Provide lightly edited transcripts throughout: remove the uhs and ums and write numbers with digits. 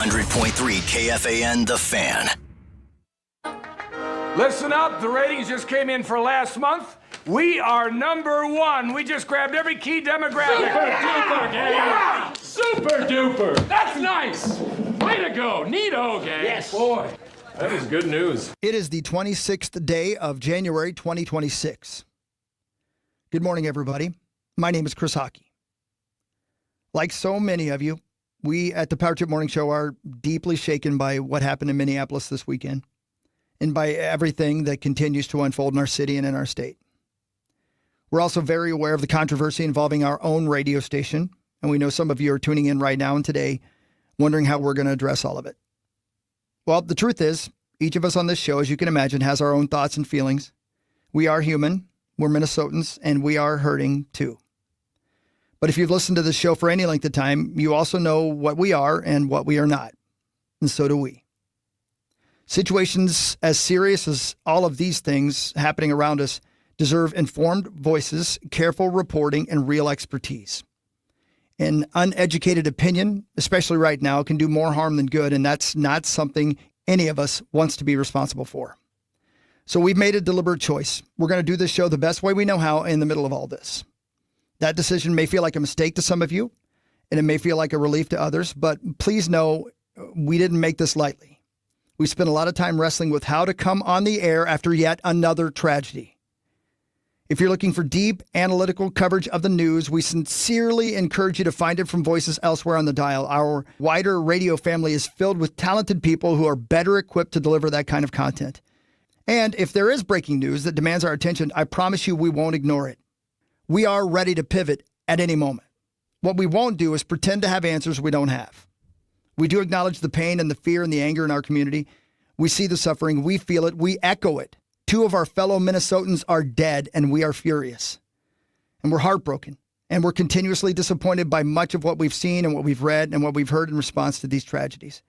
100.3 KFAN, The Fan. Listen up, the ratings just came in for last month. We are number one. We just grabbed every key demographic. Super duper, gang. Yeah! Super duper. That's nice. Way to go. Neato, gang. Yes. Boy, that is good news. It is the 26th day of January 2026. Good morning, everybody. My name is Chris Hockey. Like so many of you, we at the Power Trip Morning Show are deeply shaken by what happened in Minneapolis this weekend and by everything that continues to unfold in our city and in our state. We're also very aware of the controversy involving our own radio station, and we know some of you are tuning in right now and today wondering how we're going to address all of it. Well, the truth is, each of us on this show, as you can imagine, has our own thoughts and feelings. We are human, we're Minnesotans, and we are hurting too. But if you've listened to this show for any length of time, you also know what we are and what we are not. And so do we. Situations as serious as all of these things happening around us deserve informed voices, careful reporting, and real expertise. An uneducated opinion, especially right now, can do more harm than good, and that's not something any of us wants to be responsible for. So we've made a deliberate choice. We're going to do this show the best way we know how in the middle of all this. That decision may feel like a mistake to some of you, and it may feel like a relief to others, but please know we didn't make this lightly. We spent a lot of time wrestling with how to come on the air after yet another tragedy. If you're looking for deep, analytical coverage of the news, we sincerely encourage you to find it from voices elsewhere on the dial. Our wider radio family is filled with talented people who are better equipped to deliver that kind of content. And if there is breaking news that demands our attention, I promise you we won't ignore it. We are ready to pivot at any moment. What we won't do is pretend to have answers we don't have. We do acknowledge the pain and the fear and the anger in our community. We see the suffering. We feel it. We echo it. 2 of our fellow Minnesotans are dead, and we are furious. And we're heartbroken. And we're continuously disappointed by much of what we've seen and what we've read and what we've heard in response to these tragedies.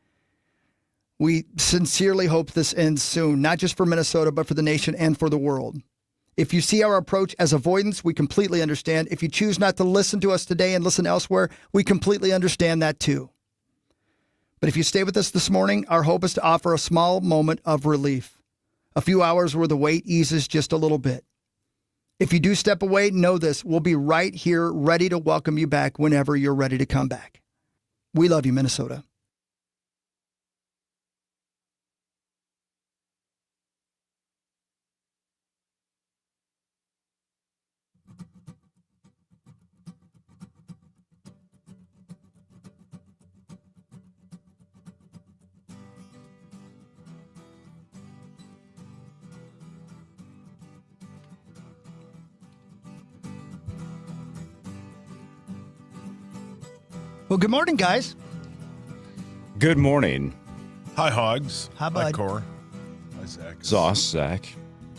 We sincerely hope this ends soon, not just for Minnesota, but for the nation and for the world. If you see our approach as avoidance, we completely understand. If you choose not to listen to us today and listen elsewhere, we completely understand that too. But if you stay with us this morning, our hope is to offer a small moment of relief. A few hours where the weight eases just a little bit. If you do step away, know this. We'll be right here ready to welcome you back whenever you're ready to come back. We love you, Minnesota. Well, good morning, guys. Good morning. Hi, Hogs. Hi, bud. Hi, Core. Hi, Zach. Zach.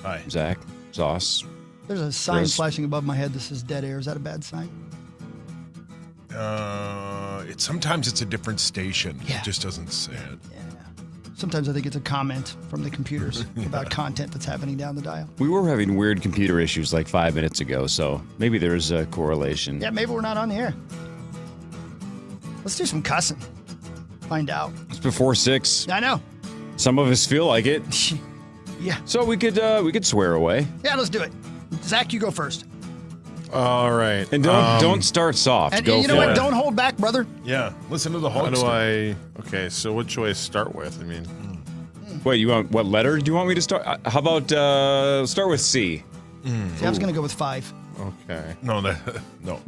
Hi. Zach. Zoss. There's a sign Chris. flashing above my head that says dead air. Is that a bad sign? Sometimes it's a different station. Yeah. It just doesn't say it. Yeah. Sometimes I think it's a comment from the computers about content that's happening down the dial. We were having weird computer issues like 5 minutes ago, so maybe there's a correlation. Yeah, maybe we're not on the air. Let's do some cussing. Find out. It's before 6. I know. Some of us feel like it. Yeah. So we could swear away. Yeah, let's do it. Zach, you go first. All right. And don't start soft. And Go you know for what? it. Don't hold back, brother. Yeah. Listen to the How Hogs. do I? Okay, so what should I start with? I mean, Wait, what letter do you want me to start? How about start with C? See, I was going to go with 5. okay. No. How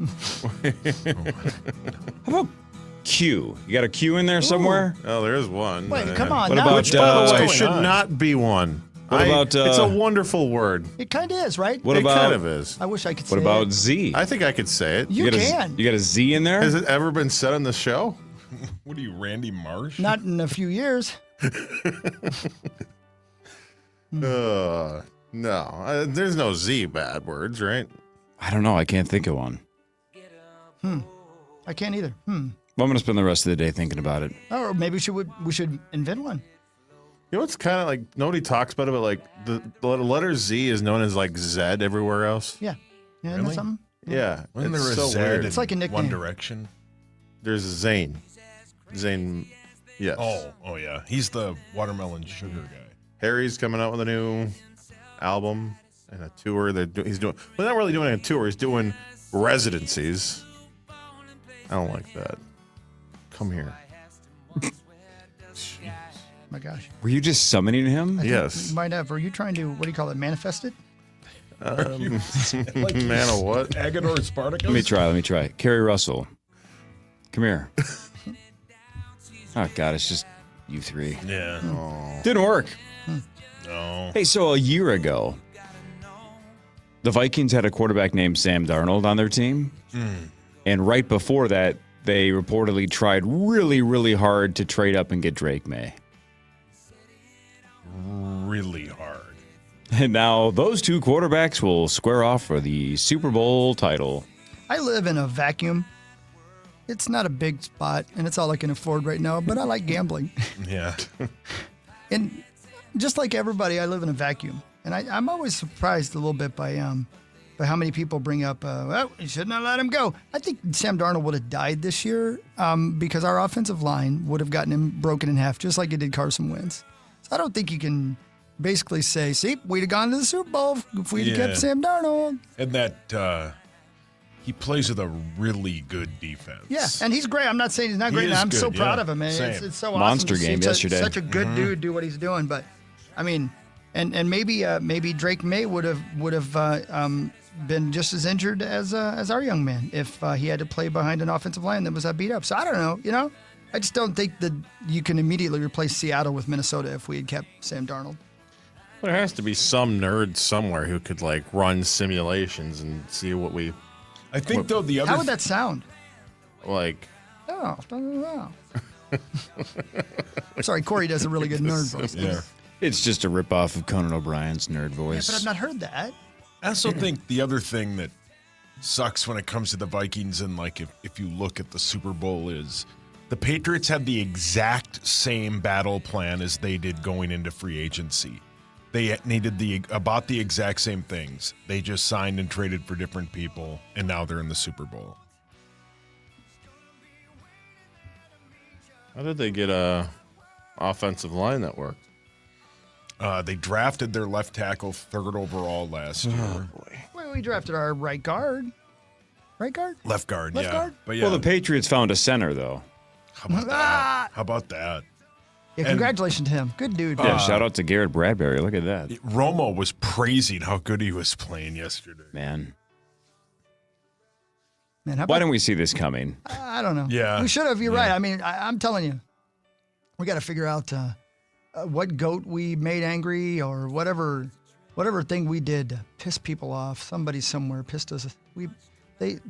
about Q? You got a Q in there somewhere? Oh, there is one. Wait, come on. What now. about, Which, by the way, going should on? not be one. What about, It's a wonderful word. It kind of is, right? What it about? kind of is. I wish I could say What about it. Z? I think I could say it. You got can. You got a Z in there? Has it ever been said on the show? What are you, Randy Marsh? Not in a few years. No. There's no Z bad words, right? I don't know. I can't think of one. I can't either. Well, I'm going to spend the rest of the day thinking about it. Or maybe we should invent one. You know what's kind of like nobody talks about it, but like the letter Z is known as like Zed everywhere else. Yeah. Yeah, isn't that Really? something? Yeah, Wasn't there it's a so Z weird. in It's like a nickname. One Direction? There's Zayn. Zayn Yes. Oh yeah. He's the watermelon sugar guy. Harry's coming out with a new album and a tour. He's doing. Well, not really doing a tour. He's doing residencies. I don't like that. Come here. My gosh. Were you just summoning him? Yes. You might have. Were you trying to, what do you call it, manifest it? Man of what? Agador Spartacus? Let me try. Carrie Russell. Come here. Oh, God, it's just you three. Yeah. Didn't work. No. Hey, so a year ago, the Vikings had a quarterback named Sam Darnold on their team. And right before that, they reportedly tried really, really hard to trade up and get Drake May. Really hard. And now those two quarterbacks will square off for the Super Bowl title. I live in a vacuum. It's not a big spot, and it's all I can afford right now, but I like gambling. Yeah. And just like everybody, I live in a vacuum. And I'm always surprised a little bit by how many people bring up, well, you should not let him go. I think Sam Darnold would have died this year because our offensive line would have gotten him broken in half, just like it did Carson Wentz. So I don't think you can basically say, see, we'd have gone to the Super Bowl if we'd have kept Sam Darnold. And that he plays with a really good defense. Yeah, and he's great. I'm not saying he's not great. I'm so proud of him, man. It's so awesome Monster to see game yesterday. Such a good dude do what he's doing. But I mean, and maybe Drake May would have been just as injured as our young man if he had to play behind an offensive line that was beat up. So I don't know. You know, I just don't think that you can immediately replace Seattle with Minnesota if we had kept Sam Darnold. There has to be some nerd somewhere who could like run simulations and see what we. I think though the other. How would that sound? Like. Oh, sorry, Corey does a really good nerd voice. Yeah. It's just a ripoff of Conan O'Brien's nerd Yeah, voice. but I've not heard that. I also think the other thing that sucks when it comes to the Vikings and like if you look at the Super Bowl is the Patriots had the exact same battle plan as they did going into free agency. They needed about the exact same things. They just signed and traded for different people, and now they're in the Super Bowl. How did they get a offensive line that worked? They drafted their left tackle 3rd overall last year. Well, we drafted our right guard. Right guard? Left guard, Left yeah. guard? But yeah, Well, the Patriots found a center, though. how about that? How about that? Yeah, congratulations to him. Good dude. Yeah, shout out to Garrett Bradbury. Look at that. Romo was praising how good he was playing yesterday. Man. Man, how Why about, didn't we see this coming? I don't know. Yeah. We should have. You're Yeah. right. I mean, I'm telling you, we got to figure out what goat we made angry or whatever thing we did to piss people off. Somebody somewhere pissed us. The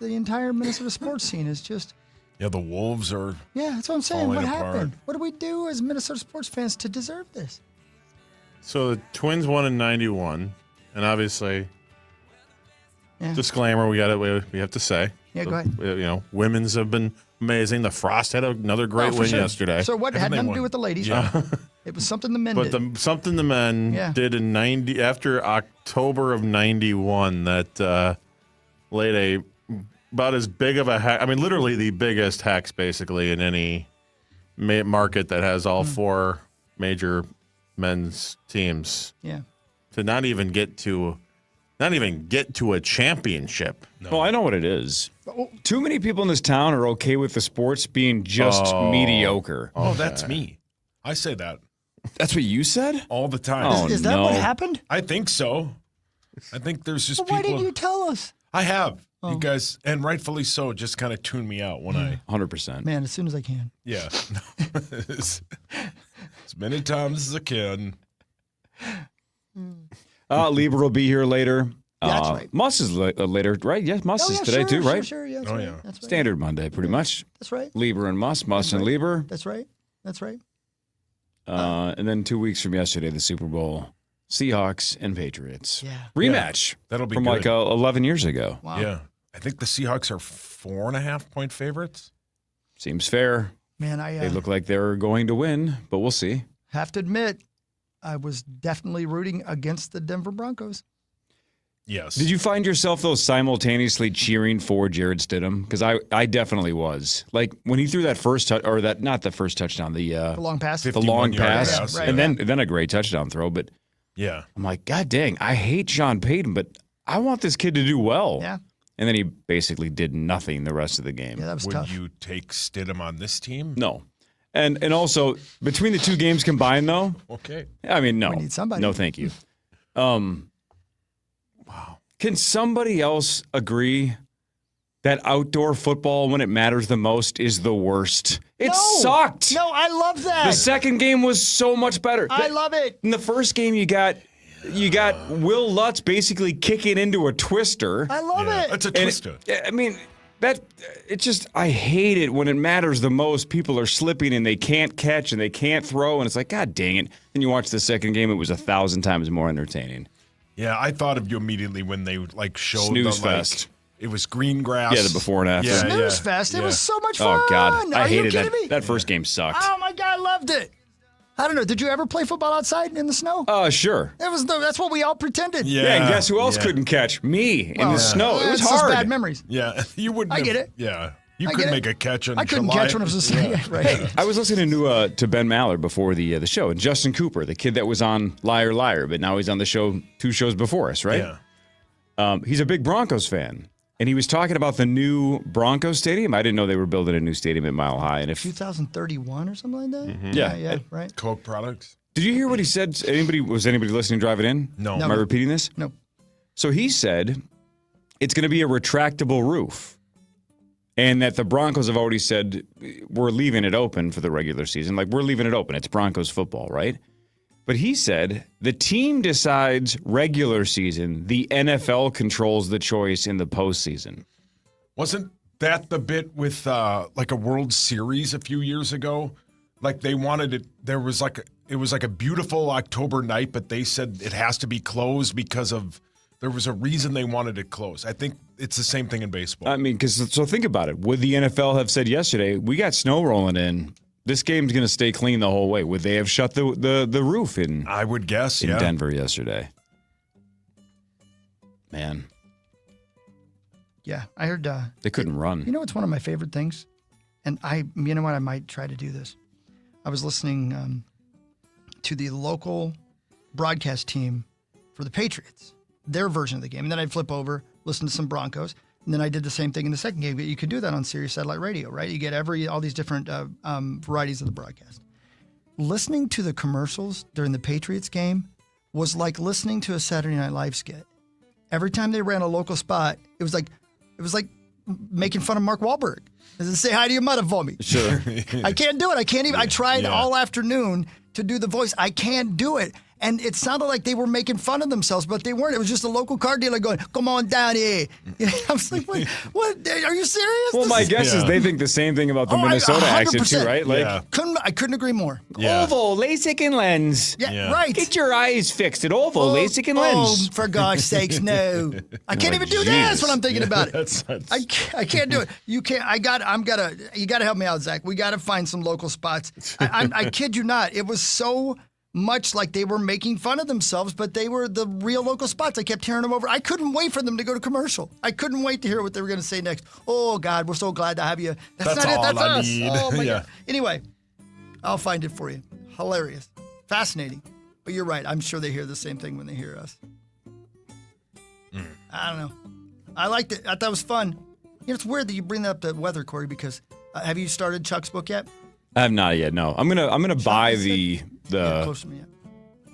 entire Minnesota sports scene is just. Yeah, the Wolves are. Yeah, that's what I'm saying. Falling What apart. happened? What do we do as Minnesota sports fans to deserve this? So the Twins won in '91, and obviously, Yeah. disclaimer: we have to say. Yeah, go ahead. You know, women's have been amazing. The Frost had another great Oh, for win sure. yesterday. So what I had think they nothing to won. do with the ladies? Yeah. It was something the men But did. something the men Yeah. did in after October of '91 that laid about as big of a hack. I mean, literally the biggest hacks basically in any market that has all four major men's teams Yeah. to not even get to a championship. Well, I know what it is. Too many people in this town are okay with the sports being just mediocre. Oh, that's me. I say that That's what you said? all the time. Oh, Is that what no. happened? I think so. I think there's just Well, why people. didn't you tell us? I have. You guys, and rightfully so, just kind of tune me out when I. 100%. Man, as soon as I can. Yeah. as many times as I can. Lieber will be here later. Yeah, that's right. Muss is later, right? Yes, Muss Oh, is yeah, today too, right? Sure, yeah, that's Oh, right. yeah. That's right. Standard Monday, pretty much. That's right. Lieber and Muss and Lieber. That's right. That's right. And then 2 weeks from yesterday, the Super Bowl. Seahawks and Patriots. Yeah. Rematch. That'll be from good. like 11 years ago. Wow. Yeah. I think the Seahawks are 4.5-point favorites. Seems fair. Man, They look like they're going to win, but we'll see. have to admit, I was definitely rooting against the Denver Broncos. Yes. Did you find yourself, though, simultaneously cheering for Jared Stidham? Because I definitely was. Like, when he threw that first touch, or that, not the first touchdown, the long pass. the long 51-yard pass, pass, right, and then a great touchdown throw. But Yeah. I'm like, God dang, I hate Sean Payton, but I want this kid to do well. Yeah. And then he basically did nothing the rest of the game. Yeah, that was Would tough. you take Stidham on this team? No. And also, between the two games combined, though, Okay. I mean, no. We need somebody. No, thank you. Wow. Can somebody else agree that outdoor football, when it matters the most, is the worst? It sucked. No, I love that. The second game was so much better. I love it. In the first game, you got Will Lutz basically kicking into a twister. I love it. That's a And twister. I mean, I hate it when it matters the most. People are slipping and they can't catch and they can't throw, and it's like, God dang it. And you watch the second game, it was 1,000 times more entertaining. Yeah, I thought of you immediately when they showed Snooze the fest. It was green grass. Yeah, the before and after. Yeah, Snooze Fest. It yeah. was so much fun. Oh, God. Are I you hated kidding that. me? That first game sucked. Oh, my God. I loved it. I don't know. Did you ever play football outside in the snow? Sure. That's what we all pretended. Yeah, and guess who else couldn't catch? Me in the snow. It was It's just hard. bad memories. Yeah, you wouldn't. I get have- it. Yeah, you I couldn't get make it. a catch on I couldn't July. catch when it was a right. I was listening to Ben Mallard before the show, and Justin Cooper, the kid that was on Liar Liar, but now he's on the show 2 shows before us, right? Yeah. He's a big Broncos fan, and he was talking about the new Broncos stadium. I didn't know they were building a new stadium at Mile High, and if 2031 or something like that? Mm-hmm. Yeah. Yeah, right. Coke products. did you hear what he said? Was anybody listening driving in? No. Am I repeating this? No. So he said it's going to be a retractable roof. And that the Broncos have already said, we're leaving it open for the regular season. Like, we're leaving it open. It's Broncos football, right? But he said the team decides regular season. The NFL controls the choice in the postseason. Wasn't that the bit with like a World Series a few years ago? Like they wanted it. It was like a beautiful October night, but they said it has to be closed because there was a reason they wanted it closed. I think it's the same thing in baseball. I mean, so think about it. Would the NFL have said yesterday, we got snow rolling in, this game's going to stay clean the whole way? Would they have shut the roof in I would guess, in Denver yesterday? Man, Yeah, I heard. they couldn't run. You know what's one of my favorite things? And you know what? I might try to do this. I was listening to the local broadcast team for the Patriots, their version of the game. And then I'd flip over, listen to some Broncos. And then I did the same thing in the second game. But you could do that on Sirius Satellite Radio, right? You get all these different varieties of the broadcast. Listening to the commercials during the Patriots game was like listening to a Saturday Night Live skit. Every time they ran a local spot, it was like making fun of Mark Wahlberg. Say hi to your mother for me. Sure. I can't do it. I can't even. I tried all afternoon to do the voice. I can't do it. And it sounded like they were making fun of themselves, but they weren't. It was just a local car dealer going, "Come on down here." I was like, "What? Are you serious?" Well, my guess is they think the same thing about the Minnesota accent too, right? Like, I couldn't agree more. Oval, LASIK, and lens. Yeah, right. Get your eyes fixed at Oval, LASIK, and lens. Oh, for God's sakes, no! I can't even do this when I'm thinking about it. I can't do it. You can't. You got to help me out, Zach. We got to find some local spots. I kid you not. It was so much like they were making fun of themselves, but they were the real local spots. I kept hearing them over. I couldn't wait for them to go to commercial. I couldn't wait to hear what they were going to say next. Oh, God, we're so glad to have you. That's not all it. That's I us. need. Oh, my God. Anyway, I'll find it for you. Hilarious. Fascinating. But you're right. I'm sure they hear the same thing when they hear us. I don't know. I liked it. I thought it was fun. You know, it's weird that you bring up the weather, Corey, because have you started Chuck's book yet? I have not yet. No, I'm gonna buy the Close to me,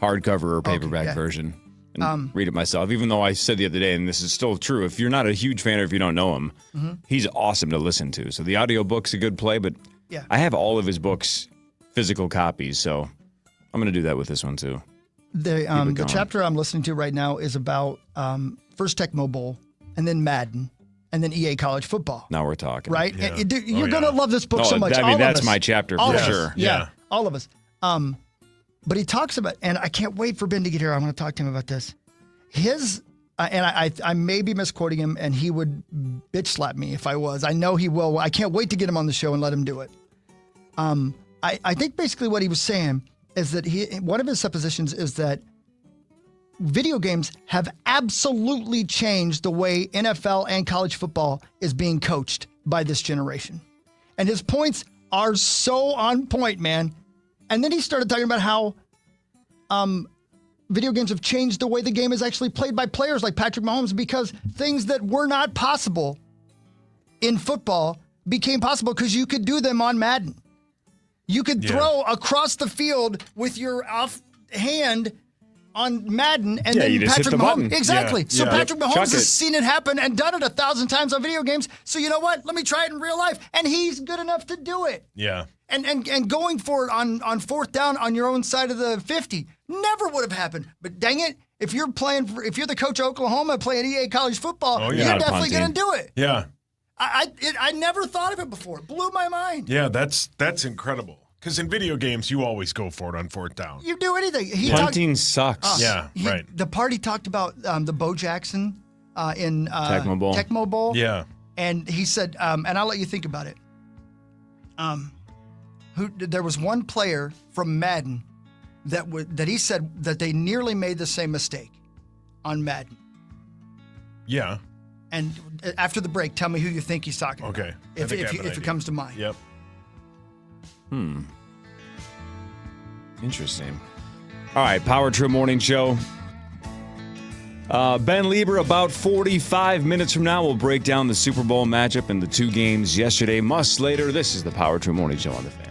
hardcover or paperback version and read it myself. Even though I said the other day, and this is still true, if you're not a huge fan or if you don't know him, he's awesome to listen to. So the audiobook's a good play, but I have all of his books, physical copies. So I'm gonna do that with this one too. The chapter I'm listening to right now is about first Tecmo Bowl and then Madden. And then EA College Football. Now we're talking. Right? Yeah. You're going to love this book so much. I mean, all of that's us. my chapter All for of us. sure. Yeah, all of us. But he talks about, and I can't wait for Ben to get here. I want to talk to him about this. His, and I may be misquoting him, and he would bitch slap me if I was. I know he will. I can't wait to get him on the show and let him do it. I think basically what he was saying is that one of his suppositions is that video games have absolutely changed the way NFL and college football is being coached by this generation. And his points are so on point, man. And then he started talking about how video games have changed the way the game is actually played by players like Patrick Mahomes, because things that were not possible in football became possible because you could do them on Madden. You could throw across the field with your off hand on Madden, and then you just Patrick hit the Mahomes. button. Exactly. Yeah. So Yeah. Patrick Mahomes Chuck has it. seen it happen and done it 1,000 times on video games. So you know what? Let me try it in real life. And he's good enough to do it. Yeah. And going for it on fourth down on your own side of the 50 never would have happened. But dang it, if you're the coach of Oklahoma playing EA college football, Oh, yeah. you're Not a definitely punt going to team. do it. Yeah. I never thought of it before. It blew my mind. Yeah, that's incredible. Because in video games, you always go for it on fourth down. You do anything. Punting sucks. Yeah, right. The party talked about the Bo Jackson in Tecmo Bowl. Yeah. And he said, and I'll let you think about it. There was one player from Madden that he said that they nearly made the same mistake on Madden. Yeah. And after the break, tell me who you think he's talking about. Okay. I If think I have an it idea. comes to mind. Yep. Interesting. All right, Power Trip Morning Show. Ben Lieber, about 45 minutes from now, will break down the Super Bowl matchup and the two games yesterday. Much later, this is the Power Trip Morning Show on The Fan.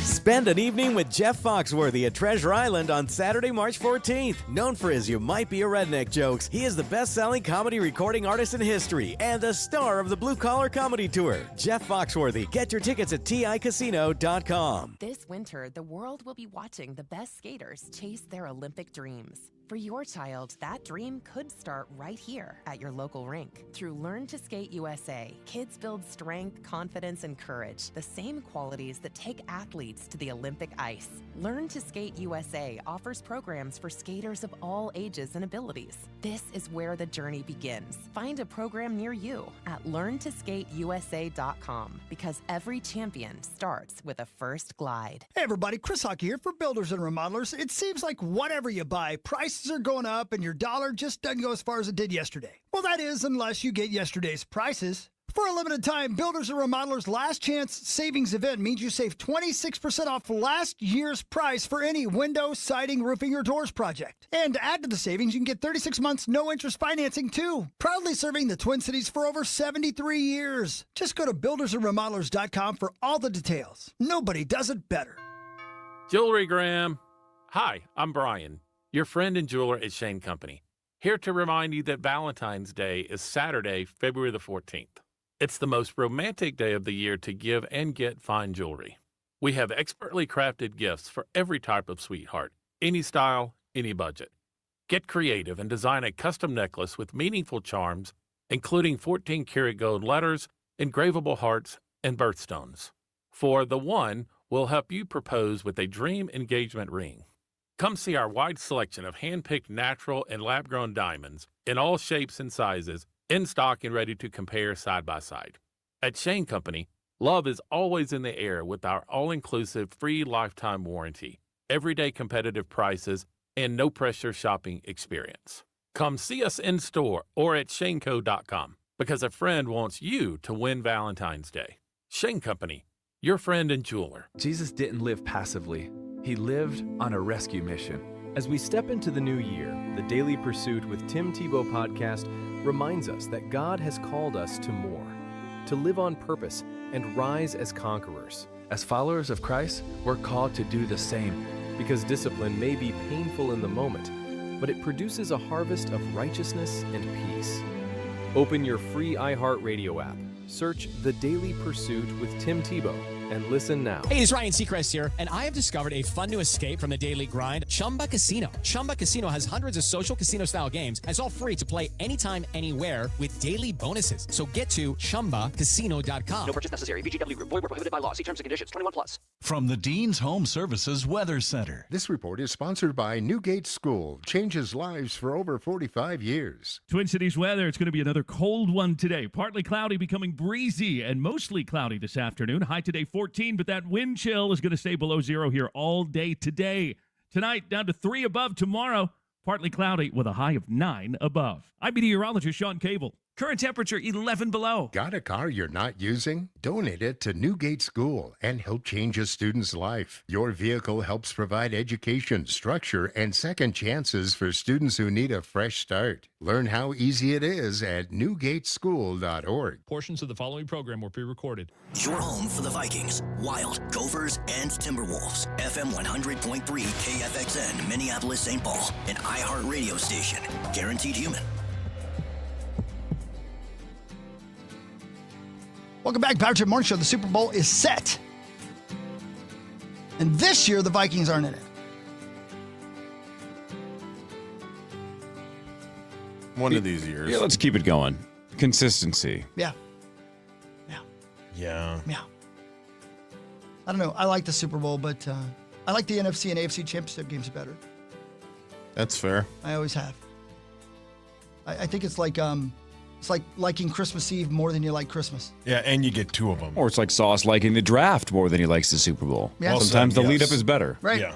Spend an evening with Jeff Foxworthy at Treasure Island on Saturday, March 14th. Known for his You Might Be a Redneck jokes, he is the best-selling comedy recording artist in history and the star of the Blue Collar Comedy Tour. Jeff Foxworthy. Get your tickets at TICasino.com. This winter, the world will be watching the best skaters chase their Olympic dreams. For your child, that dream could start right here at your local rink. Through Learn to Skate USA, kids build strength, confidence, and courage, the same qualities that take athletes to the Olympic ice. Learn to Skate USA offers programs for skaters of all ages and abilities. This is where the journey begins. Find a program near you at learntosskateusa.com, because every champion starts with a first glide. Hey everybody, Chris Hockey here for Builders and Remodelers. It seems like whatever you buy, prices are going up and your dollar just doesn't go as far as it did yesterday. Well, that is unless you get yesterday's prices. For a limited time, Builders and Remodelers' Last Chance Savings Event means you save 26% off last year's price for any window, siding, roofing, or doors project. And to add to the savings, you can get 36 months no-interest financing, too. Proudly serving the Twin Cities for over 73 years. Just go to buildersandremodelers.com for all the details. Nobody does it better. Jewelry Graham. Hi, I'm Brian, your friend and jeweler at Shane Company, here to remind you that Valentine's Day is Saturday, February the 14th. It's the most romantic day of the year to give and get fine jewelry. We have expertly crafted gifts for every type of sweetheart, any style, any budget. Get creative and design a custom necklace with meaningful charms, including 14-karat gold letters, engravable hearts, and birthstones. For the one, we'll help you propose with a dream engagement ring. Come see our wide selection of hand-picked natural and lab-grown diamonds in all shapes and sizes, in stock and ready to compare side by side. At Shane Company, love is always in the air with our all-inclusive free lifetime warranty, everyday competitive prices, and no-pressure shopping experience. Come see us in store or at shaneco.com, because a friend wants you to win Valentine's Day. Shane Company, your friend and jeweler. Jesus didn't live passively. He lived on a rescue mission. As we step into the new year, the Daily Pursuit with Tim Tebow podcast reminds us that God has called us to more, to live on purpose and rise as conquerors. As followers of Christ, we're called to do the same, because discipline may be painful in the moment, but it produces a harvest of righteousness and peace. Open your free iHeartRadio app, search The Daily Pursuit with Tim Tebow, and listen now. Hey, it's Ryan Seacrest here, and I have discovered a fun new escape from the daily grind, Chumba Casino. Chumba Casino has hundreds of social casino-style games, and it's all free to play anytime, anywhere with daily bonuses. So get to ChumbaCasino.com. No purchase necessary. VGW Group. Void where prohibited by law. See terms and conditions. 21+. From the Dean's Home Services Weather Center. This report is sponsored by Newgate School. Changes lives for over 45 years. Twin Cities weather, it's going to be another cold one today. Partly cloudy, becoming breezy, and mostly cloudy this afternoon. High today 14, but that wind chill is going to stay below zero here all day today. Tonight, down to 3 above. Tomorrow, partly cloudy with a high of 9 above. I'm meteorologist Sean Cable. Current temperature 11 below. Got a car you're not using? Donate it to Newgate School and help change a student's life. Your vehicle helps provide education, structure, and second chances for students who need a fresh start. Learn how easy it is at newgateschool.org. Portions of the following program were pre-recorded. Your home for the Vikings, Wild, Gophers, and Timberwolves. FM 100.3 KFXN, Minneapolis, St. Paul. An iHeartRadio station. Guaranteed human. Welcome back, Patrick Morning Show. The Super Bowl is set. And this year, the Vikings aren't in it. One of these years. Yeah, let's keep it going. Consistency. Yeah. Yeah. I don't know. I like the Super Bowl, but I like the NFC and AFC championship games better. That's fair. I always have. I think it's like liking Christmas Eve more than you like Christmas. Yeah, and you get 2 of them. Or it's like Sauce liking the draft more than he likes the Super Bowl. Yeah. Well Sometimes said, the yes. lead up is better. Right. Yeah.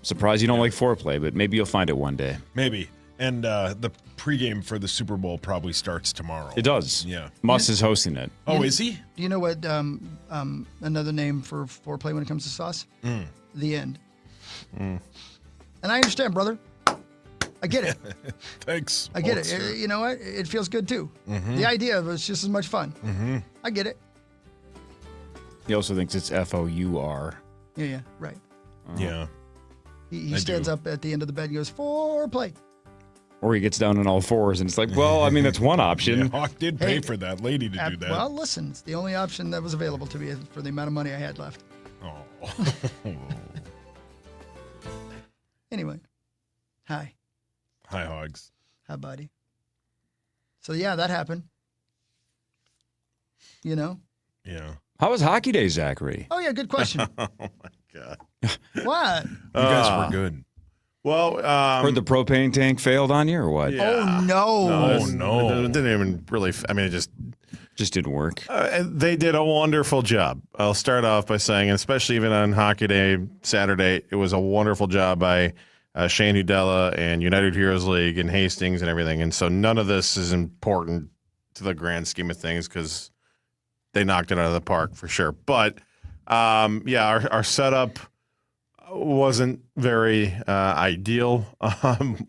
Surprised you don't like foreplay, but maybe you'll find it one day. Maybe. And the pregame for the Super Bowl probably starts tomorrow. It does. Yeah. Muss is hosting it. Oh, is he? Do you know what another name for foreplay when it comes to sauce? The end. And I understand, brother. I get it. Thanks. I get it. You know what? It feels good too. The idea of it's just as much fun. I get it. He also thinks it's FOUR. Yeah, right. Yeah. He stands up at the end of the bed and goes, foreplay. Or he gets down on all fours, and it's like, well, I mean, that's one option. Yeah, Hawk did pay for that lady to do that. Well, listen, it's the only option that was available to me for the amount of money I had left. Oh. Anyway, hi. Hi, Hogs. Hi, buddy. So, yeah, that happened. You know? Yeah. How was Hockey Day, Zachary? Oh, yeah, good question. Oh, my God. What? You guys were good. Well, heard the propane tank failed on you or what? Yeah. Oh, no. It didn't even really, I mean, it just didn't work. They did a wonderful job. I'll start off by saying, and especially even on Hockey Day Saturday, it was a wonderful job by Shane Udella and United Heroes League and Hastings and everything. And so none of this is important to the grand scheme of things because they knocked it out of the park for sure. But, our setup wasn't very ideal.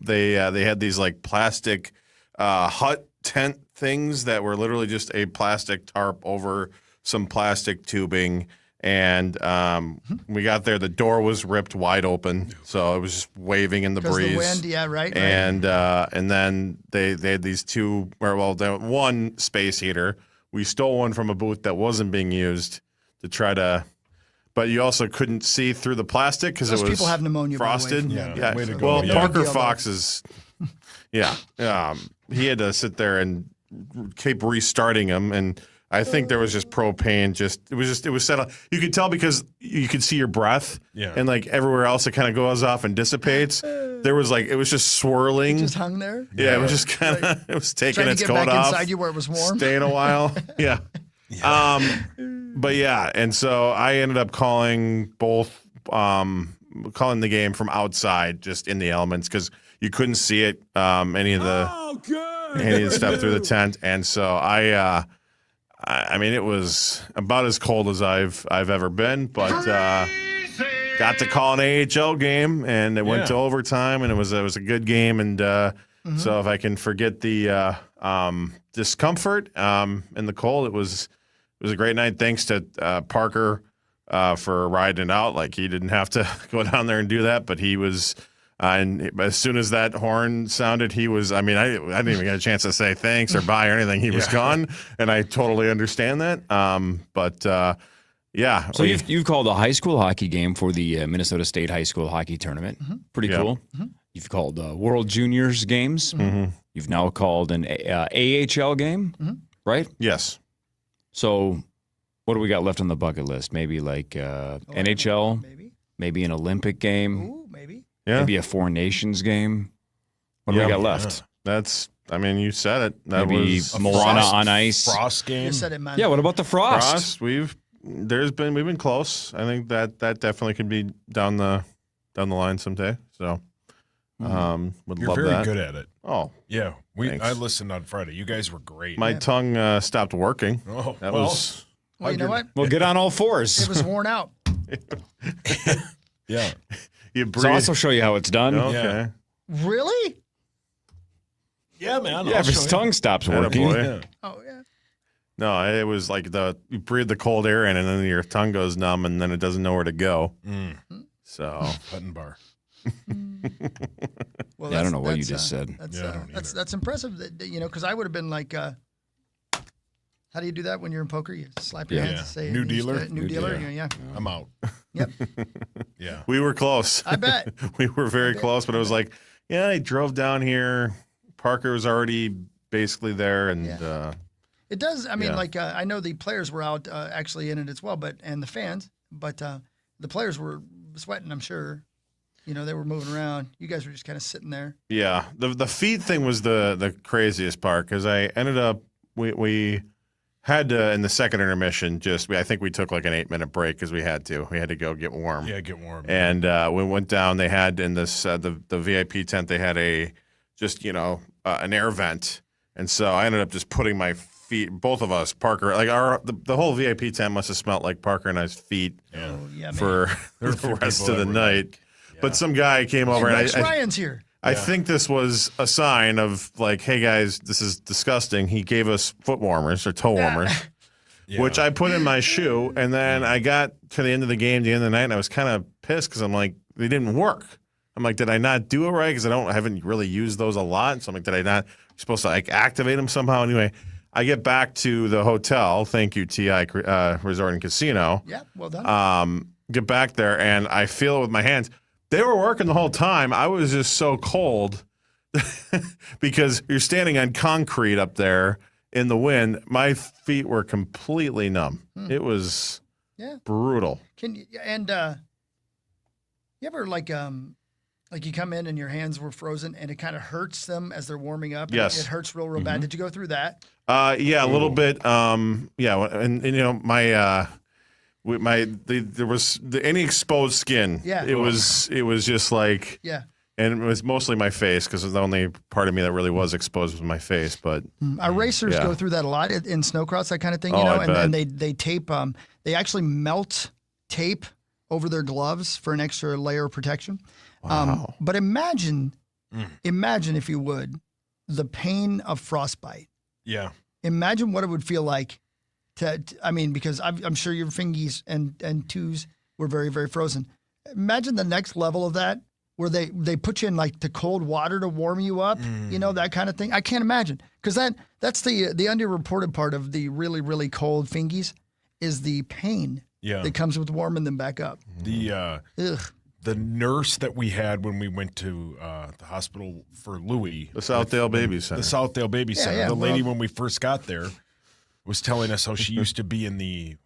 They had these like plastic hut tent things that were literally just a plastic tarp over some plastic tubing. And we got there, the door was ripped wide open, so it was just waving in the breeze. The wind, yeah, right. And then they had these two, one space heater. We stole one from a booth that wasn't being used to try to. But you also couldn't see through the plastic because it was people have pneumonia, frosted. by the way, Yeah, way to go. Well, Yeah. Parker Fox is, he had to sit there and keep restarting them, and I think there was just propane. It was set up. You could tell because you could see your breath, and like everywhere else, it kind of goes off and dissipates. There was it was just swirling. It just hung there. Yeah, it was just kind of, it was taking Trying its to get coat back off, inside you where it was warm. staying a while. Yeah. But yeah, and so I ended up calling the game from outside, just in the elements, because you couldn't see it, any of the stuff through the tent, and so I mean, it was about as cold as I've ever been, but got to call an AHL game, and it went to overtime, and it was a good game, and so if I can forget the discomfort and the cold, it was a great night. Thanks to Parker for riding it out. Like, he didn't have to go down there and do that, but he was. And as soon as that horn sounded, he was. I mean, I didn't even get a chance to say thanks or bye or anything. He was gone, and I totally understand that. Yeah. So you've called a high school hockey game for the Minnesota State High School Hockey Tournament. Pretty cool. You've called World Juniors games. You've now called an AHL game, right? Yes. So what do we got left on the bucket list? Maybe like NHL, maybe an Olympic game. Ooh, maybe. Yeah. Maybe a Four Nations game. What do we got left? That's, I mean, you said it. That Maybe was Moana on ice. Frost game. You said it, man. Yeah, what about the Frost? We've been close. I think that definitely could be down the down the line someday. So would You're love very that. good at it. Oh, yeah. Thanks. I listened on Friday. You guys were great. My tongue stopped working. Oh, that well. was. Well, you know what? Well, get on all fours. It was worn out. Yeah. You So breathe. also show you how it's done. Okay. Really? Yeah, man. Yeah, if his tongue stops working. Attaboy. Oh, yeah. No, it was like you breathe the cold air in, and then your tongue goes numb, and then it doesn't know where to go. So button bar. Well, Yeah, I don't know what you that's, just said. That's impressive. That, because I would have been like, how do you do that when you're in poker? You slap your hands and say, New dealer? New dealer. Yeah. I'm out. Yep. Yeah. we were close. I bet. We were very close, but it was like, yeah, I drove down here. Parker was already basically there, and It does. I mean, Yeah. like I know the players were out actually in it as well, and the fans, but the players were sweating. I'm sure. They were moving around. You guys were just kind of sitting there. yeah. The feed thing was the craziest part because I ended up we had to in the second intermission. I think we took like an 8-minute break because we had to. We had to go get warm. Yeah, get warm. And we went down. They had in this the VIP tent. They had an air vent, and so I ended up just putting my feet. Both of us, Parker, like the whole VIP tent must have smelled like Parker and I's feet for the rest of the night. But some guy came over, and Rex Ryan's here. I think this was a sign of like, hey guys, this is disgusting. He gave us foot warmers or toe warmers, which I put in my shoe, and then I got to the end of the game, the end of the night, and I was kind of pissed because I'm like, they didn't work. I'm like, did I not do it right? Because I haven't really used those a lot. So I'm like, did I not supposed to like activate them somehow? Anyway, I get back to the hotel. Thank you, TI Resort and Casino. Yeah, well done. Get back there, and I feel it with my hands. They were working the whole time. I was just so cold because you're standing on concrete up there in the wind. My feet were completely numb. It was brutal. Can you you ever like you come in and your hands were frozen and it kind of hurts them as they're warming up? Yes. It hurts real bad. Did you go through that? Yeah, a little bit. And my there was any exposed skin. Yeah. It was just like and it was mostly my face because the only part of me that really was exposed was my face. But Our racers go through that a lot in snowcross, that kind of thing, I and bet. they tape. They actually melt tape over their gloves for an extra layer of protection. Wow. But imagine if you would, the pain of frostbite. Yeah. Imagine what it would feel like because I'm sure your fingies and twos were very, very frozen. Imagine the next level of that where they put you in like the cold water to warm you up, that kind of thing. I can't imagine because that's the underreported part of the really, really cold fingies is the pain that comes with warming them back up. The nurse that we had when we went to the hospital for Louis. The Southdale Baby Center. The Southdale Baby Center. yeah, The lady when we first got there was telling us how she used to be in the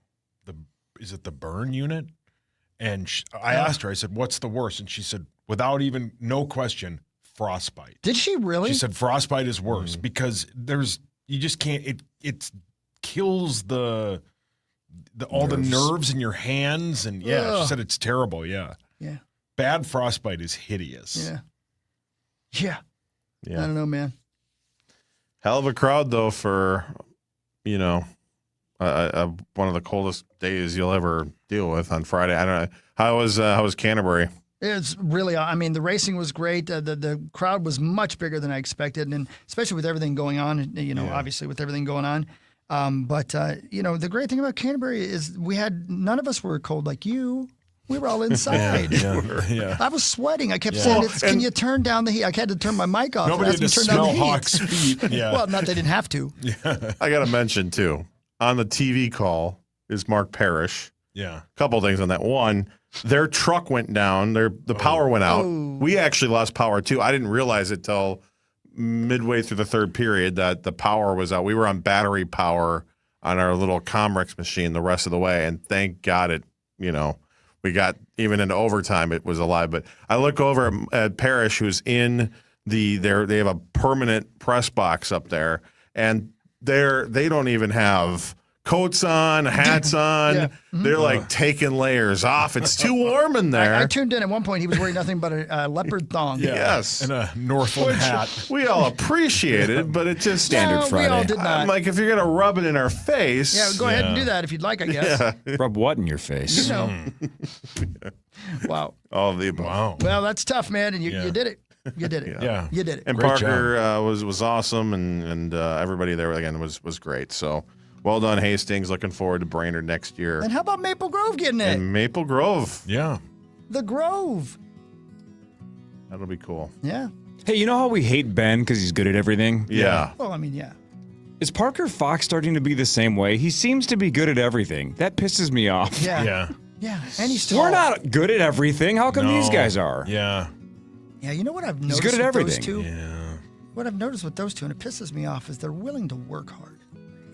is it the burn unit? And I asked her, I said, what's the worst? And she said, without even, no question, frostbite. Did she really? She said frostbite is worse because you just can't, it kills all the nerves in your hands. And she said it's terrible. Yeah. Yeah. Bad frostbite is hideous. Yeah. I don't know, man. Hell of a crowd though for one of the coldest days you'll ever deal with on Friday. I don't know how was Canterbury. It's really, the racing was great. The crowd was much bigger than I expected, and especially with everything going on, obviously with everything going on. But the great thing about Canterbury is none of us were cold like you. We were all inside. Yeah. I was sweating. I kept saying, "Can you turn down the heat?" I had to turn my mic off. Nobody had to smell the Hawk's feet. Yeah. Well, not they didn't have to. I got to mention too, on the TV call is Mark Parrish. Yeah. A couple of things on that. One, their truck went down. The power went out. We actually lost power too. I didn't realize it till midway through the third period that the power was out. We were on battery power on our little Comrex machine the rest of the way, and thank God we got even into overtime. It was alive. But I look over at Parrish, who's in they have a permanent press box up there, and they don't even have coats on, hats on. Yeah. Mm-hmm. They're like taking layers off. It's too warm in there. I tuned in at one point. He was wearing nothing but a leopard thong. Yeah. Yes. And a Northland hat. We all appreciate it, but it just Standard Friday. We all did not. I'm like, if you're going to rub it in our face. Yeah, go ahead and do that if you'd like, I guess. Yeah. Rub what in your face? You know. Wow. All of the above. Wow. Well, that's tough, man, and you did it. You did it. Yeah. You did it. And Great Parker was awesome, and everybody there again was great. So well done, Hastings. Looking forward to Brainerd next year. And how about Maple Grove getting it? And Maple Grove. Yeah. The Grove. That'll be cool. Yeah. Hey, you know how we hate Ben because he's good at everything? Yeah. Well, I mean, yeah. Is Parker Fox starting to be the same way? He seems to be good at everything. That pisses me off. Yeah. Yeah. Yeah. And he's tall. We're not good at everything. How come these guys are? Yeah. Yeah, you know what I've He's noticed good at with everything. those two? Yeah. What I've noticed with those two, and it pisses me off, is they're willing to work hard.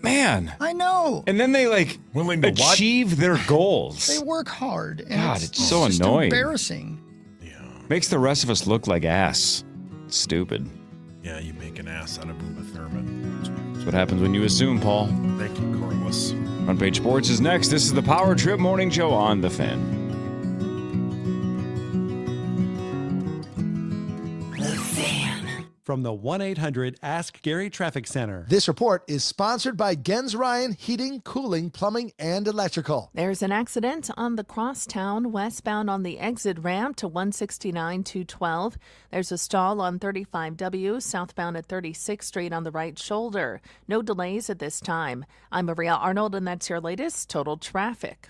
Man. I know. And then they willing to achieve their goals. They work hard. And God, it's so just annoying. Embarrassing. Makes the rest of us look like ass. It's stupid. Yeah, you make an ass out of Uma Thurman. That's what happens when you assume, Paul. Thank you, Carlos. Front Page Sports is next. This is the Power Trip Morning Show on The Fan. From the 1-800-ASK-GARY Traffic Center. This report is sponsored by Gens Ryan Heating, Cooling, Plumbing, and Electrical. There's an accident on the crosstown westbound on the exit ramp to 169-212. There's a stall on 35W southbound at 36th Street on the right shoulder. No delays at this time. I'm Maria Arnold, and that's your latest Total Traffic.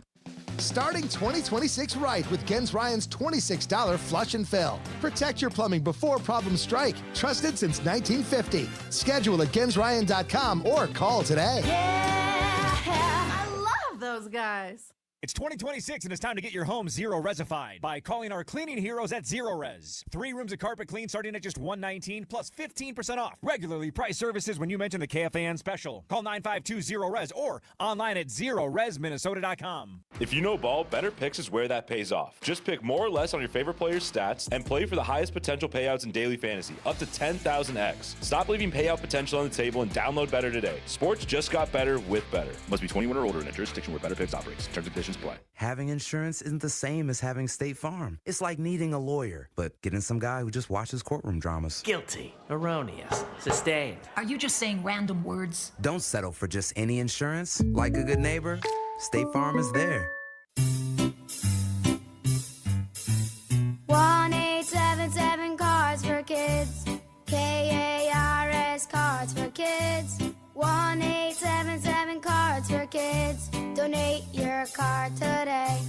Starting 2026 right with Gens Ryan's $26 flush and fill. Protect your plumbing before problems strike. Trusted since 1950. Schedule at GensRyan.com or call today. I love those guys. It's 2026 and it's time to get your home zero-resified by calling our cleaning heroes at Zero Res. 3 rooms of carpet clean starting at just $119 plus 15% off. Regularly priced services when you mention the KFAN special. Call 952-ZERO-RES or online at ZeroResMinnesota.com. If you know ball, Better Picks is where that pays off. Just pick more or less on your favorite player's stats and play for the highest potential payouts in daily fantasy, up to 10,000x. Stop leaving payout potential on the table and download Better today. Sports just got better with Better. Must be 21 or older in a jurisdiction where Better Picks operates. Terms and conditions apply. Having insurance isn't the same as having State Farm. It's like needing a lawyer, but getting some guy who just watches courtroom dramas. Guilty, erroneous, sustained. Are you just saying random words? Don't settle for just any insurance. Like a good neighbor, State Farm is there. 1-877 Cards for Kids. KARS Cards for Kids. 1-877 Cards for Kids. Donate your card today.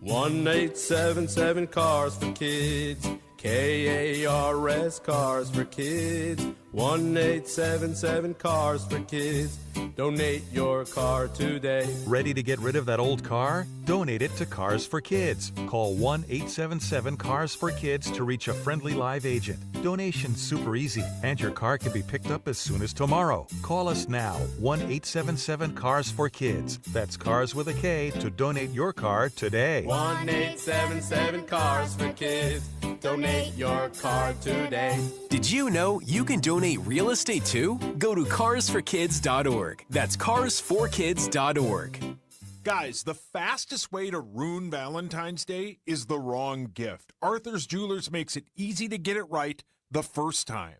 1-877 Cars for Kids. KARS Cars for Kids. 1-877 Cars for Kids. Donate your car today. Ready to get rid of that old car? Donate it to Cars for Kids. Call 1-877-CARS-FOR-KIDS to reach a friendly live agent. Donation's super easy, and your car can be picked up as soon as tomorrow. Call us now, 1-877-CARS-FOR-KIDS. That's Cars with a K to donate your car today. 1-877 Cars for Kids. Donate your car today. Did you know you can donate real estate too? Go to carsforkids.org. That's carsforkids.org. Guys, the fastest way to ruin Valentine's Day is the wrong gift. Arthur's Jewelers makes it easy to get it right the first time.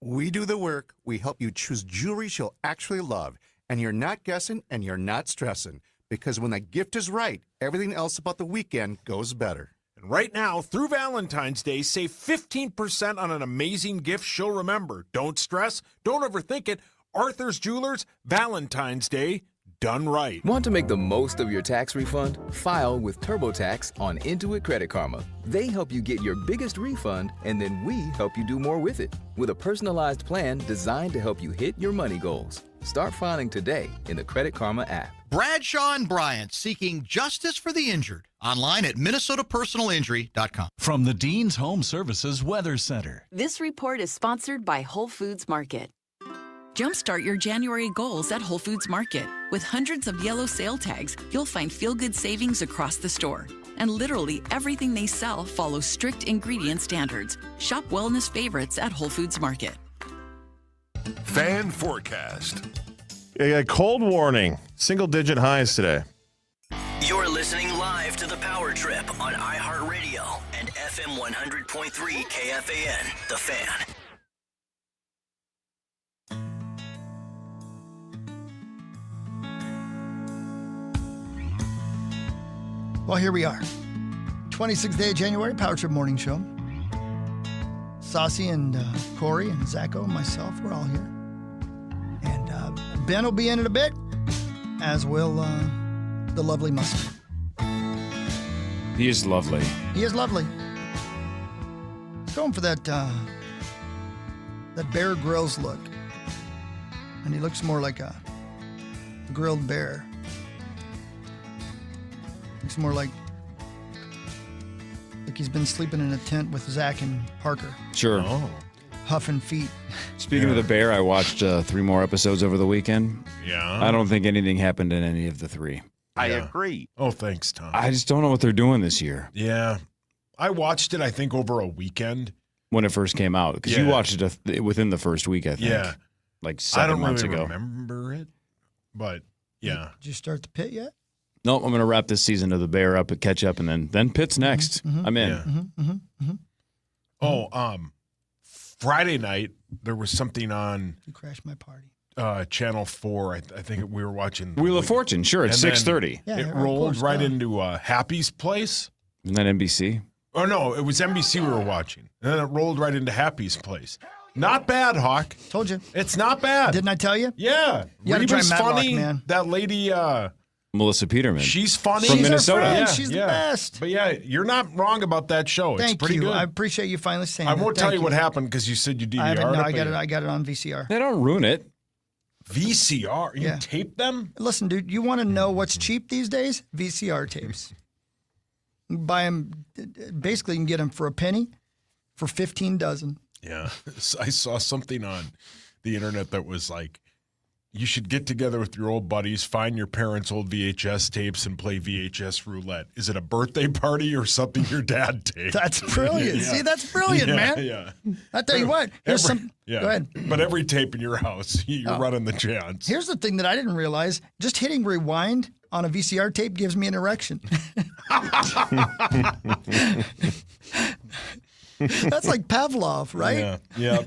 We do the work. We help you choose jewelry she'll actually love. And you're not guessing and you're not stressing. Because when the gift is right, everything else about the weekend goes better. And right now, through Valentine's Day, save 15% on an amazing gift she'll remember. Don't stress. Don't overthink it. Arthur's Jewelers, Valentine's Day, done right. Want to make the most of your tax refund? File with TurboTax on Intuit Credit Karma. They help you get your biggest refund, and then we help you do more with it. With a personalized plan designed to help you hit your money goals. Start filing today in the Credit Karma app. Bradshaw and Bryant, seeking justice for the injured. Online at MinnesotaPersonalInjury.com. From the Dean's Home Services Weather Center. This report is sponsored by Whole Foods Market. Jumpstart your January goals at Whole Foods Market. With hundreds of yellow sale tags, you'll find feel-good savings across the store. And literally everything they sell follows strict ingredient standards. Shop wellness favorites at Whole Foods Market. Fan Forecast. A cold warning. Single-digit highs today. You're listening live to the Power Trip on iHeartRadio and FM 100.3 KFAN, The Fan. Well, here we are. 26th day of January, Power Trip Morning Show. Saucy and Corey and Zacho and myself, we're all here. And Ben will be in a bit, as will the lovely Mustard. He is lovely. He is lovely. He's going for that Bear Grylls look. And he looks more like a grilled bear. Looks more like he's been sleeping in a tent with Zach and Parker. Sure. Huffing feet. Speaking of the bear, I watched 3 more episodes over the weekend. Yeah. I don't think anything happened in any of the 3. I agree. Oh, thanks, Tom. I just don't know what they're doing this year. Yeah. I watched it, I think, over a weekend. When it first came out. Because you watched it within the first week, I think. Yeah. Like 7 months ago. I don't really remember it, but yeah. Did you start the pit yet? Nope, I'm going to wrap this season of the Bear up and catch up, and then Pitt's next. I'm in. Friday night, there was something on You crashed my party. Channel 4. I think we were watching Wheel of Fortune, sure, at 6:30. Yeah, it of rolled course, right duh. into Happy's place. Isn't that NBC? Oh, no, it was NBC we were watching. And then it rolled right into Happy's place. Not bad, Hawk. Told you. It's not bad. Didn't I tell you? Yeah. You gotta try Reba's Matlock, funny. man. That lady, Melissa Peterman. she's funny. From She's our Minnesota. friend. Yeah, She's the best. But yeah, you're not wrong about that show. It's Thank pretty you. good. I appreciate you finally saying I that. won't tell Thank you what happened because you said you DVR'd I haven't. No, it. I got it on VCR. They don't ruin it. VCR? You Yeah. tape them? Listen, dude, you want to know what's cheap these days? VCR tapes. You can buy them, basically, you can get them for a penny for 15 dozen. Yeah. I saw something on the internet that was like, you should get together with your old buddies, find your parents' old VHS tapes, and play VHS roulette. Is it a birthday party or something your dad taped? That's brilliant. See, that's brilliant, man. Yeah. I tell you what, here's some. Yeah. Go ahead. But every tape in your house, you're running the chance. Here's the thing that I didn't realize: just hitting rewind on a VCR tape gives me an erection. That's like Pavlov, right? Yeah.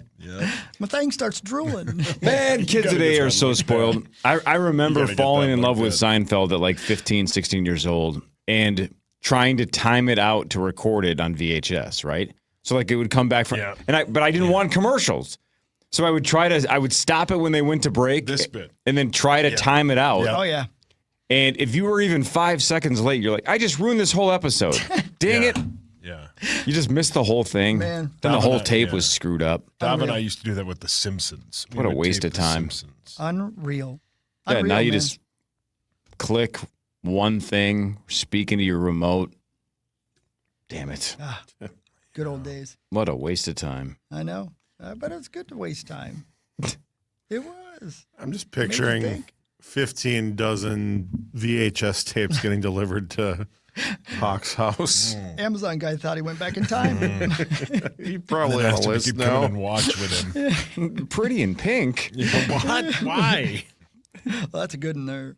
My thing starts drooling. Man, kids gotta today get are that so looked spoiled. I remember You gotta get falling that in love looked with at. Seinfeld at like 15, 16 years old and trying to time it out to record it on VHS, right? So like it would come back from, but I didn't want commercials. So I would stop it when they went to break. This bit. And then try to time it out. Oh yeah. And if you were even 5 seconds late, you're like, I just ruined this whole episode. Dang it. Yeah. You just missed the whole thing. Man. Then the Dom whole and I- tape yeah. was screwed up. Dom and I used to do that with The Simpsons. We What a would waste tape of The time. Simpsons. Unreal. Yeah, Unreal, now you man. just click one thing, speak into your remote. Damn it. Ah, good old days. What a waste of time. I know, but it's good to waste time. It was. I'm just Made me picturing think. 15 dozen VHS tapes getting delivered to Hawk's house. Amazon guy thought he went back in time. You probably Then on has a to list keep now. coming and watch with him. Pretty in pink. What? Why? Well, that's a good one there.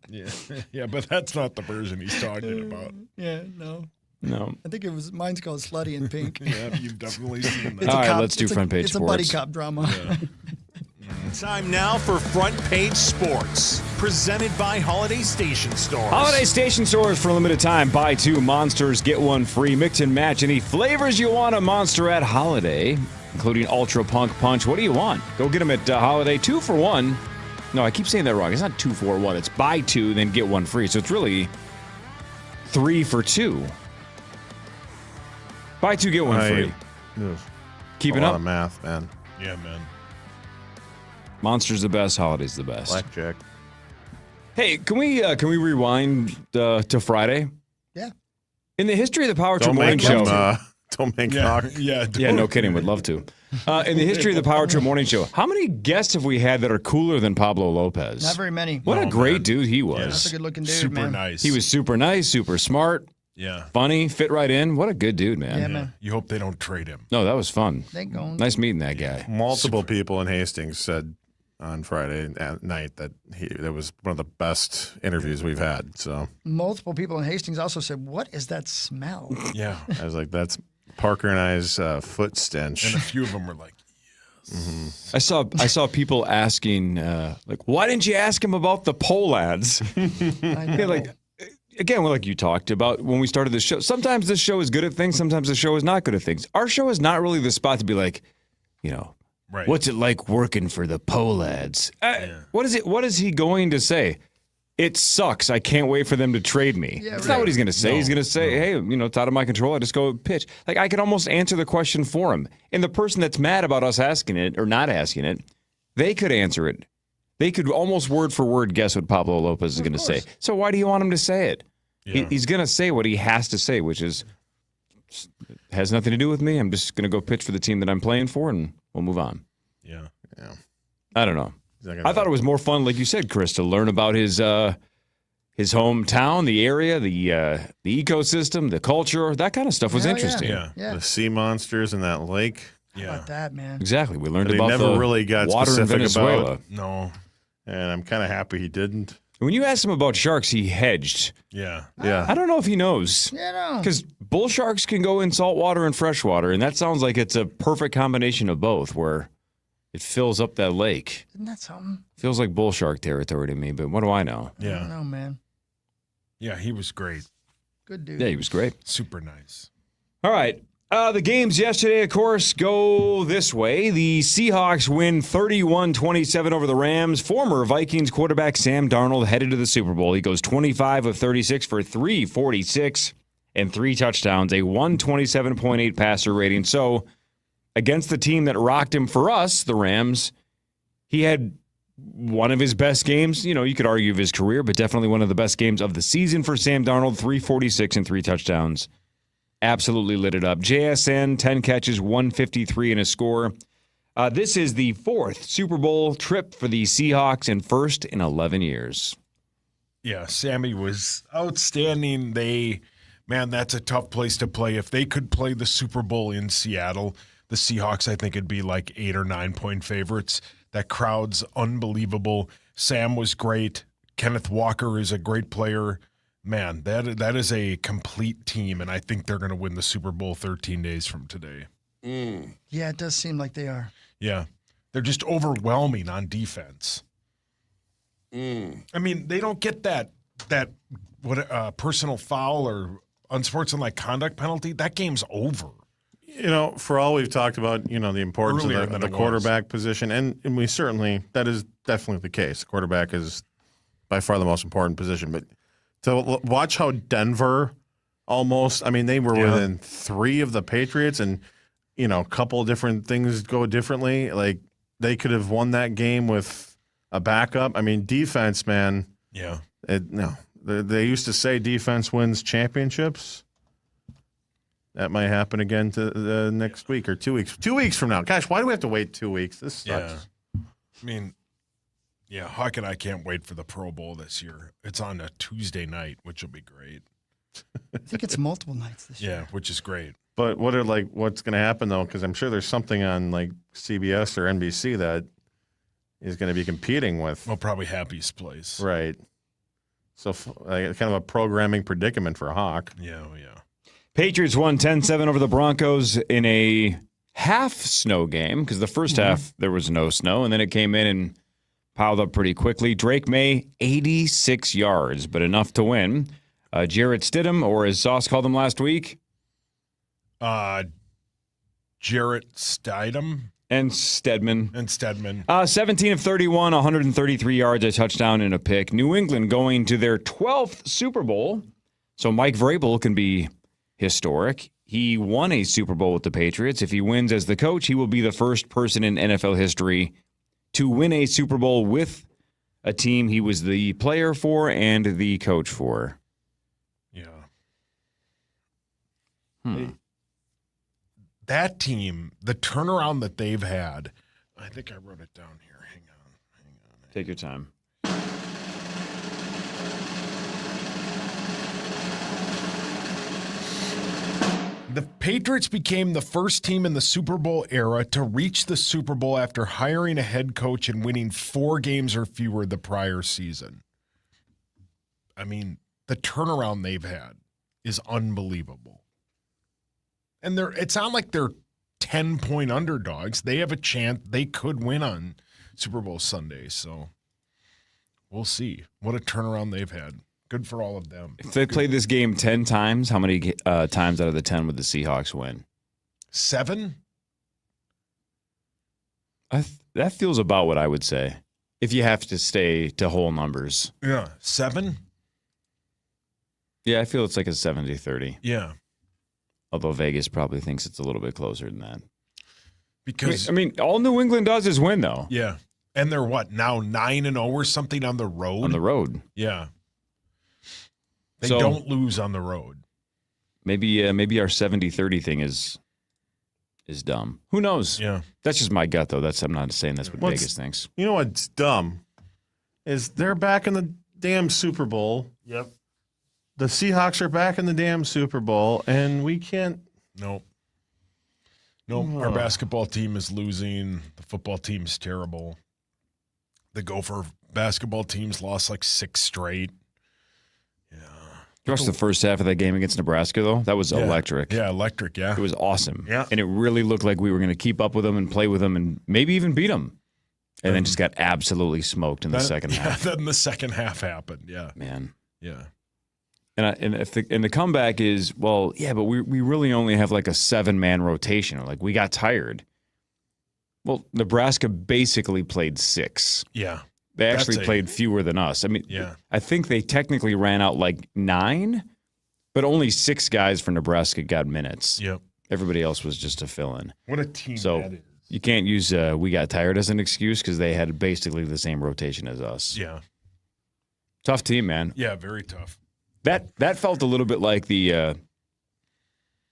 Yeah, but that's not the version he's talking about. Yeah, no. No. I think mine's called Slutty in Pink. Yeah, you've definitely seen that. All right, let's do front page it's sports. a buddy cop drama. Time now for Front Page Sports, presented by Holiday Station Stores. Holiday Station Stores for a limited time. Buy 2 Monsters, get 1 free. Mix and match any flavors you want a Monster at Holiday, including Ultra Punk Punch. What do you want? Go get them at Holiday. 2 for 1. No, I keep saying that wrong. It's not 2 for 1. It's buy 2, then get 1 free. So it's really 3 for 2. Buy 2, get 1 free. Keeping a lot up? of math, man. Yeah, man. Monster's the best. Holiday's the best. Blackjack. Hey, can we rewind to Friday? Yeah. In the history of the Power Trip Don't Morning make Show. him, don't make Hawk. Yeah, No kidding. Would love to. In the history of the Power Trip Morning Show, how many guests have we had that are cooler than Pablo Lopez? Not very many. What a great dude he was. That's a good looking dude, Super man. nice. He was super nice, super smart, Yeah. funny, fit right in. What a good dude, man. Yeah, man. You hope they don't trade him. No, that was fun. They going. Nice meeting that guy. Multiple people in Hastings said on Friday night that was one of the best interviews we've had. So multiple people in Hastings also said, "What is that smell?" Yeah, I was like, "That's Parker and I's foot stench." And a few of them were like, "Yes." I saw people asking, like, "Why didn't you ask him about the pole ads?" Yeah, like. Again, like you talked about when we started this show, sometimes this show is good at things, sometimes the show is not good at things. Our show is not really the spot to be like, right. What's it like working for the pole ads? What is he going to say? It sucks. I can't wait for them to trade me. Yeah, That's right. not what he's going to say. No, He's going to say, hey, it's out of my control. I just go pitch. Like, I could almost answer the question for him. And the person that's mad about us asking it or not asking it, they could answer it. They could almost word for word guess what Pablo Lopez is going to say. So why do you want him to say it? Yeah. He's going to say what he has to say, which has nothing to do with me. I'm just going to go pitch for the team that I'm playing for, and we'll move on. Yeah. I don't know. I thought it was more fun, like you said, Chris, to learn about his hometown, the area, the ecosystem, the culture. That kind of stuff was interesting. Yeah. The sea monsters in that lake. How about that, man? Exactly. We learned But he about never the really got water in specific Venezuela. about. No. And I'm kind of happy he didn't. When you asked him about sharks, he hedged. Yeah. I don't know if he knows. Yeah, no. Because bull sharks can go in salt water and fresh water, and that sounds like it's a perfect combination of both, where it fills up that lake. Isn't that something? Feels like bull shark territory to me, but what do I know? I don't know, man. Yeah, he was great. Good dude. Yeah, he was great. Super nice. All right. The games yesterday, of course, go this way. The Seahawks win 31-27 over the Rams. Former Vikings quarterback Sam Darnold headed to the Super Bowl. He goes 25 of 36 for 346 and 3 touchdowns, a 127.8 passer rating. So against the team that rocked him for us, the Rams, he had one of his best games. You could argue of his career, but definitely one of the best games of the season for Sam Darnold, 346 and 3 touchdowns. Absolutely lit it up. JSN, 10 catches, 153 and a score. This is the 4th Super Bowl trip for the Seahawks and first in 11 years. Yeah, Sammy was outstanding. That's a tough place to play. If they could play the Super Bowl in Seattle, the Seahawks, I think, would be like 8 or 9 point favorites. That crowd's unbelievable. Sam was great. Kenneth Walker is a great player. Man, that is a complete team, and I think they're going to win the Super Bowl 13 days from today. Yeah, it does seem like they are. Yeah. They're just overwhelming on defense. I mean, they don't get that personal foul or unsportsmanlike conduct penalty. That game's over. For all we've talked about, the importance Earlier of than the it quarterback position, and we certainly, that is definitely the case. The quarterback is by far the most important position, but to watch how Denver almost, they were within 3 of the Patriots, and, a couple of different things go differently. Like, they could have won that game with a backup. Defense, man. Yeah. They used to say defense wins championships. That might happen again to the next week or 2 weeks. 2 weeks from now. Gosh, why do we have to wait 2 weeks? This sucks. Yeah. Hawk and I can't wait for the Pro Bowl this year. It's on a Tuesday night, which will be great. I think it's multiple nights this year. Yeah, which is great. But what's going to happen though? Because I'm sure there's something on like CBS or NBC that is going to be competing with. Well, probably Happy's Place. Right. So kind of a programming predicament for Hawk. Yeah. Patriots won 10-7 over the Broncos in a half snow game because the first half there was no snow, and then it came in and piled up pretty quickly. Drake May, 86 yards, but enough to win. Jarrett Stidham, or as Sauce called him last week, Jarrett Stidham. And Stedman. 17 of 31, 133 yards, a touchdown, and a pick. New England going to their 12th Super Bowl. So Mike Vrabel can be historic. He won a Super Bowl with the Patriots. If he wins as the coach, he will be the first person in NFL history to win a Super Bowl with a team he was the player for and the coach for. Yeah. That team, the turnaround that they've had, I think I wrote it down here. Hang on. Take your time. The Patriots became the first team in the Super Bowl era to reach the Super Bowl after hiring a head coach and winning 4 games or fewer the prior season. I mean, the turnaround they've had is unbelievable. And it's not like they're 10-point underdogs. They have a chance. They could win on Super Bowl Sunday. So we'll see. What a turnaround they've had. Good for all of them. If they played this game 10 times, how many times out of the 10 would the Seahawks win? 7? That feels about what I would say. If you have to stay to whole numbers. Yeah. 7? Yeah, I feel it's like a 70-30. Yeah. Although Vegas probably thinks it's a little bit closer than that. Because I mean, all New England does is win, though. Yeah. And they're what, now 9-0 or something on the road? On the road. Yeah. They don't lose on the road. Maybe our 70-30 thing is dumb. Who knows? Yeah. That's just my gut, though. I'm not saying that's what Vegas thinks. You know what's dumb is they're back in the damn Super Bowl. Yep. The Seahawks are back in the damn Super Bowl, and we can't. Nope. Our basketball team is losing. The football team's terrible. The Gopher basketball team's lost like 6 straight. You watched the first half of that game against Nebraska, though? That was electric. Yeah, electric, yeah. It was awesome. Yeah. And it really looked like we were going to keep up with them and play with them and maybe even beat them. And then just got absolutely smoked in the second half. Then the second half happened, yeah. Man. Yeah. And the comeback is, well, yeah, but we really only have like a 7-man rotation. Or like we got tired. Well, Nebraska basically played 6. Yeah. They actually played fewer than us. I mean, I think they technically ran out like 9, but only 6 guys for Nebraska got minutes. Yep. Everybody else was just a fill-in. What a team that is. You can't use we got tired as an excuse because they had basically the same rotation as us. Yeah. Tough team, man. Yeah, very tough. That felt a little bit like the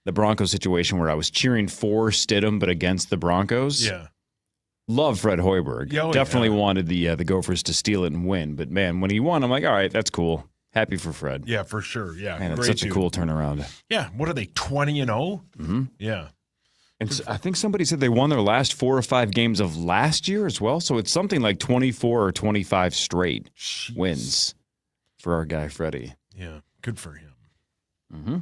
Broncos situation where I was cheering for Stidham but against the Broncos. Yeah. Love Fred Hoiberg. Oh, Definitely wanted the Gophers to steal it and win. But, man, when he won, I'm like, all right, that's cool. Happy for Fred. Yeah, for sure. Yeah. Man, it's such a cool turnaround. Yeah. What are they, 20-0? Mm-hmm. Yeah. And so I think somebody said they won their last 4 or 5 games of last year as well. So it's something like 24 or 25 straight wins for our guy, Freddie. Yeah. Good for him. Mm-hmm.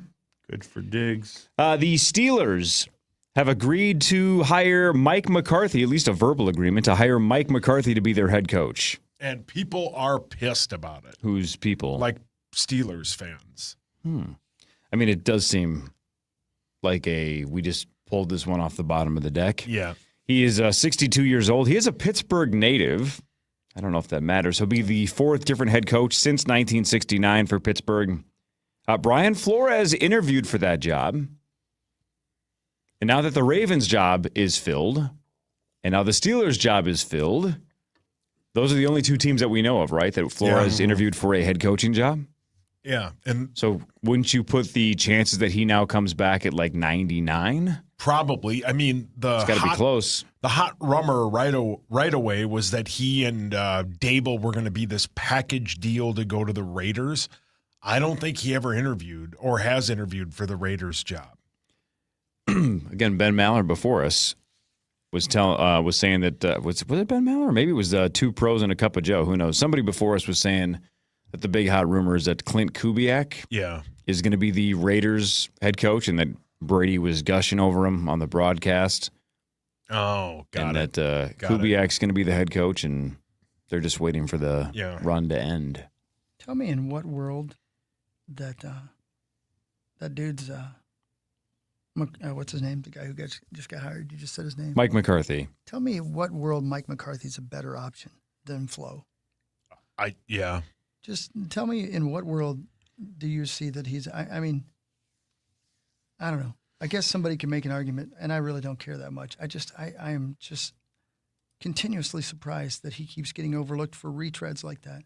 Good for Diggs. The Steelers have agreed to hire Mike McCarthy, at least a verbal agreement, to hire Mike McCarthy to be their head coach. And people are pissed about it. Who's people? Like Steelers fans. I mean, it does seem like we just pulled this one off the bottom of the deck. Yeah. He is 62 years old. He is a Pittsburgh native. I don't know if that matters. He'll be the 4th different head coach since 1969 for Pittsburgh. Brian Flores interviewed for that job. And now that the Ravens' job is filled, and now the Steelers' job is filled, those are the only 2 teams that we know of, right? That Flores interviewed for a head coaching job? Yeah. And so wouldn't you put the chances that he now comes back at like 99? Probably. I mean, it's got to be close. The hot rumor right away was that he and Dable were going to be this package deal to go to the Raiders. I don't think he ever interviewed or has interviewed for the Raiders job. Again, Ben Maller before us was saying that was it Ben Maller? Or maybe it was 2 pros and a cup of Joe. Who knows? Somebody before us was saying that the big hot rumor is that Clint Kubiak is going to be the Raiders head coach, and that Brady was gushing over him on the broadcast. Oh, got it. And that Kubiak's going to be the head coach, and they're just waiting for the run to end. Tell me in what world that dude's what's his name? The guy who just got hired. You just said his name. Mike McCarthy. Tell me what world Mike McCarthy's a better option than Flo. Just tell me in what world do you see that he's? I mean, I don't know. I guess somebody can make an argument, and I really don't care that much. I am just continuously surprised that he keeps getting overlooked for retreads like that.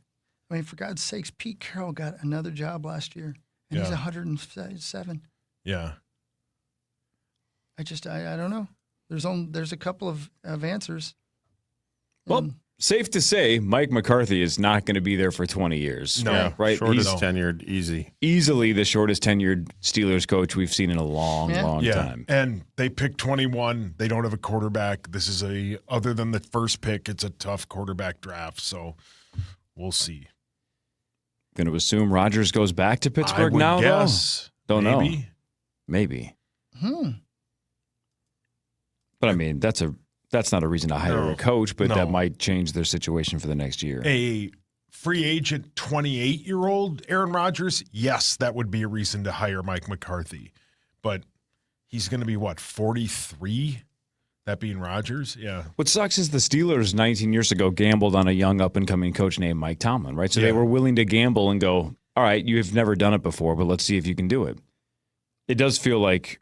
I mean, for God's sakes, Pete Carroll got another job last year, and he's 107. Yeah. I don't know. There's a couple of answers. Well, safe to say, Mike McCarthy is not going to be there for 20 years. No, right? Shortest tenured, easy. Easily the shortest tenured Steelers coach we've seen in a long time. And they picked 21. They don't have a quarterback. This is other than the first pick, it's a tough quarterback draft. So we'll see. Going to assume Rodgers goes back to Pittsburgh now, guess. though? Don't Maybe. know. Maybe. But I mean, that's not a reason to hire a coach, but that might change their situation for the next year. A free agent 28-year-old Aaron Rodgers, yes, that would be a reason to hire Mike McCarthy. But he's going to be, 43? That being Rodgers? Yeah. What sucks is the Steelers 19 years ago gambled on a young up-and-coming coach named Mike Tomlin, right? So they were willing to gamble and go, all right, you have never done it before, but let's see if you can do it. It does feel like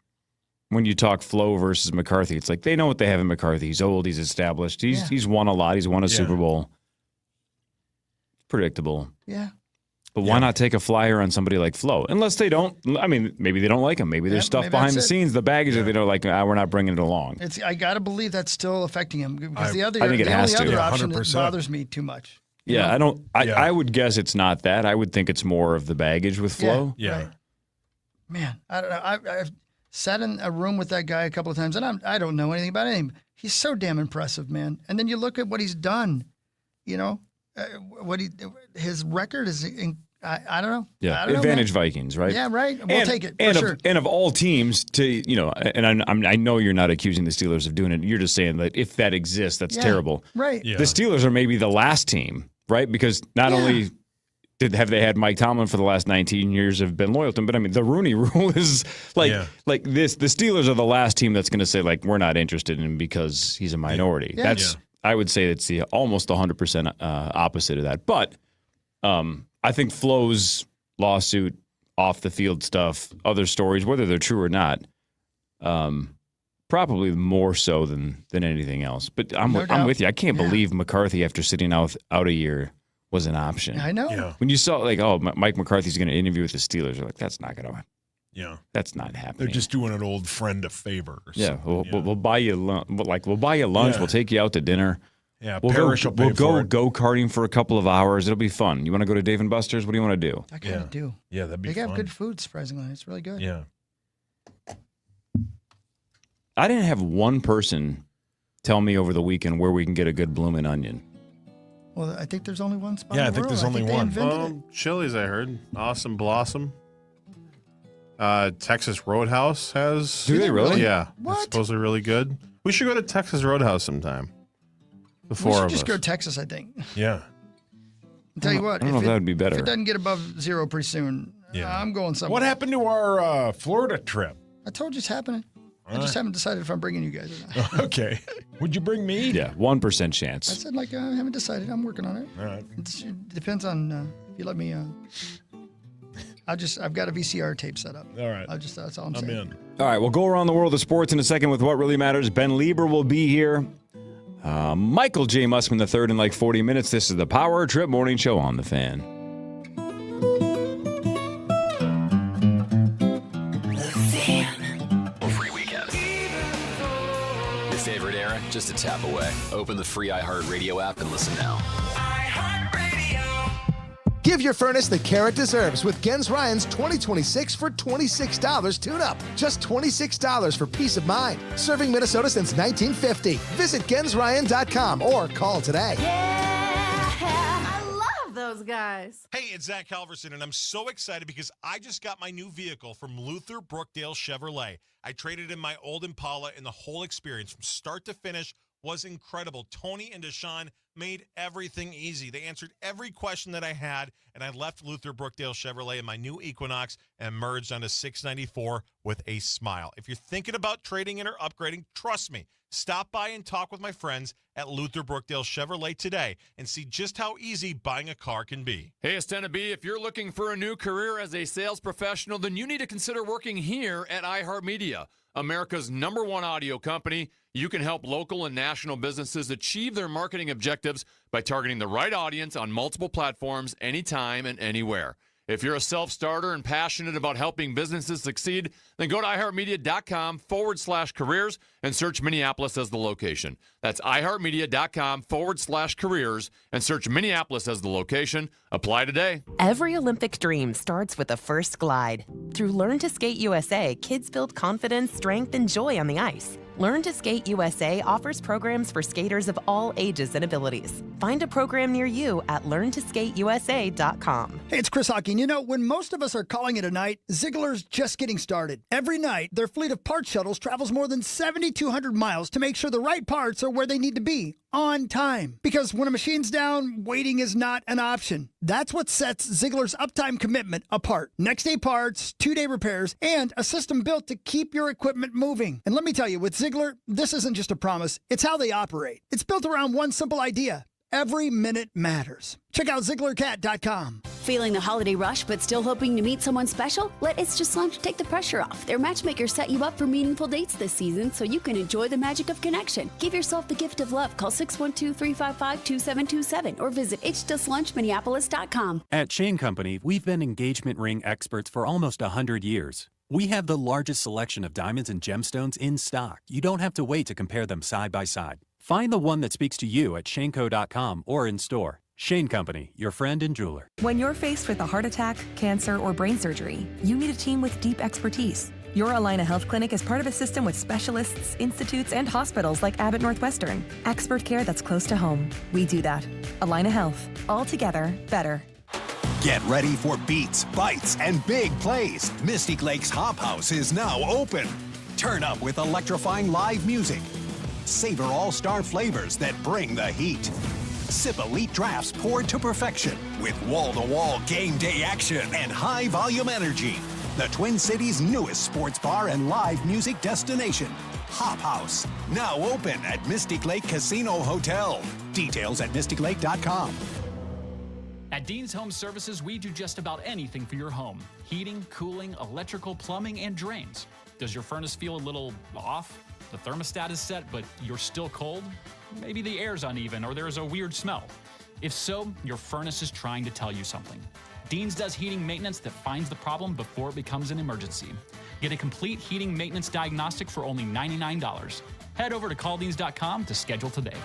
when you talk Flo versus McCarthy, it's like they know what they have in McCarthy. He's old. He's established. He's won a lot. He's won a Super Bowl. Predictable. Yeah. But why not take a flyer on somebody like Flo? Unless they don't. I mean, maybe they don't like him. Maybe there's stuff behind the scenes, the baggage that they don't like. We're not bringing it along. I got to believe that's still affecting him because I think it has to. Other option 100%. bothers me too much. Yeah, I would guess it's not that. I would think it's more of the baggage with Flo. Yeah. Right. Man, I don't know. I've sat in a room with that guy a couple of times, and I don't know anything about him. He's so damn impressive, man. And then you look at what he's done. You know, his record is. I don't know. Yeah, I don't advantage know, Vikings, right? Yeah, right. We'll take it for sure. And of all teams, I know you're not accusing the Steelers of doing it. You're just saying that if that exists, that's terrible. Right. The Steelers are maybe the last team, right? Because not only have they had Mike Tomlin for the last 19 years, have been loyal to him, but I mean the Rooney Rule is like this. The Steelers are the last team that's going to say like we're not interested in him because he's a minority. Yeah. I would say it's the almost 100% opposite of that, but. I think Flo's lawsuit, off the field stuff, other stories, whether they're true or not, probably more so than anything else. But I'm with you. I can't believe McCarthy, after sitting out a year, was an option. I know. Yeah. When you saw Mike McCarthy's going to interview with the Steelers, you're like, that's not going to. Yeah. That's not happening. They're just doing an old friend a favor. Or yeah. We'll buy you lunch. We'll buy you lunch. Yeah. We'll take you out to dinner. Yeah, we'll go go-karting for a couple of hours. It'll be fun. You want to go to Dave & Buster's? What do you want to do? I kind of do. Yeah, that'd be fun. They have good food, surprisingly. It's really good. Yeah. I didn't have one person tell me over the weekend where we can get a good bloomin' onion. Well, I think there's only one spot Yeah, in the I think world. there's only one. They invented it. Chili's, I heard. Awesome Blossom. Texas Roadhouse has. Do they really? Yeah. What? It's supposedly really good. We should go to Texas Roadhouse sometime. The We four should of just us. go to Texas, I think. Yeah. I'll tell you what. I don't know if that would be better. If it doesn't get above 0 pretty soon, I'm going somewhere. What happened to our Florida trip? I told you it's happening. I just right. haven't decided if I'm bringing you guys or not. Okay. Would you bring me? Yeah, 1% I chance. said, I haven't decided. I'm working on it. All right. It depends on if you let me. I've got a VCR tape set up. All right. That's all I'm I'm saying. in. All right, we'll go around the world of sports in a second with What Really Matters. Ben Lieber will be here. Michael J. Mussman III in like 40 minutes. This is the Power Trip Morning Show on The Fan. Free weekend. Your favorite era, just a tap away. Open the free iHeartRadio app and listen now. Give your furnace the care it deserves with Gens Ryan's 2026 for $26 tune-up. Just $26 for peace of mind. Serving Minnesota since 1950. Visit GensRyan.com or call today. I love those guys. Hey, it's Zach Halverson, and I'm so excited because I just got my new vehicle from Luther Brookdale Chevrolet. I traded in my old Impala, and the whole experience from start to finish was incredible. Tony and Deshaun made everything easy. They answered every question that I had, and I left Luther Brookdale Chevrolet in my new Equinox and merged onto 694 with a smile. If you're thinking about trading in or upgrading, trust me. Stop by and talk with my friends at Luther Brookdale Chevrolet today and see just how easy buying a car can be. Hey, it's Tana B. If you're looking for a new career as a sales professional, then you need to consider working here at iHeartMedia, America's #1 audio company. You can help local and national businesses achieve their marketing objectives by targeting the right audience on multiple platforms anytime and anywhere. If you're a self-starter and passionate about helping businesses succeed, then go to iHeartMedia.com/careers and search Minneapolis as the location. That's iHeartMedia.com/careers and search Minneapolis as the location. Apply today. Every Olympic dream starts with a first glide. Through Learn to Skate USA, kids build confidence, strength, and joy on the ice. Learn to Skate USA offers programs for skaters of all ages and abilities. Find a program near you at learntosskateusa.com. Hey, it's Chris Hawking. You know, when most of us are calling it a night, Ziegler's just getting started. Every night, their fleet of parts shuttles travels more than 7,200 miles to make sure the right parts are where they need to be, on time. Because when a machine's down, waiting is not an option. That's what sets Ziegler's uptime commitment apart. Next-day parts, 2-day repairs, and a system built to keep your equipment moving. And let me tell you, with Ziegler, this isn't just a promise, it's how they operate. It's built around one simple idea. Every minute matters. Check out ZieglerCat.com. Feeling the holiday rush but still hoping to meet someone special? Let It's Just Lunch take the pressure off. Their matchmaker set you up for meaningful dates this season so you can enjoy the magic of connection. Give yourself the gift of love. Call 612-355-2727 or visit itsjustlunchminneapolis.com. At Shane Company, we've been engagement ring experts for almost 100 years. We have the largest selection of diamonds and gemstones in stock. You don't have to wait to compare them side by side. Find the one that speaks to you at shaneco.com or in store. Shane Company, your friend and jeweler. When you're faced with a heart attack, cancer, or brain surgery, you need a team with deep expertise. Your Allina Health Clinic is part of a system with specialists, institutes, and hospitals like Abbott Northwestern. Expert care that's close to home. We do that. Allina Health. All together, better. Get ready for beats, bites, and big plays. Mystic Lake's Hop House is now open. Turn up with electrifying live music. Savor all-star flavors that bring the heat. Sip elite drafts poured to perfection with wall-to-wall game day action and high-volume energy. The Twin Cities' newest sports bar and live music destination. Hop House, now open at Mystic Lake Casino Hotel. Details at mysticlake.com. At Dean's Home Services, we do just about anything for your home. Heating, cooling, electrical, plumbing, and drains. Does your furnace feel a little off? The thermostat is set, but you're still cold? Maybe the air's uneven or there's a weird smell. If so, your furnace is trying to tell you something. Dean's does heating maintenance that finds the problem before it becomes an emergency. Get a complete heating maintenance diagnostic for only $99. Head over to calldeans.com to schedule today.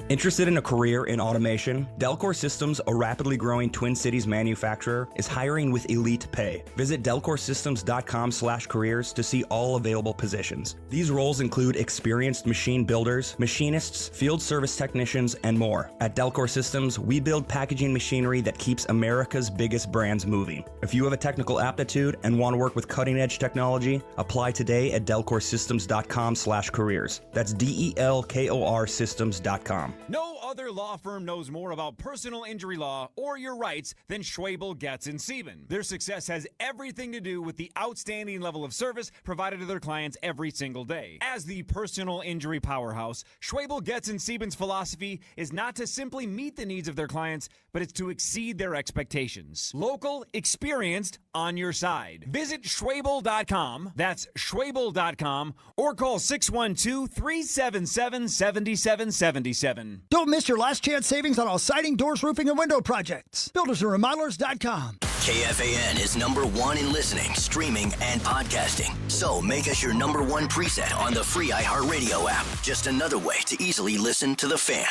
Interested in a career in automation? Delcor Systems, a rapidly growing Twin Cities manufacturer, is hiring with elite pay. Visit delcorsystems.com/careers to see all available positions. These roles include experienced machine builders, machinists, field service technicians, and more. At Delcor Systems, we build packaging machinery that keeps America's biggest brands moving. If you have a technical aptitude and want to work with cutting-edge technology, apply today at delcorsystems.com/careers. That's DELKOR systems.com. No other law firm knows more about personal injury law or your rights than Schwabel, Getz & Sieben. Their success has everything to do with the outstanding level of service provided to their clients every single day. As the personal injury powerhouse, Schwabel, Getz & Sieben's philosophy is not to simply meet the needs of their clients, but it's to exceed their expectations. Local, experienced, on your side. Visit Schwabel.com, that's Schwabel.com, or call 612-377-7777. Don't miss your last chance savings on all siding, doors, roofing, and window projects. Buildersandremodelers.com. KFAN is #1 in listening, streaming, and podcasting. So make us your #1 preset on the free iHeartRadio app. Just another way to easily listen to The Fan.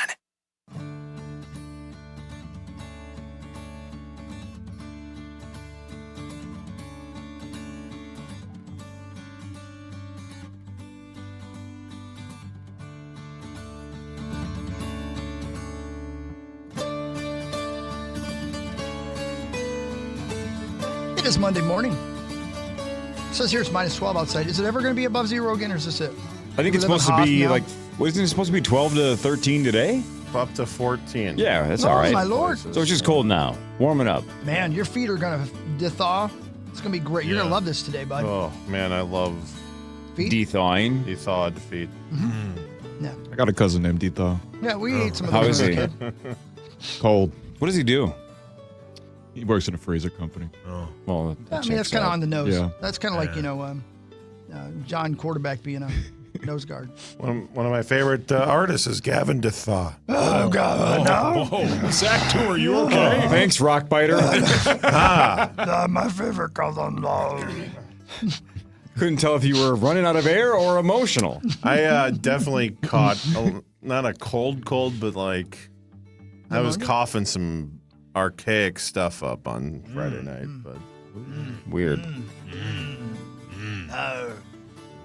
It is Monday morning. It says here it's -12 outside. Is it ever going to be above zero again, or is this it? I think it's supposed to be like, wasn't it supposed to be 12 to 13 today? Up to 14. Yeah, that's all right. My Lord. So it's just cold now. Warming up. Man, your feet are going to thaw. It's going to be great. You're going to love this today, bud. Oh, man, I love feet? Thawing. Thawed feet. Mm-hmm. Yeah. I got a cousin named Dethaw. Yeah, we ate some of How those is as a he? kid. Cold. What does he do? He works in a freezer company. Oh. Well, I mean, that's kind of on the nose. Yeah. That's kind of like, John Quarterback being a nose guard. One of my favorite artists is Gavin DeThaw. Oh, God. Oh, Zach, too, are you okay? Thanks, Rockbiter. My favorite color. Couldn't tell if you were running out of air or emotional. I definitely caught not a cold, but like I was coughing some archaic stuff up on Friday night, but weird.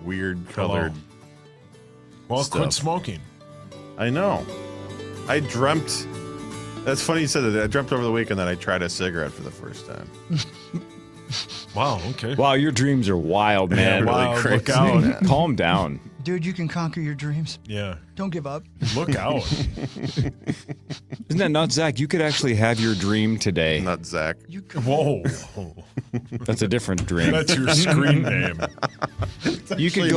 Weird colored. Well, stuff. quit smoking. I know. I dreamt. That's funny you said that. I dreamt over the weekend that I tried a cigarette for the first time. Wow. Okay. Wow, your dreams are wild, man. Really crazy. Look out. Calm down. Dude, you can conquer your dreams. Yeah. Don't give up. Look out. Isn't that nuts, Zach? You could actually have your dream today. Not Zach. Whoa. That's a different dream. That's your screen name. You could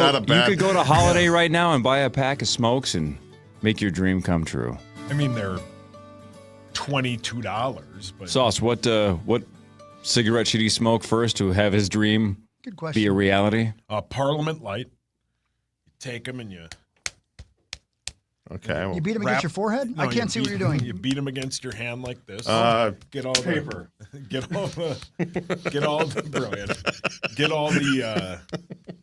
go to Holiday right now and buy a pack of smokes and make your dream come true. I mean, they're $22, but Sauce, what cigarette should he smoke first to have his dream Good question. be a reality? Parliament Light. You take them and you. Okay. You beat him against your forehead? I can't see what you're doing. You beat them against your hand like this. Get all paper. Get all the brilliant. Get all the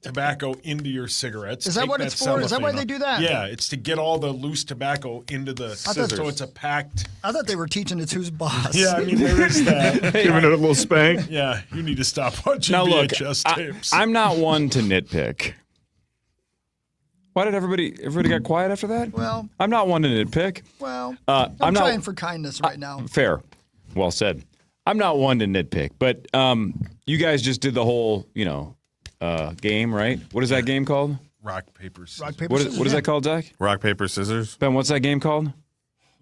tobacco into your cigarettes. Is that Take what it's for? Is that why cellophane they off. do that? Yeah, it's to get all the loose tobacco into the scissors. so it's a packed. I thought they were teaching it's who's boss. Yeah, I mean there is that. Giving it a little spank. Yeah, you need to stop watching Now look, VHS tapes. I'm not one to nitpick. Why did everybody got quiet after that? Well, I'm not one to nitpick. Well, I'm I'm not trying for kindness right now. Fair. Well said. I'm not one to nitpick, but you guys just did the whole, game, right? What is that game called? Rock, paper, scissors. Rock, paper, What scissors. is that called, Zach? Rock, paper, scissors. Ben, what's that game called?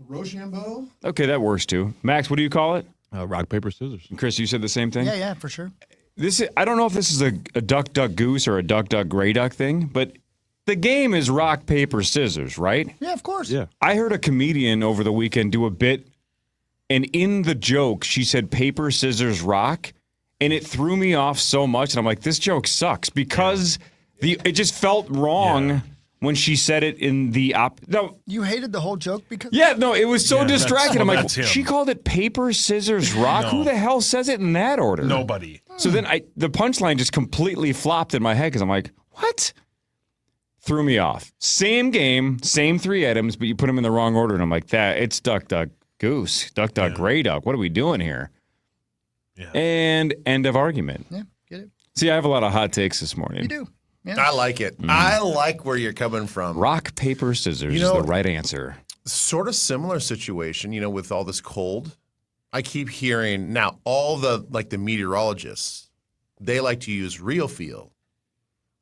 Rochambeau? Okay, that works too. Max, what do you call it? Rock, paper, scissors. And Chris, you said the same thing? Yeah, for sure. I don't know if this is a duck, duck, goose or a duck, duck, gray duck thing, but the game is rock, paper, scissors, right? Yeah, of course. Yeah. I heard a comedian over the weekend do a bit, and in the joke, she said paper, scissors, rock, and it threw me off so much. And I'm like, this joke sucks because it just felt wrong when she said it in the No, You hated the whole joke because. yeah, no, it was so distracting. I'm like, that's him. she called it paper, scissors, rock. No. Who the hell says it in that order? Nobody. So then the punchline just completely flopped in my head because I'm like, what? Threw me off. Same game, same three items, but you put them in the wrong order. And I'm like, it's duck, duck, goose, duck, duck, gray duck. What are we doing here? Yeah. And end of argument. Yeah, get it. See, I have a lot of hot takes this morning. You do. Yeah. I like it. I like where you're coming from. Rock, paper, scissors is the right answer. Sort of similar situation, with all this cold. I keep hearing now all the meteorologists, they like to use real feel.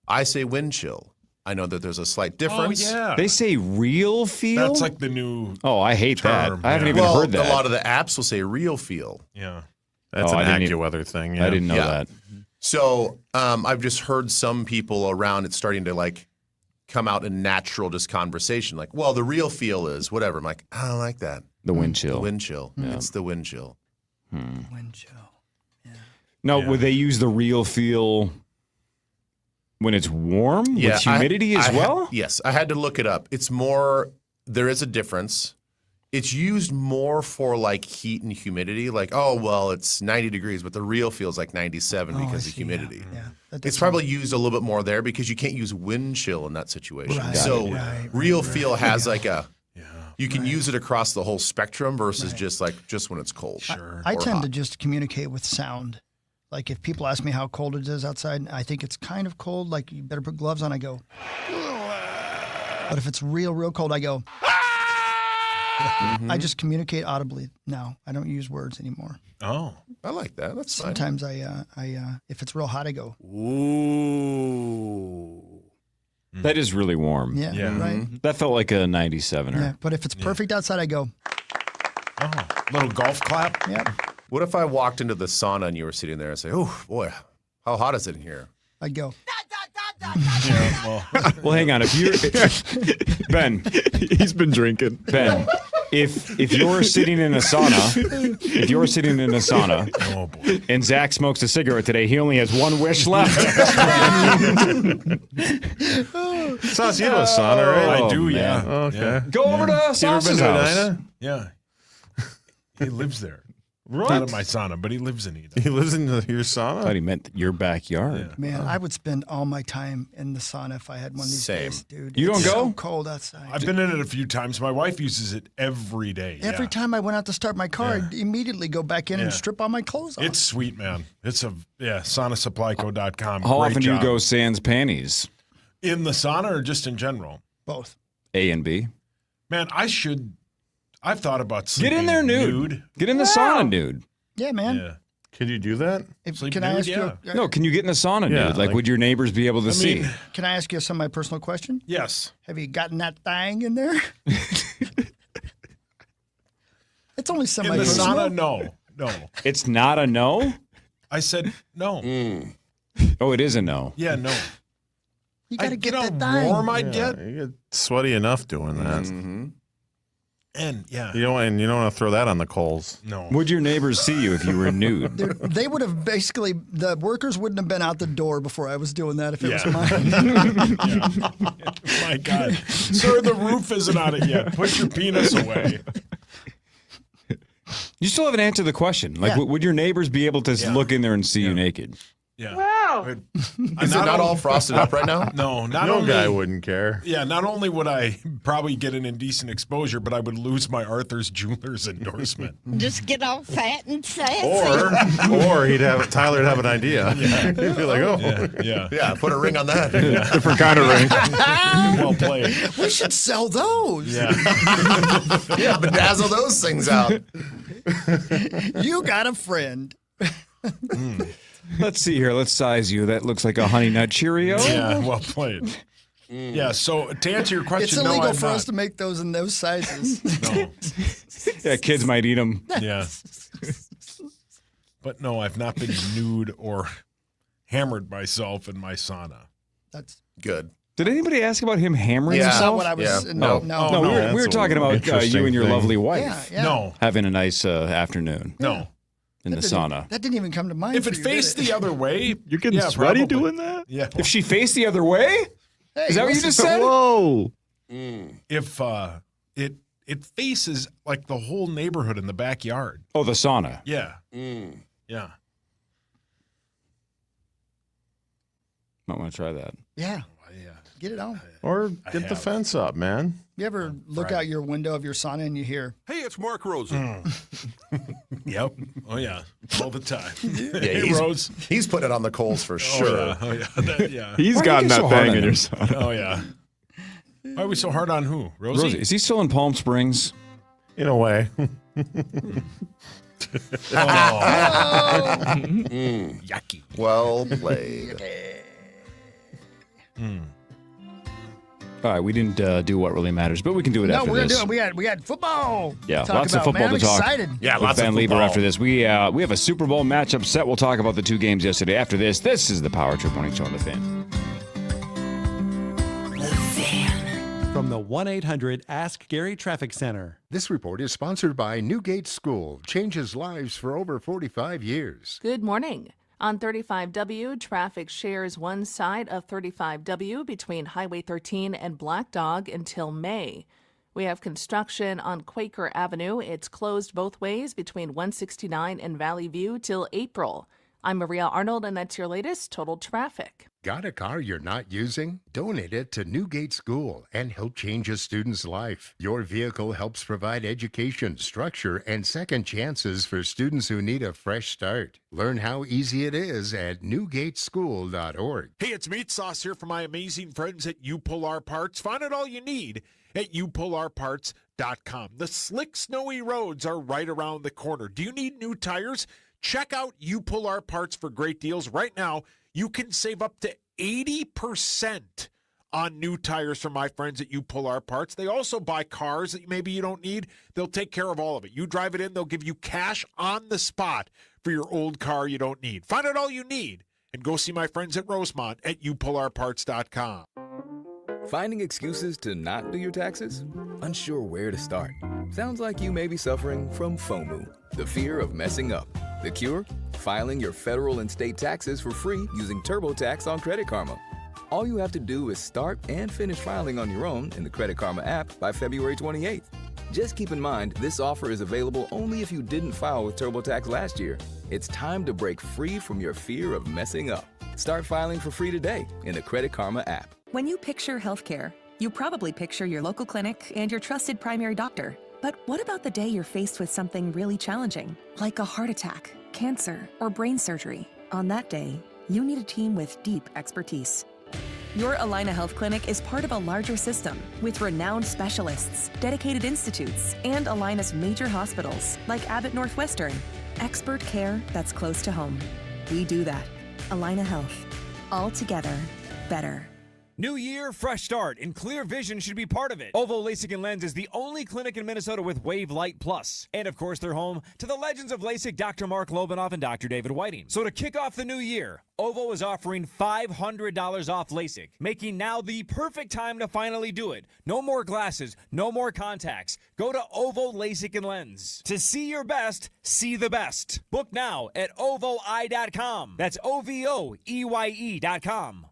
I say wind chill. I know that there's a slight difference. Oh, yeah. They say real feel? That's like the new I hate term, that. I haven't even well, heard that. a lot of the apps will say real feel. Yeah. That's an AccuWeather thing. Yeah. I didn't know that. So I've just heard some people around, it's starting to come out in natural just conversation. Like, well, the real feel is whatever. I'm like, I don't like that. The wind chill. The wind chill. Yeah. It's the wind chill. Wind chill. No, would they use the real feel when it's warm with humidity as well? Yes, I had to look it up. It's more, there is a difference. It's used more for heat and humidity. It's 90 degrees, but the real feels like 97 because of humidity. Yeah. It's probably used a little bit more there because you can't use wind chill in that situation. Right, So real feel has you can use it across the whole spectrum versus just when it's cold. Sure. I or tend hot. to just communicate with sound. Like if people ask me how cold it is outside, I think it's kind of cold. Like you better put gloves on. I go. But if it's real, real cold, I go. I just communicate audibly now. I don't use words anymore. Oh, I like that. That's fine. Sometimes I if it's real hot, I go. Ooh. That is really warm. Yeah. Right. That felt like a 97er. Yeah. But if it's perfect outside, I go. Oh, little golf clap. Yep. What if I walked into the sauna and you were sitting there and say, "Oh boy, how hot is it in here?" I'd go. Yeah, Well, hang on. If you're Ben, He's been drinking. Ben, if you're sitting in a sauna, oh boy. and Zach smokes a cigarette today, he only has one wish left. Sauce, you have a sauna, right? I do, man. yeah. Okay. Yeah. Go over to You ever been Sauce's to house. Edina? Yeah. He lives there. Right. Not in my sauna, but he lives in Edina. He lives in your I sauna? thought he meant your backyard. Man, I would spend all my time in the sauna if I had one of these Same. days, dude. You don't It's go? so cold outside. I've been in it a few times. My wife uses it every day. Every time I went out to start my car, I'd immediately go back in and Yeah. strip all my clothes off. It's sweet, man. It's saunasupplyco.com. How Great often do job. you go sans panties? In the sauna or just in general? Both. A and B. Man, I've thought about Get sleeping in there nude. Get in the sauna nude. Yeah, man. Yeah. Could you do that? Sleep Can I nude? ask you? No, can you get in the sauna Yeah, nude? Like, like- would your neighbors be able to see? Can I ask you some of my personal question? Yes. Have you gotten that thing in there? It's only In the semi-personal. sauna, no. It's not a no? I said no. Oh, it is a no. Yeah, no. You got to get how that thing. warm I'd get. You get sweaty enough doing that. And yeah. You don't want to throw that on the coals. No. Would your neighbors see you if you were nude? They would have basically, the workers wouldn't have been out the door before I was doing that if it was Yeah. mine. My God. Sir, the roof isn't on it yet. Put your penis away. You still haven't answered the question. Like, Yeah. would your neighbors be able to Yeah. look in there and see you naked? Yeah. Wow. Is it not all frosted up right now? No, not No only, guy wouldn't care. Yeah, not only would I probably get an indecent exposure, but I would lose my Arthur's Jewelers endorsement. Just get all fat and sassy. Or Tyler'd have an idea. He'd be like, oh. Yeah. Yeah, put a ring on that. Different kind of ring. Well played. We should sell those. Yeah. Yeah, bedazzle those things out. You got a friend. Let's see here. Let's size you. That looks like a Honey Nut Cheerio. Yeah, well played. Yeah, so to answer your question, It's no, illegal I'm for not. us to make those in those sizes. No. Yeah, kids might eat them. Yeah. But no, I've not been nude or hammered myself in my sauna. That's good. Did anybody ask about him hammering Yeah. not himself? what I was. Yeah. No, No, no. we were that's talking a about interesting you and your thing. lovely wife Yeah, yeah. No. having a nice afternoon No. in the That didn't- sauna. That didn't even come to mind. If for it you, faced did it? the other way, You're getting yeah, sweaty probably. doing that? Yeah. If she faced the other way? Hey, Is that what you listen, just said? Whoa. If it faces like the whole neighborhood in the backyard. Oh, the sauna. Yeah. Yeah. Might want to try that. Yeah, Yeah. get it on. Or I get the have. fence up, man. You ever look Friday. out your window of your sauna and you hear, Hey, it's Mark Rosen. Yep. Oh yeah. All the time. Yeah, Hey, Rose. he's putting it on the coals for sure. Oh yeah. Oh, yeah. That- yeah. He's Why gotten are you that so hard thing on in your him? son. Oh yeah. Why are we so hard on who? Rosie? Rosie, is he still in Palm Springs? In a way. Yucky. Well played. All right, we didn't do what really matters, but we can do it "No, after we're this. gonna do it. We got football. Yeah, to talk lots about, of football man. to I'm talk. excited. Yeah, With lots Ben of Lieber football. after this. We have a Super Bowl matchup set. We'll talk about the two games yesterday. After this, this is the Power Trip Morning Show on the Fan. From the 1-800-ASK-GARY Traffic Center. This report is sponsored by Newgate School. Changes lives for over 45 years. Good morning. On 35W, traffic shares one side of 35W between Highway 13 and Black Dog until May. We have construction on Quaker Avenue. It's closed both ways between 169 and Valley View till April. I'm Maria Arnold, and that's your latest total traffic. Got a car you're not using? Donate it to Newgate School and help change a student's life. Your vehicle helps provide education, structure, and second chances for students who need a fresh start. Learn how easy it is at newgateschool.org. Hey, it's Meat Sauce here from my amazing friends at You Pull Our Parts. Find out all you need at youpullourparts.com. The slick, snowy roads are right around the corner. Do you need new tires? Check out You Pull Our Parts for great deals. Right now, you can save up to 80% on new tires from my friends at You Pull Our Parts. They also buy cars that maybe you don't need. They'll take care of all of it. You drive it in, they'll give you cash on the spot for your old car you don't need. Find out all you need and go see my friends at Rosemont at youpullourparts.com. Finding excuses to not do your taxes? Unsure where to start? Sounds like you may be suffering from FOMO, the fear of messing up. The cure? Filing your federal and state taxes for free using TurboTax on Credit Karma. All you have to do is start and finish filing on your own in the Credit Karma app by February 28th. Just keep in mind, this offer is available only if you didn't file with TurboTax last year. It's time to break free from your fear of messing up. Start filing for free today in the Credit Karma app. When you picture healthcare, you probably picture your local clinic and your trusted primary doctor. But what about the day you're faced with something really challenging, like a heart attack, cancer, or brain surgery? On that day, you need a team with deep expertise. Your Allina Health Clinic is part of a larger system with renowned specialists, dedicated institutes, and Allina's major hospitals like Abbott Northwestern. Expert care that's close to home. We do that. Allina Health. All together, better. New year, fresh start, and clear vision should be part of it. Ovo LASIK and Lens is the only clinic in Minnesota with Wave Light Plus. And of course, they're home to the legends of LASIK, Dr. Mark Lobanoff and Dr. David Whiting. So to kick off the new year, Ovo is offering $500 off LASIK, making now the perfect time to finally do it. No more glasses, no more contacts. Go to Ovo LASIK and Lens. To see your best, see the best. Book now at ovoi.com. That's OVOEYE.com.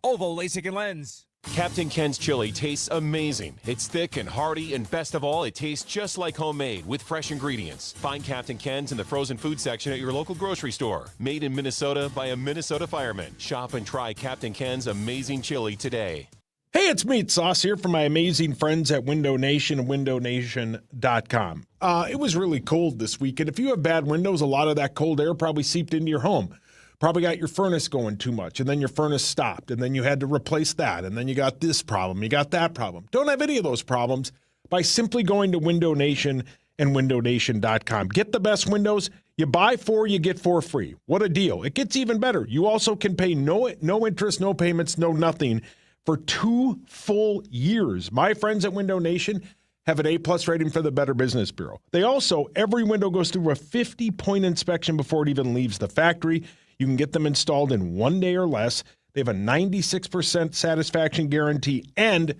Ovo LASIK and Lens. Captain Ken's chili tastes amazing. It's thick and hearty, and best of all, it tastes just like homemade with fresh ingredients. Find Captain Ken's in the frozen food section at your local grocery store. Made in Minnesota by a Minnesota fireman. Shop and try Captain Ken's amazing chili today. Hey, it's Meat Sauce here from my amazing friends at Window Nation and windownation.com. It was really cold this week, and if you have bad windows, a lot of that cold air probably seeped into your home. Probably got your furnace going too much, and then your furnace stopped, and then you had to replace that, and then you got this problem, you got that problem. Don't have any of those problems by simply going to Window Nation and windownation.com. Get the best windows. You buy 4, you get 4 free. What a deal. It gets even better. You also can pay no interest, no payments, no nothing for 2 full years. My friends at Window Nation have an A+ rating for the Better Business Bureau. They also, every window goes through a 50-point inspection before it even leaves the factory. You can get them installed in 1 day or less. They have a 96% satisfaction guarantee, and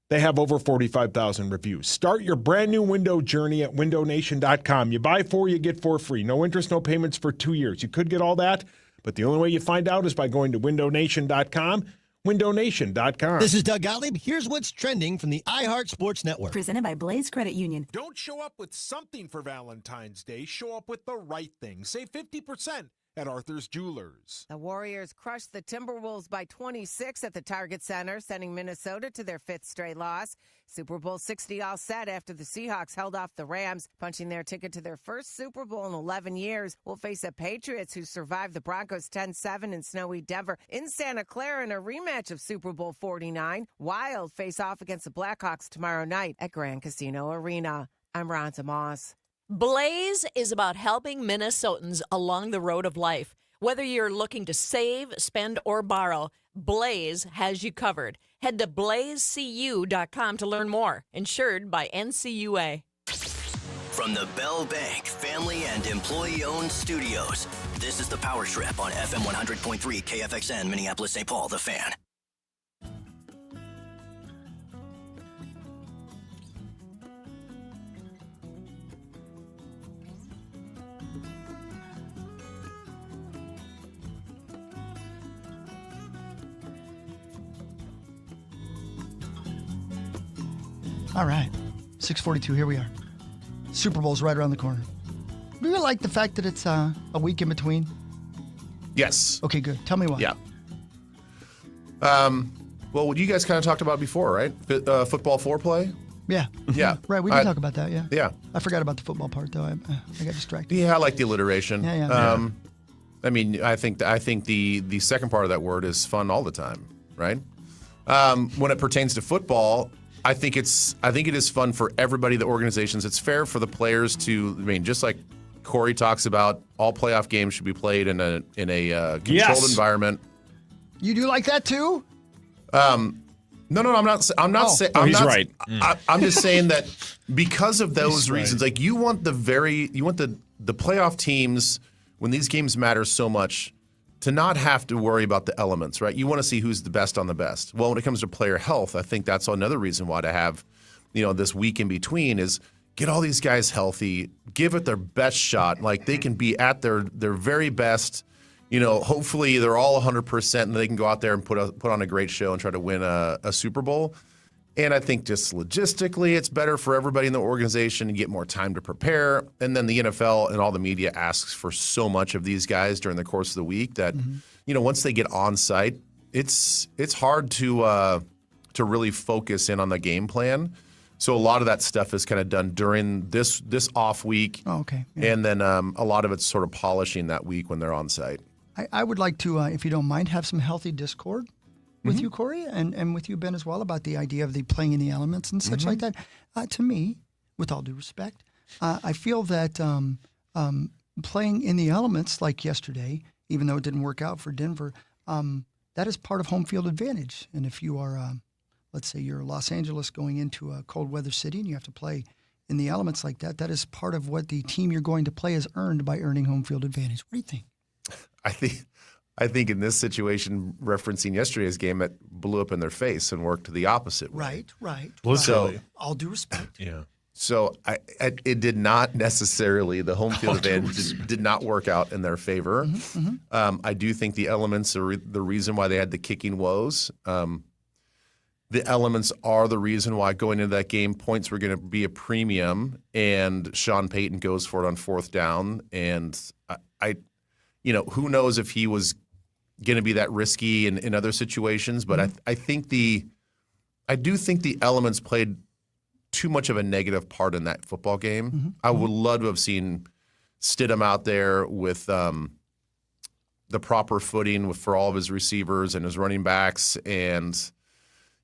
they have over 45,000 reviews. Start your brand new window journey at windownation.com. You buy 4, you get 4 free. No interest, no payments for 2 years. You could get all that, but the only way you find out is by going to windownation.com. windownation.com. This is Doug Gottlieb. Here's what's trending from the iHeart Sports Network. Presented by Blaze Credit Union. Don't show up with something for Valentine's Day. Show up with the right thing. Save 50% at Arthur's Jewelers. The Warriors crushed the Timberwolves by 26 at the Target Center, sending Minnesota to their 5th straight loss. Super Bowl 60 all set after the Seahawks held off the Rams, punching their ticket to their first Super Bowl in 11 years. Will face the Patriots, who survived the Broncos 10-7 in snowy Denver in Santa Clara in a rematch of Super Bowl 49. Wild face off against the Blackhawks tomorrow night at Grand Casino Arena. I'm Ronta Moss. Blaze is about helping Minnesotans along the road of life. Whether you're looking to save, spend, or borrow, Blaze has you covered. Head to blazecu.com to learn more. Insured by NCUA. From the Bell Bank family and employee-owned studios, this is the Power Trip on FM 100.3 KFXN, Minneapolis, St. Paul, The Fan. All right, 6:42. Here we are. Super Bowl's right around the corner. Do you like the fact that it's a week in between? Yes. Okay, good. Tell me why. Yeah. Well, what you guys kind of talked about before, right? Football foreplay. Yeah. Yeah. Right. We did talk about that. Yeah. Yeah. I forgot about the football part though. I got distracted. Yeah, I like the alliteration. Yeah. I mean, I think the second part of that word is fun all the time, right? When it pertains to football, I think it is fun for everybody, the organizations. It's fair for the players to, I mean, just like Corey talks about, all playoff games should be played in a controlled environment. You do like that too? No, I'm not saying. He's right. I'm just saying that because of those reasons, like you want the playoff teams, when these games matter so much, to not have to worry about the elements, right? You want to see who's the best on the best. Well, when it comes to player health, I think that's another reason why to have, this week in between is get all these guys healthy, give it their best shot. Like they can be at their very best, hopefully they're all 100% and they can go out there and put on a great show and try to win a Super Bowl. And I think just logistically, it's better for everybody in the organization to get more time to prepare. And then the NFL and all the media asks for so much of these guys during the course of the week that, once they get on site, it's hard to really focus in on the game plan. So a lot of that stuff is kind of done during this off week. Oh, okay. Yeah. And then a lot of it's sort of polishing that week when they're on site. I would like to, if you don't mind, have some healthy discord with you, Corey, and with you, Ben, as well, about the idea of the playing in the elements and such like that. To me, with all due respect, I feel that playing in the elements like yesterday, even though it didn't work out for Denver, that is part of home field advantage. And if you are, let's say you're Los Angeles going into a cold weather city and you have to play in the elements like that, that is part of what the team you're going to play has earned by earning home field advantage. What do you think? I think in this situation, referencing yesterday's game, it blew up in their face and worked the opposite way. Right. So, all due respect. Yeah. So it did not necessarily, the home field advantage did not work out in their favor. I do think the elements are the reason why they had the kicking woes. The elements are the reason why going into that game, points were going to be a premium, and Sean Payton goes for it on 4th down. And who knows if he was going to be that risky in other situations, but I do think the elements played too much of a negative part in that football game. I would love to have seen Stidham out there with the proper footing for all of his receivers and his running backs, and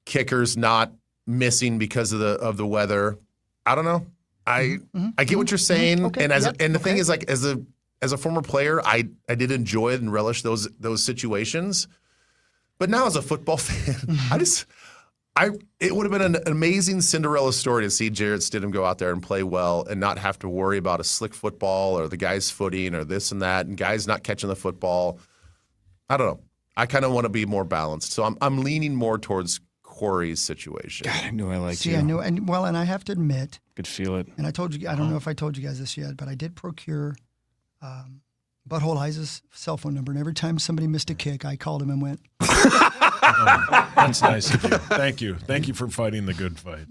kickers not missing because of the weather. I don't know. I get what you're saying, Okay. And the thing is, like, as a former player, I did enjoy it and relish those situations. But now as a football fan, it would have been an amazing Cinderella story to see Jarrett Stidham go out there and play well and not have to worry about a slick football or the guy's footing or this and that, and guys not catching the football. I don't know. I kind of want to be more balanced. So I'm leaning more towards Corey's situation. God, I knew I liked you. See, I knew, and I have to admit, Could feel it. and I told you, I don't know if I told you guys this yet, but I did procure Butthole Eyes' cell phone number, and every time somebody missed a kick, I called him and went. That's nice of you. Thank you for fighting the good fight.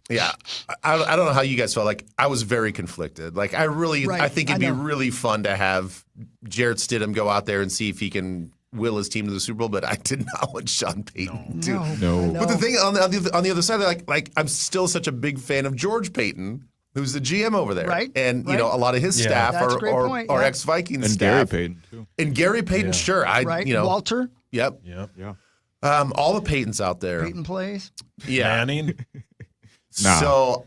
Yeah, I don't know how you guys felt. Like, I was very conflicted. Like, I think it'd be really fun to have Jarrett Stidham go out there and see if he can will his team to the Super Bowl, but I did not want Sean Payton to. No. But the thing on the other side, like I'm still such a big fan of George Payton, who's the GM over there, Right. And a lot of his staff That's a great point, are yeah. ex-Vikings And staff. Gary Payton, too. And Gary Payton, sure. Right. Walter. Yep. Yeah. All the Paytons out there. Payton plays. Yeah. Manning. Nah. So,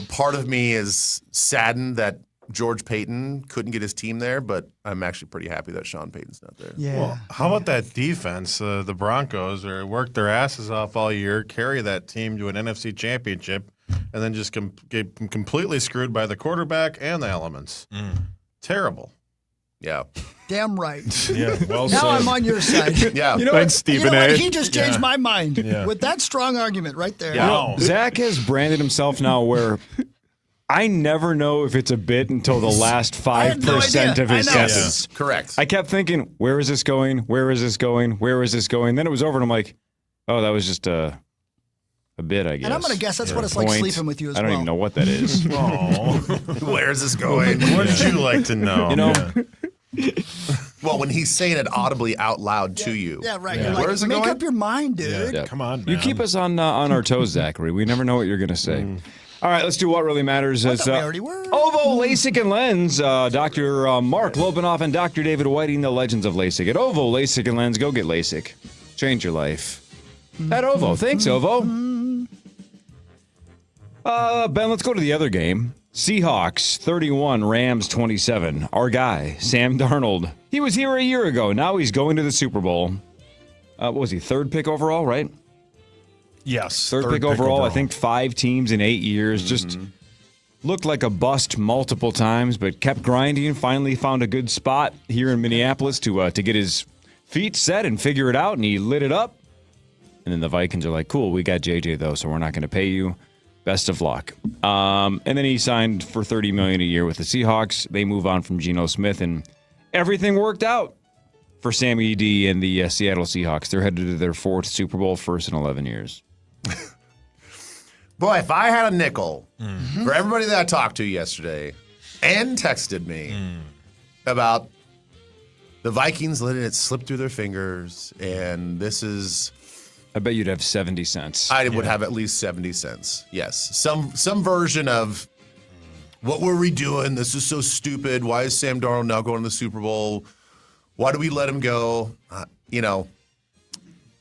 part of me is saddened that George Payton couldn't get his team there, but I'm actually pretty happy that Sean Payton's not there. Yeah. Well, how about that defense? The Broncos worked their asses off all year, carry that team to an NFC championship, and then just get completely screwed by the quarterback and the elements. Terrible. Yeah. Damn right. Yeah, well Now said. I'm on your side. Yeah. Thanks, Stephen A. He just changed my mind Yeah. with that strong argument right there. Yeah. Zach has branded himself now where I never know if it's a bit until the last 5% of his I know. sentence. Correct. I kept thinking, where is this going? Where is this going? Where is this going? Then it was over, and I'm like, oh, that was just a bit, I guess. And I'm going to guess that's what it's like Point. sleeping with you as I don't well. even know what that is. Oh, Where's this going? wouldn't you like to know? You know, Well, when he's saying it audibly out loud to you. Yeah, right. Yeah. You're like, Where's it make going? up your mind, dude. Yeah. Come on, man. you keep us on our toes, Zachary. We never know what you're going to say. All right, let's do what really matters. I As thought we already were. OVO, LASIK, and Lens. Dr. Mark Lobanoff and Dr. David Whiting, the legends of LASIK. At OVO, LASIK, and Lens, go get LASIK. Change your life. At OVO. Thanks, OVO. Ben, let's go to the other game. Seahawks 31, Rams 27. Our guy, Sam Darnold. He was here a year ago. Now he's going to the Super Bowl. What was he, third pick overall, right? Yes. Third pick overall. I think 5 teams in 8 years. Just looked like a bust multiple times, but kept grinding. Finally found a good spot here in Minneapolis to get his feet set and figure it out, and he lit it up. And then the Vikings are like, cool, we got JJ, though, so we're not going to pay you. Best of luck. And then he signed for $30 million a year with the Seahawks. They move on from Geno Smith, and everything worked out. for Sammy D and the Seattle Seahawks. They're headed to their 4th Super Bowl, first in 11 years. Boy, if I had a nickel for everybody that I talked to yesterday and texted me about the Vikings letting it slip through their fingers, and this is... I bet you'd have 70 cents. I would have at least 70 cents. Yes. Some version of, what were we doing? This is so stupid. Why is Sam Darnold now going to the Super Bowl? Why do we let him go?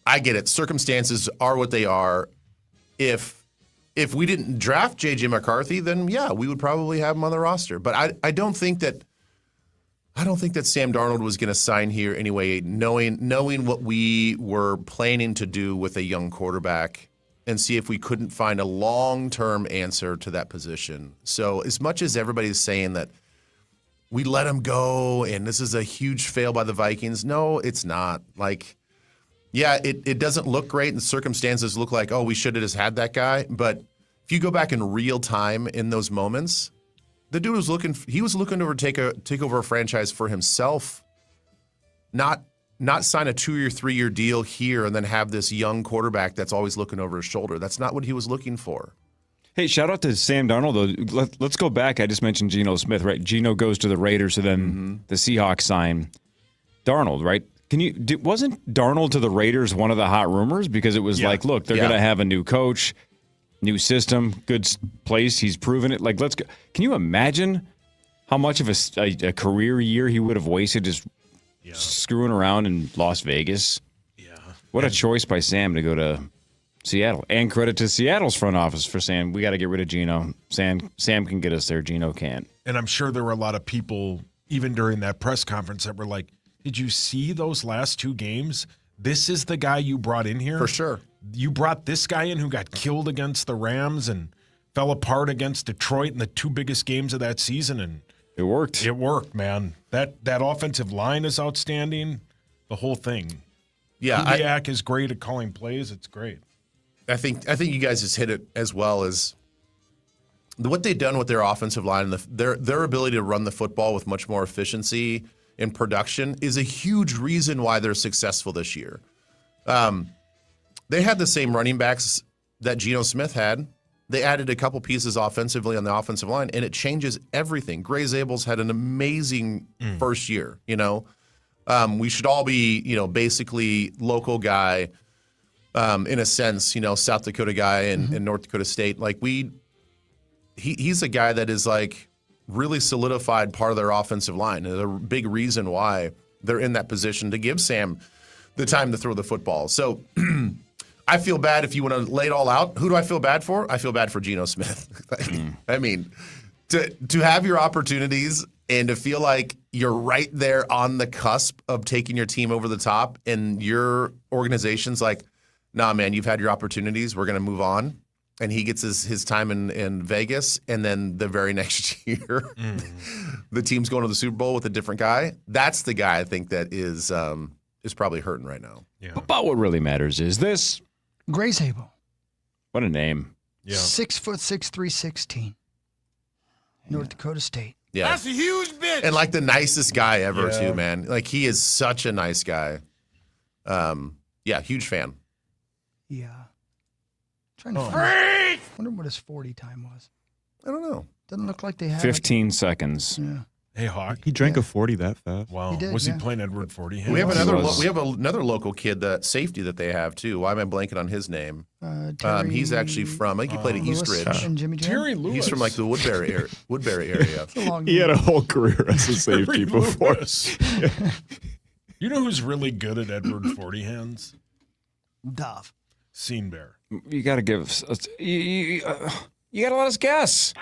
I get it. Circumstances are what they are. If we didn't draft J.J. McCarthy, then yeah, we would probably have him on the roster. But I don't think that Sam Darnold was going to sign here anyway, knowing what we were planning to do with a young quarterback and see if we couldn't find a long-term answer to that position. So as much as everybody's saying that we let him go and this is a huge fail by the Vikings, no, it's not. Like, yeah, it doesn't look great and circumstances look like, oh, we should have just had that guy. But if you go back in real time in those moments, the dude was looking to take over a franchise for himself, not sign a 2 or 3 year deal here and then have this young quarterback that's always looking over his shoulder. That's not what he was looking for. Hey, shout out to Sam Darnold, though. Let's go back. I just mentioned Geno Smith, right? Geno goes to the Raiders, so then the Seahawks sign Darnold, right? Wasn't Darnold to the Raiders one of the hot rumors? Because it was like, look, they're going to have a new coach, new system, good place. He's proven it. Like, let's go. Can you imagine how much of a career year he would have wasted just screwing around in Las Vegas? Yeah. What a choice by Sam to go to Seattle. And credit to Seattle's front office for saying, we got to get rid of Geno. Sam can get us there. Geno can't. And I'm sure there were a lot of people, even during that press conference, that were like, did you see those last 2 games? This is the guy you brought in here? For sure. You brought this guy in who got killed against the Rams and fell apart against Detroit in the 2 biggest games of that season. And it worked. It worked, man. That offensive line is outstanding. The whole thing. Yeah. Kubiak is great at calling plays. It's great. I think you guys just hit it as well as what they've done with their offensive line and their ability to run the football with much more efficiency and production is a huge reason why they're successful this year. They had the same running backs that Geno Smith had. They added a couple pieces offensively on the offensive line, and it changes everything. Gray Zabel's had an amazing first year. We should all be, basically local guy, in a sense, South Dakota guy and North Dakota State. Like he's a guy that is like really solidified part of their offensive line. And a big reason why they're in that position to give Sam the time to throw the football. So I feel bad if you want to lay it all out. Who do I feel bad for? I feel bad for Geno Smith. I mean, to have your opportunities and to feel like you're right there on the cusp of taking your team over the top and your organization's like, nah, man, you've had your opportunities. We're going to move on. And he gets his time in Vegas, and then the very next year, the team's going to the Super Bowl with a different guy. That's the guy I think that is probably hurting right now. Yeah. But what really matters is this. Gray Zabel. What a name. Yeah. 6'6", 316. North Dakota State. Yeah. That's a huge bitch. And like the nicest guy ever, too, man. Like he is such a nice guy. Huge fan. Yeah. Trying to I wonder what his 40 time was. I don't know. Doesn't look like they have 15 seconds. Yeah. Hey, Hawk. He drank a 40 that fast. Wow. He did, Was he yeah. playing Edward 40? We have another local kid, that safety that they have too. Why am I blanking on his name? He's actually from. I think he played at East Ridge. And Jimmy Jam? Terry Lewis. He's from like the Woodbury area. He had a whole career as a safety before. You know who's really good at Edward 40 hands? Dove. Scene Bear. You got to give us. You got to let us guess.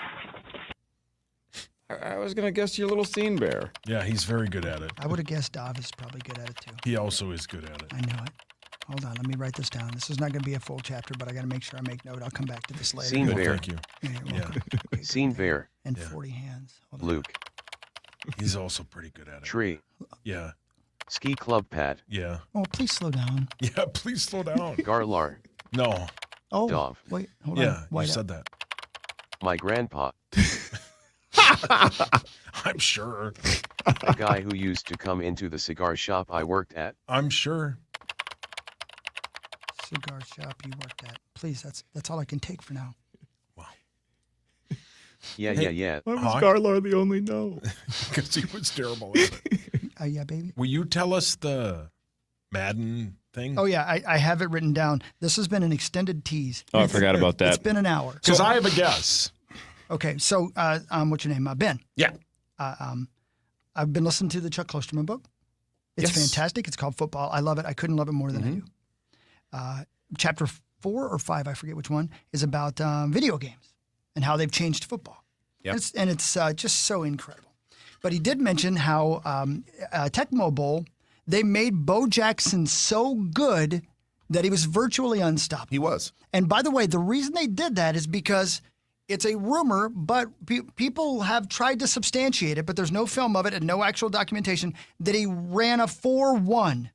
I was going to guess your little Scene Bear. Yeah, he's very good at it. I would have guessed Dove is probably good at it too. He also is good at it. I know it. Hold on, let me write this down. This is not going to be a full chapter, but I got to make sure I make note. I'll come back to this later. Scene Bear. Thank you. Yeah, you're welcome. Okay, Scene Bear. and 40 hands. Hold on. Luke. He's also pretty good at it. Tree. Yeah. Ski Club Pad. Yeah. Oh, please slow down. Yeah, please slow down. Garlar. No. Oh, Dove. wait, hold on. Yeah, you White said that. My grandpa. I'm sure. The guy who used to come into the cigar shop I worked at. I'm sure. Cigar shop you worked at. Please, that's all I can take for now. Yeah. Why was Garlar the only no? Because he was terrible at it. Yeah, baby. Will you tell us the Madden thing? Oh, yeah, I have it written down. This has been an extended tease. Oh, I forgot about that. It's been an hour. Because I have a guess. Okay, so what's your name? Ben. Yeah. I've been listening to the Chuck Klosterman book. It's fantastic. It's called Football. I love it. I couldn't love it more than I do. Chapter 4 or 5, I forget which one, is about video games and how they've changed football. Yep. And it's just so incredible. But he did mention how Tecmo Bowl, they made Bo Jackson so good that he was virtually unstoppable. He was. And by the way, the reason they did that is because it's a rumor, but people have tried to substantiate it, but there's no film of it and no actual documentation that he ran a 4.1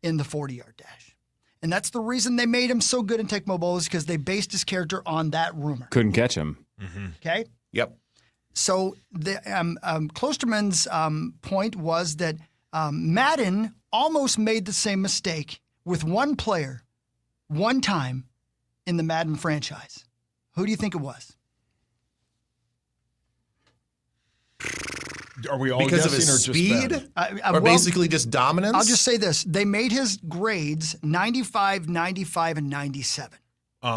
in the 40-yard dash. And that's the reason they made him so good in Tecmo Bowl, is because they based his character on that rumor. Couldn't catch him. Okay? Yep. So the Klosterman's point was that Madden almost made the same mistake with one player, one time in the Madden franchise. Who do you think it was? Are we all Because of guessing his or speed? just Or basically just dominance? I'll just say this. They made his grades 95, 95, and 97.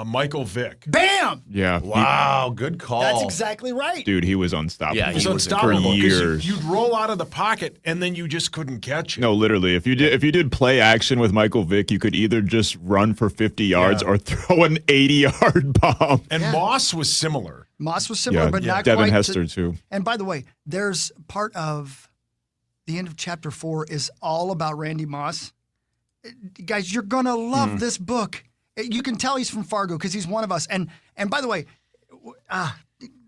Michael Vick. Bam! Yeah. Wow, good call. That's exactly right. Dude, he was unstoppable. Yeah, He was was unstoppable for years. you'd roll out of the pocket and then you just couldn't catch it. No, literally. If you did play action with Michael Vick, you could either just run for 50 yards or throw an 80-yard bomb. And Moss was similar. Moss was similar, but not Devin quite. Hester too. And by the way, there's part of the end of chapter 4 is all about Randy Moss. Guys, you're going to love this book. You can tell he's from Fargo because he's one of us. And by the way,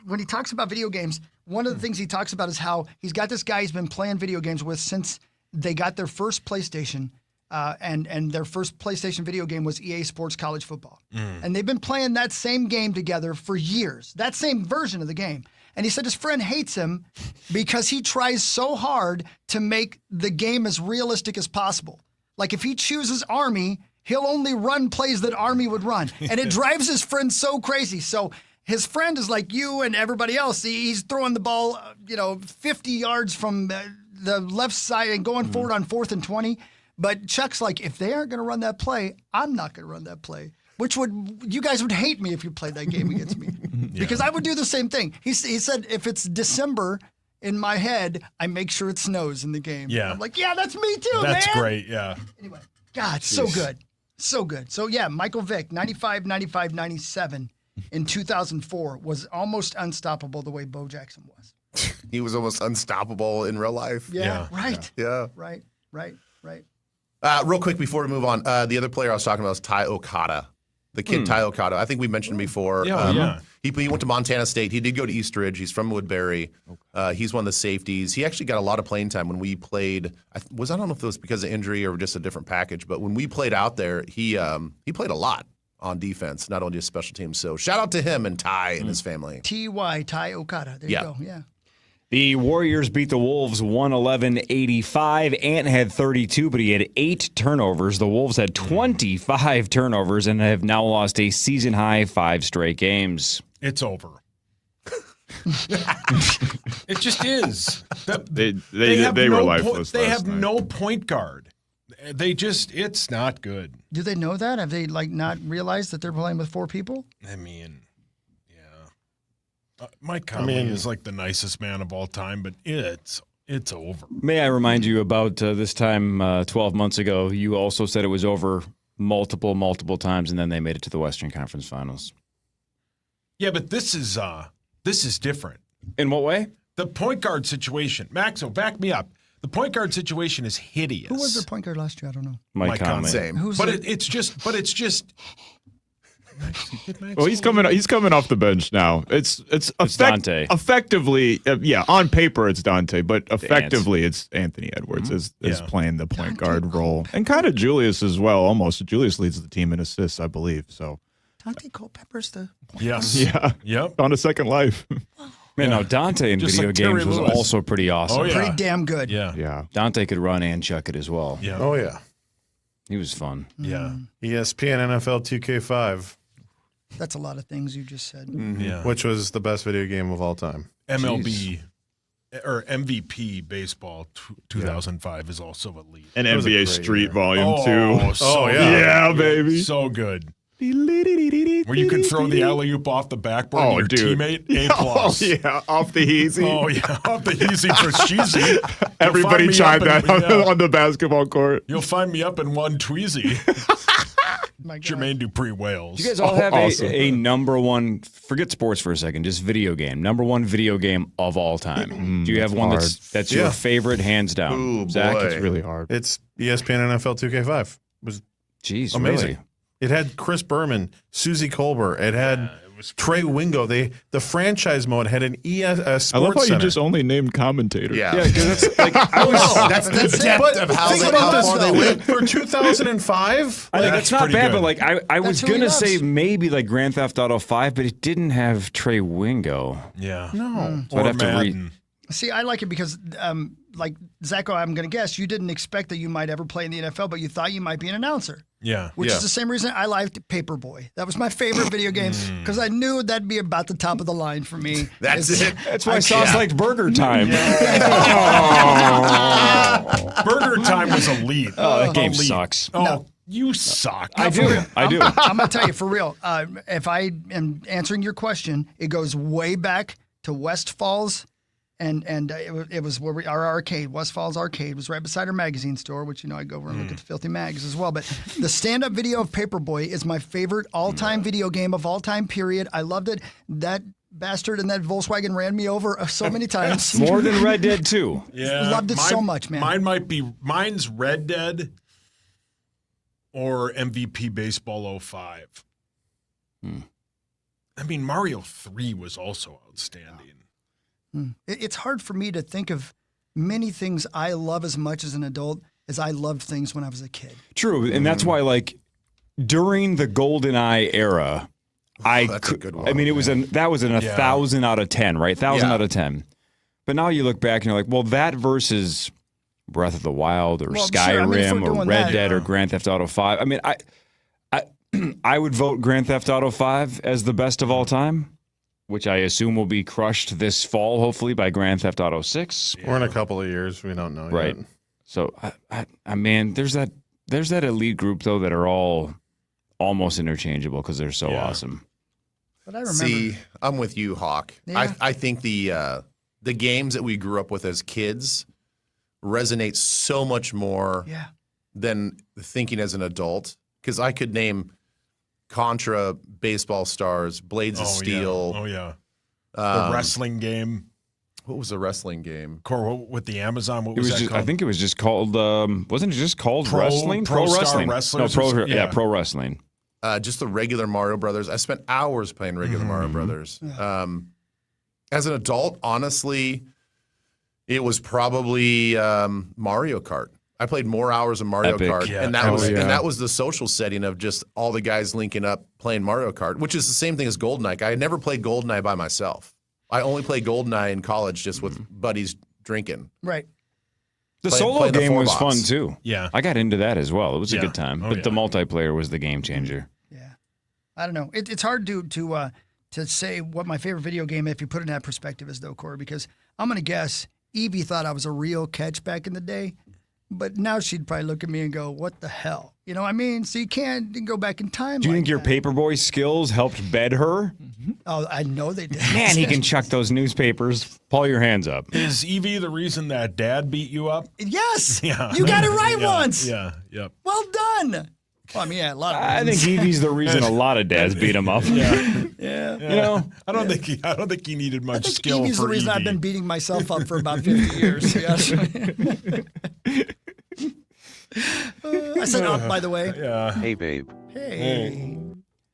when he talks about video games, one of the things he talks about is how he's got this guy he's been playing video games with since they got their first PlayStation. And their first PlayStation video game was EA Sports College Football. And they've been playing that same game together for years, that same version of the game. And he said his friend hates him because he tries so hard to make the game as realistic as possible. Like if he chooses Army, he'll only run plays that Army would run. And it drives his friend so crazy. So his friend is like you and everybody else. He's throwing the ball, 50 yards from the left side and going forward on 4th and 20. But Chuck's like, if they aren't going to run that play, I'm not going to run that play. You guys would hate me if you played that game against me. Because I would do the same thing. He said, if it's December in my head, I make sure it snows in the game. Yeah. I'm like, yeah, that's me too, That's man. great, yeah. Anyway, God, so good. So good. So, yeah, Michael Vick, 95, 95, 97 in 2004 was almost unstoppable the way Bo Jackson was. He was almost unstoppable in real life. Yeah. Right. Yeah. Right. Real quick before we move on, the other player I was talking about was Ty Okada. The kid Ty Okada. I think we mentioned him before. He went to Montana State. He did go to Eastridge. He's from Woodbury. He's one of the safeties. He actually got a lot of playing time when we played. I don't know if it was because of injury or just a different package, but when we played out there, he played a lot on defense, not only just special teams. So shout out to him and Ty and his family. Ty Okada. There you go. Yeah. The Warriors beat the Wolves 111-85. Ant had 32, but he had 8 turnovers. The Wolves had 25 turnovers and have now lost a season-high 5 straight games. It's over. It just is. They were lifeless. They have no point guard. It's not good. Do they know that? Have they not realized that they're playing with 4 people? I mean, Mike Conley is like the nicest man of all time, but it's over. May I remind you about this time 12 months ago, you also said it was over multiple times, and then they made it to the Western Conference Finals. Yeah, but this is different. In what way? The point guard situation. Maxo, back me up. The point guard situation is hideous. Who was their point guard last year? I don't know. Mike Conley. Same. It's just. Well, he's coming off the bench now. It's Dante. Effectively, on paper it's Dante, but effectively it's Anthony Edwards is playing the point guard role, and kind of Julius as well. Almost Julius leads the team in assists, I believe. So Dante Culpepper's the point yes, yeah, yep, on a second life. Man, now Dante in Just video like Terry games was Lewis. also pretty awesome. Oh, yeah. Pretty damn good. Yeah. Dante could run and chuck it as well. Yeah. Oh, yeah. He was fun. Yeah. ESPN NFL 2K5. That's a lot of things you just said. Yeah. Which was the best video game of all time. MLB or MVP baseball 2005 is also elite. And That was a NBA great Street year. Volume 2. So yeah. Yeah, baby. So good. Where you could throw the alley-oop off the backboard to your dude. teammate, A+. Oh, yeah, off the easy. Oh, yeah, off the easy for cheesy. Everybody tried that on the basketball court. You'll find me up in one tweezy. My God. Jermaine Dupree Wales. Do you guys all have awesome. a number one, forget sports for a second, just video game, number one video game of all time? Do you have one that's your favorite, hands down? Ooh, Zach, boy. It's really hard. It's ESPN NFL 2K5. It was Jeez, amazing. really? It had Chris Berman, Susie Colbert. It had Trey Wingo. The franchise mode had an sports I love how you center. just only named commentators. Yeah. Yeah, because that's like I was. That's the depth of how Think they, about how this far they went. for 2005. I think it's not pretty bad, good. but like I was who he gonna loves. say maybe like Grand Theft Auto 5, but it didn't have Trey Wingo. Yeah. No. So I'd Or have to read. Madden. See, I like it because, like, Zacho, I'm going to guess you didn't expect that you might ever play in the NFL, but you thought you might be an announcer. Yeah. Which Yeah. is the same reason I liked Paperboy. That was my favorite video game because I knew that'd be about the top of the line for me. That's It's- it. That's why Sauce liked Burger Time. Burger Time was elite. Oh, that game Elite. sucks. Oh, you suck. I do. I do. I'm going to tell you, for real, if I am answering your question, it goes way back to West Falls. And it was where our arcade, West Falls Arcade, was right beside our magazine store, which, I go over and look at the filthy mags as well. But the stand-up video of Paperboy is my favorite all-time video game of all time, period. I loved it. That bastard in that Volkswagen ran me over so many times. More than Red Dead 2. Yeah. Loved it so much, man. Mine's Red Dead or MVP Baseball 05. I mean, Mario 3 was also outstanding. It's hard for me to think of many things I love as much as an adult as I loved things when I was a kid. True, and that's why like during the GoldenEye era, That's a good one. I mean, it was that was an 1,000 out of 10, right? 1,000 Yeah. out of 10. But now you look back and you're like, well, that versus Breath of the Wild or Well, sure, I mean, if Skyrim we're or doing Red that, Dead or Grand Theft Auto 5. I mean, I would vote Grand Theft Auto 5 as the best of all time, which I assume will be crushed this fall, hopefully, by Grand Theft Auto 6. We're in a couple of years. We don't know Right. yet. So, I mean, there's that elite group, though, that are all almost interchangeable because they're so awesome. But I remember. See, I'm with you, Hawk. Yeah. I think the games that we grew up with as kids resonate so much more than thinking as an adult. Because I could name Contra, Baseball Stars, Blades of Steel. Oh, yeah. The wrestling game. What was the wrestling game? With the Amazon, what It was was that just, called? I think it was just called, wasn't it just called Pro wrestling? Star Wrestling. Wrestlers No, or- yeah. Pro Wrestling. Just the regular Mario Brothers. I spent hours playing regular Mario Brothers. As an adult, honestly, it was probably Mario Kart. I played more hours of Mario Epic. Kart, Yeah, and that was the social setting of just all the guys linking up playing Mario Kart, which is the same thing as GoldenEye. I had never played GoldenEye by myself. I only played GoldenEye in college just with buddies drinking. Right. The Play- solo play the game was 4-box. fun, too. Yeah. I got into that as well. It was a Yeah. good time. Oh, But yeah. the multiplayer was the game changer. I don't know. It's hard to say what my favorite video game, if you put it in that perspective, is, though, Corey, because I'm going to guess Evie thought I was a real catch back in the day, but now she'd probably look at me and go, what the hell? You know what I mean? So you can't go back in time. Do you like think your that. Paperboy skills helped bed her? Oh, I know they did. Man, he can chuck those newspapers. Pull your hands up. Is Evie the reason that Dad beat you up? Yes. Yeah. You got it right Yeah, once. Yeah. Yep. Well done. Well, I mean, yeah, a lot of I think reasons. Evie's the reason a lot of dads beat him up. Yeah. Yeah. You know, I don't think he needed much I think skill Evie's for the reason Evie. I've been beating myself up for about 50 years. Yes. I said up, by the way. Yeah. Hey, babe. Hey.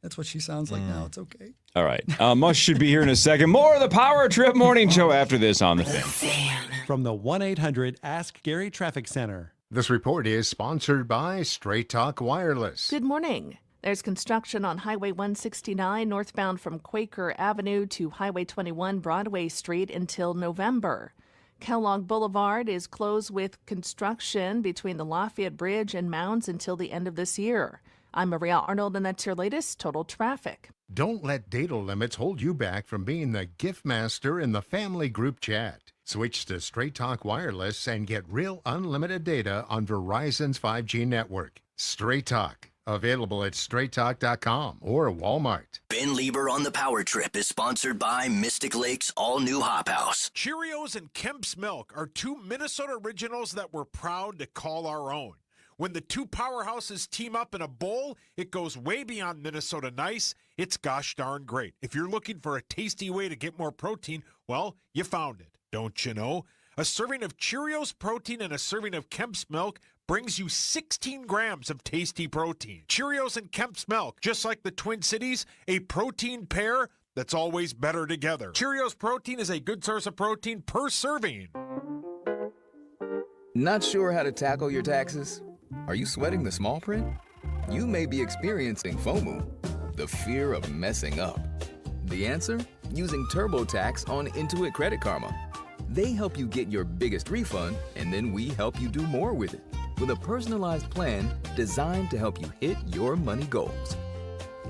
That's what she sounds like now. It's okay. all right. Mush should be here in a second. More of the Power Trip Morning Show after this on the Fan. From the 1-800-ASK-GARY Traffic Center. This report is sponsored by Straight Talk Wireless. Good morning. There's construction on Highway 169 northbound from Quaker Avenue to Highway 21 Broadway Street until November. Kellogg Boulevard is closed with construction between the Lafayette Bridge and Mounds until the end of this year. I'm Maria Arnold, and that's your latest Total Traffic. Don't let data limits hold you back from being the gift master in the family group chat. Switch to Straight Talk Wireless and get real unlimited data on Verizon's 5G network. Straight Talk, available at straighttalk.com or Walmart. Ben Lieber on the Power Trip is sponsored by Mystic Lake's all-new Hop House. Cheerios and Kemp's Milk are two Minnesota originals that we're proud to call our own. When the two powerhouses team up in a bowl, it goes way beyond Minnesota nice. It's gosh darn great. If you're looking for a tasty way to get more protein, well, you found it, don't you know? A serving of Cheerios protein and a serving of Kemp's Milk brings you 16 grams of tasty protein. Cheerios and Kemp's Milk, just like the Twin Cities, a protein pair that's always better together. Cheerios protein is a good source of protein per serving. Not sure how to tackle your taxes? Are you sweating the small print? You may be experiencing FOMO, the fear of messing up. The answer? Using TurboTax on Intuit Credit Karma. They help you get your biggest refund, and then we help you do more with it, with a personalized plan designed to help you hit your money goals.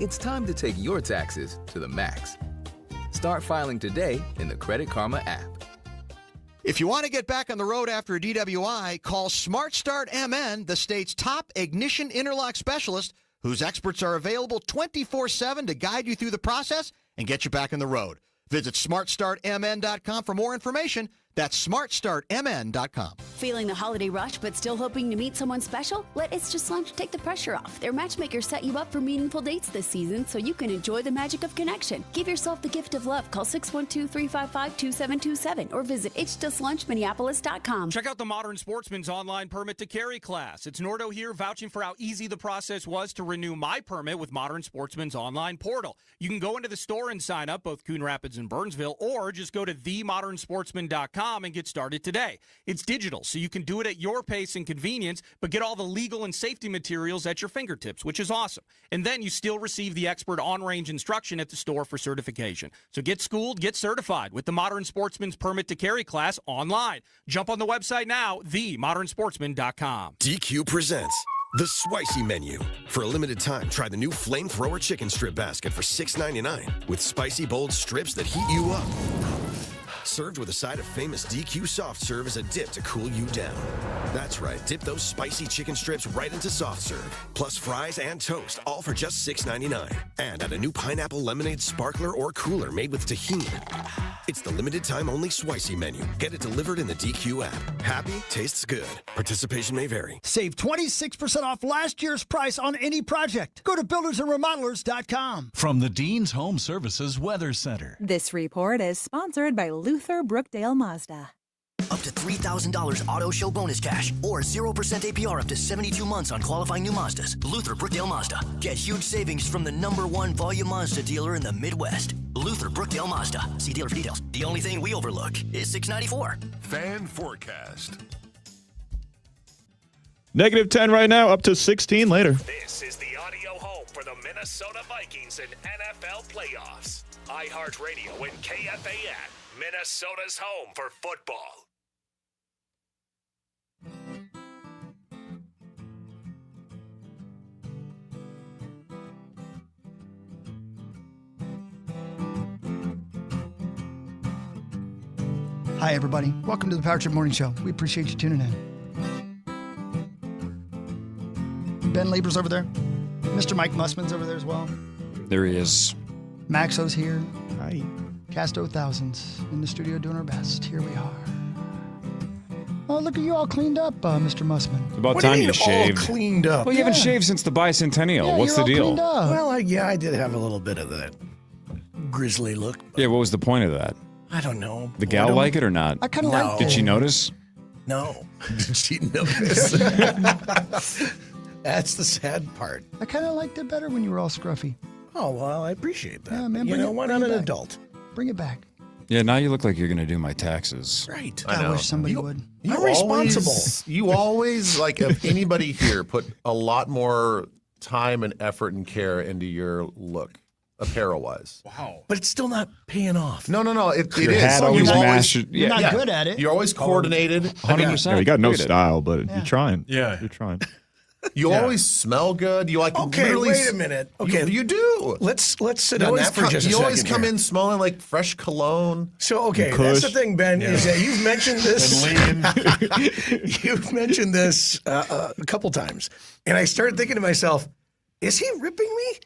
It's time to take your taxes to the max. Start filing today in the Credit Karma app. If you want to get back on the road after a DWI, call Smart Start MN, the state's top ignition interlock specialist, whose experts are available 24/7 to guide you through the process and get you back on the road. Visit smartstartmn.com for more information. That's smartstartmn.com. Feeling the holiday rush but still hoping to meet someone special? Let It's Just Lunch take the pressure off. Their matchmakers set you up for meaningful dates this season so you can enjoy the magic of connection. Give yourself the gift of love. Call 612-355-2727 or visit itsjustlunchminneapolis.com. Check out the Modern Sportsman's online permit to carry class. It's Nordo here vouching for how easy the process was to renew my permit with Modern Sportsman's online portal. You can go into the store and sign up, both Coon Rapids and Burnsville, or just go to themodernsportsman.com and get started today. It's digital, so you can do it at your pace and convenience, but get all the legal and safety materials at your fingertips, which is awesome. And then you still receive the expert on-range instruction at the store for certification. So get schooled, get certified with the Modern Sportsman's Permit to Carry class online. Jump on the website now, themodernsportsman.com. DQ presents The Spicy Menu. For a limited time, try the new Flamethrower Chicken Strip Basket for $6.99 with spicy, bold strips that heat you up. Served with a side of famous DQ soft serve as a dip to cool you down. That's right, dip those spicy chicken strips right into soft serve, plus fries and toast, all for just $6.99. And add a new pineapple lemonade sparkler or cooler made with tahini. It's the limited time only Spicy Menu. Get it delivered in the DQ app. Happy, tastes good. Participation may vary. Save 26% off last year's price on any project. Go to buildersandremodelers.com. From the Dean's Home Services Weather Center. This report is sponsored by Luther Brookdale Mazda. Up to $3,000 auto show bonus cash or 0% APR up to 72 months on qualifying new Mazdas. Luther Brookdale Mazda. Get huge savings from the #1 volume Mazda dealer in the Midwest. Luther Brookdale Mazda. See dealer for details. The only thing we overlook is $694. Fan forecast. -10 right now, up to 16 later. This is the audio home for the Minnesota Vikings in NFL playoffs. iHeartRadio and KFAN, Minnesota's home for football. Hi, everybody. Welcome to the Power Trip Morning Show. We appreciate you tuning in. Ben Lieber's over there. Mr. Mike Mussman's over there as well. There he is. Maxo's here. Hi. Cast 0,000s in the studio doing our best. Here we are. Oh, look at you all cleaned up, Mr. Mussman. It's about time you shaved. All cleaned up. Well, you haven't shaved since the bicentennial. Yeah, What's you're the all deal? cleaned up. Well, I did have a little bit of that grizzly look. Yeah, what was the point of that? I don't know. The gal like it or not? I kind of like it. Did she notice? No. Did she notice? That's the sad part. I kind of liked it better when you were all scruffy. Oh, well, I appreciate that. Yeah, man. You know what? I'm an adult. Bring it back. Yeah, now you look like you're going to do my taxes. Right. I wish somebody would. I'm responsible. You always, like, if anybody here, put a lot more time and effort and care into your look, apparel-wise. Wow. But it's still not paying off. No. It Your is. hat always mastered. You're not good at it. You're always coordinated. 100%. Yeah, you got no Look at it. style, but you're trying. Yeah. You're trying. You always smell good. You Okay, literally wait a minute. Okay, you do. Let's sit You on always that for come, just a you second. always come here. in smelling like fresh cologne. So okay, Kush. that's the thing, Ben, is that you've mentioned this. And lean. You've mentioned this a couple times, and I started thinking to myself, "Is he ripping me?"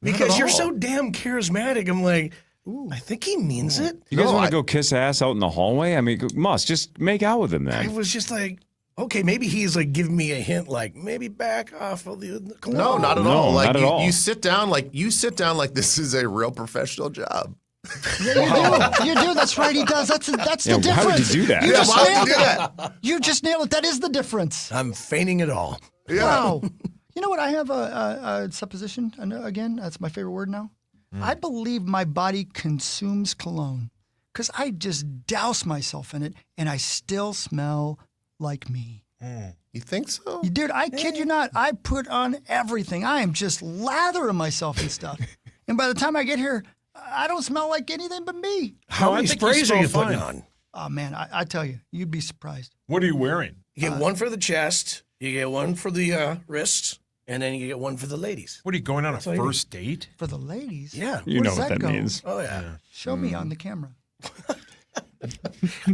Because you're so damn charismatic. I'm like, ooh, I think he means it. You guys No, want I- to go kiss ass out in the hallway? I mean, just make out with him I then. was just like, okay, maybe he's like giving me a hint, like maybe back off of the No, cologne. not at No, all. Like not at all. You sit down like this is a real professional job. Yeah, you do. That's right. He does. That's Yeah, the difference. how would you do that? You Yeah, just why would nailed you do it. You just nailed it. That is the difference. I'm feigning it all. Yeah. Wow. You know what? I have a supposition. Again, that's my favorite word now. I believe my body consumes cologne because I just douse myself in it and I still smell like me. You think so? Dude, I kid you not. I put on everything. I am just lathering myself in stuff. And by the time I get here, I don't smell like anything but me. How I many think you sprays are you smell putting fine. on? Oh, man, I tell you, you'd be surprised. What are you wearing? You get one for the chest, you get one for the wrists, and then you get one for the ladies. What are you going on a all you first date? For the ladies? Yeah. You know does what that go? means. Oh, yeah. Show me on the camera.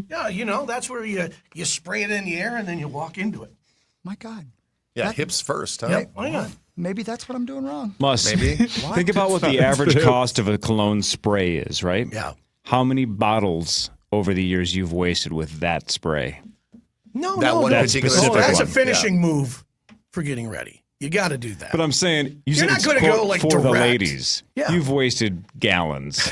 Yeah, that's where you spray it in the air and then you walk into it. My God. Yeah, hips first, huh? Yep. Oh, yeah. Maybe that's what I'm doing wrong. Maybe. Think about what the average cost of a cologne spray is, right? Yeah. How many bottles over the years you've wasted with that spray? No, That no, one no. particular Oh, that's a one. finishing move for getting ready. You got to do that. But I'm saying you You're said not it's gonna quote, go, like, for the direct. ladies. Yeah. You've wasted gallons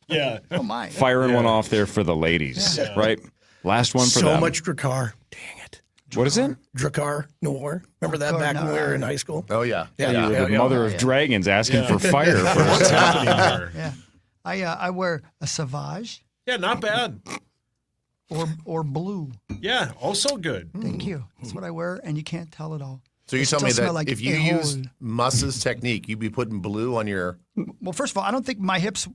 Yeah. Oh, my. firing one off there for the ladies, right? Last one for so them. much Dracar. Dang it. What is it? Dracar Noir. Remember that Drakkar back when we were Noir. in high school? Oh yeah. Yeah, You were yeah, the yeah. mother of dragons asking for fire first. What's happening there? Yeah. I wear a Sauvage Yeah, not bad. or blue. Yeah, also good. Thank you. That's what I wear, and you can't tell it all. So you I tell still me smell that like if you a use hole. Muss's technique, you'd be putting blue on your. Well, first of all, I don't think my hips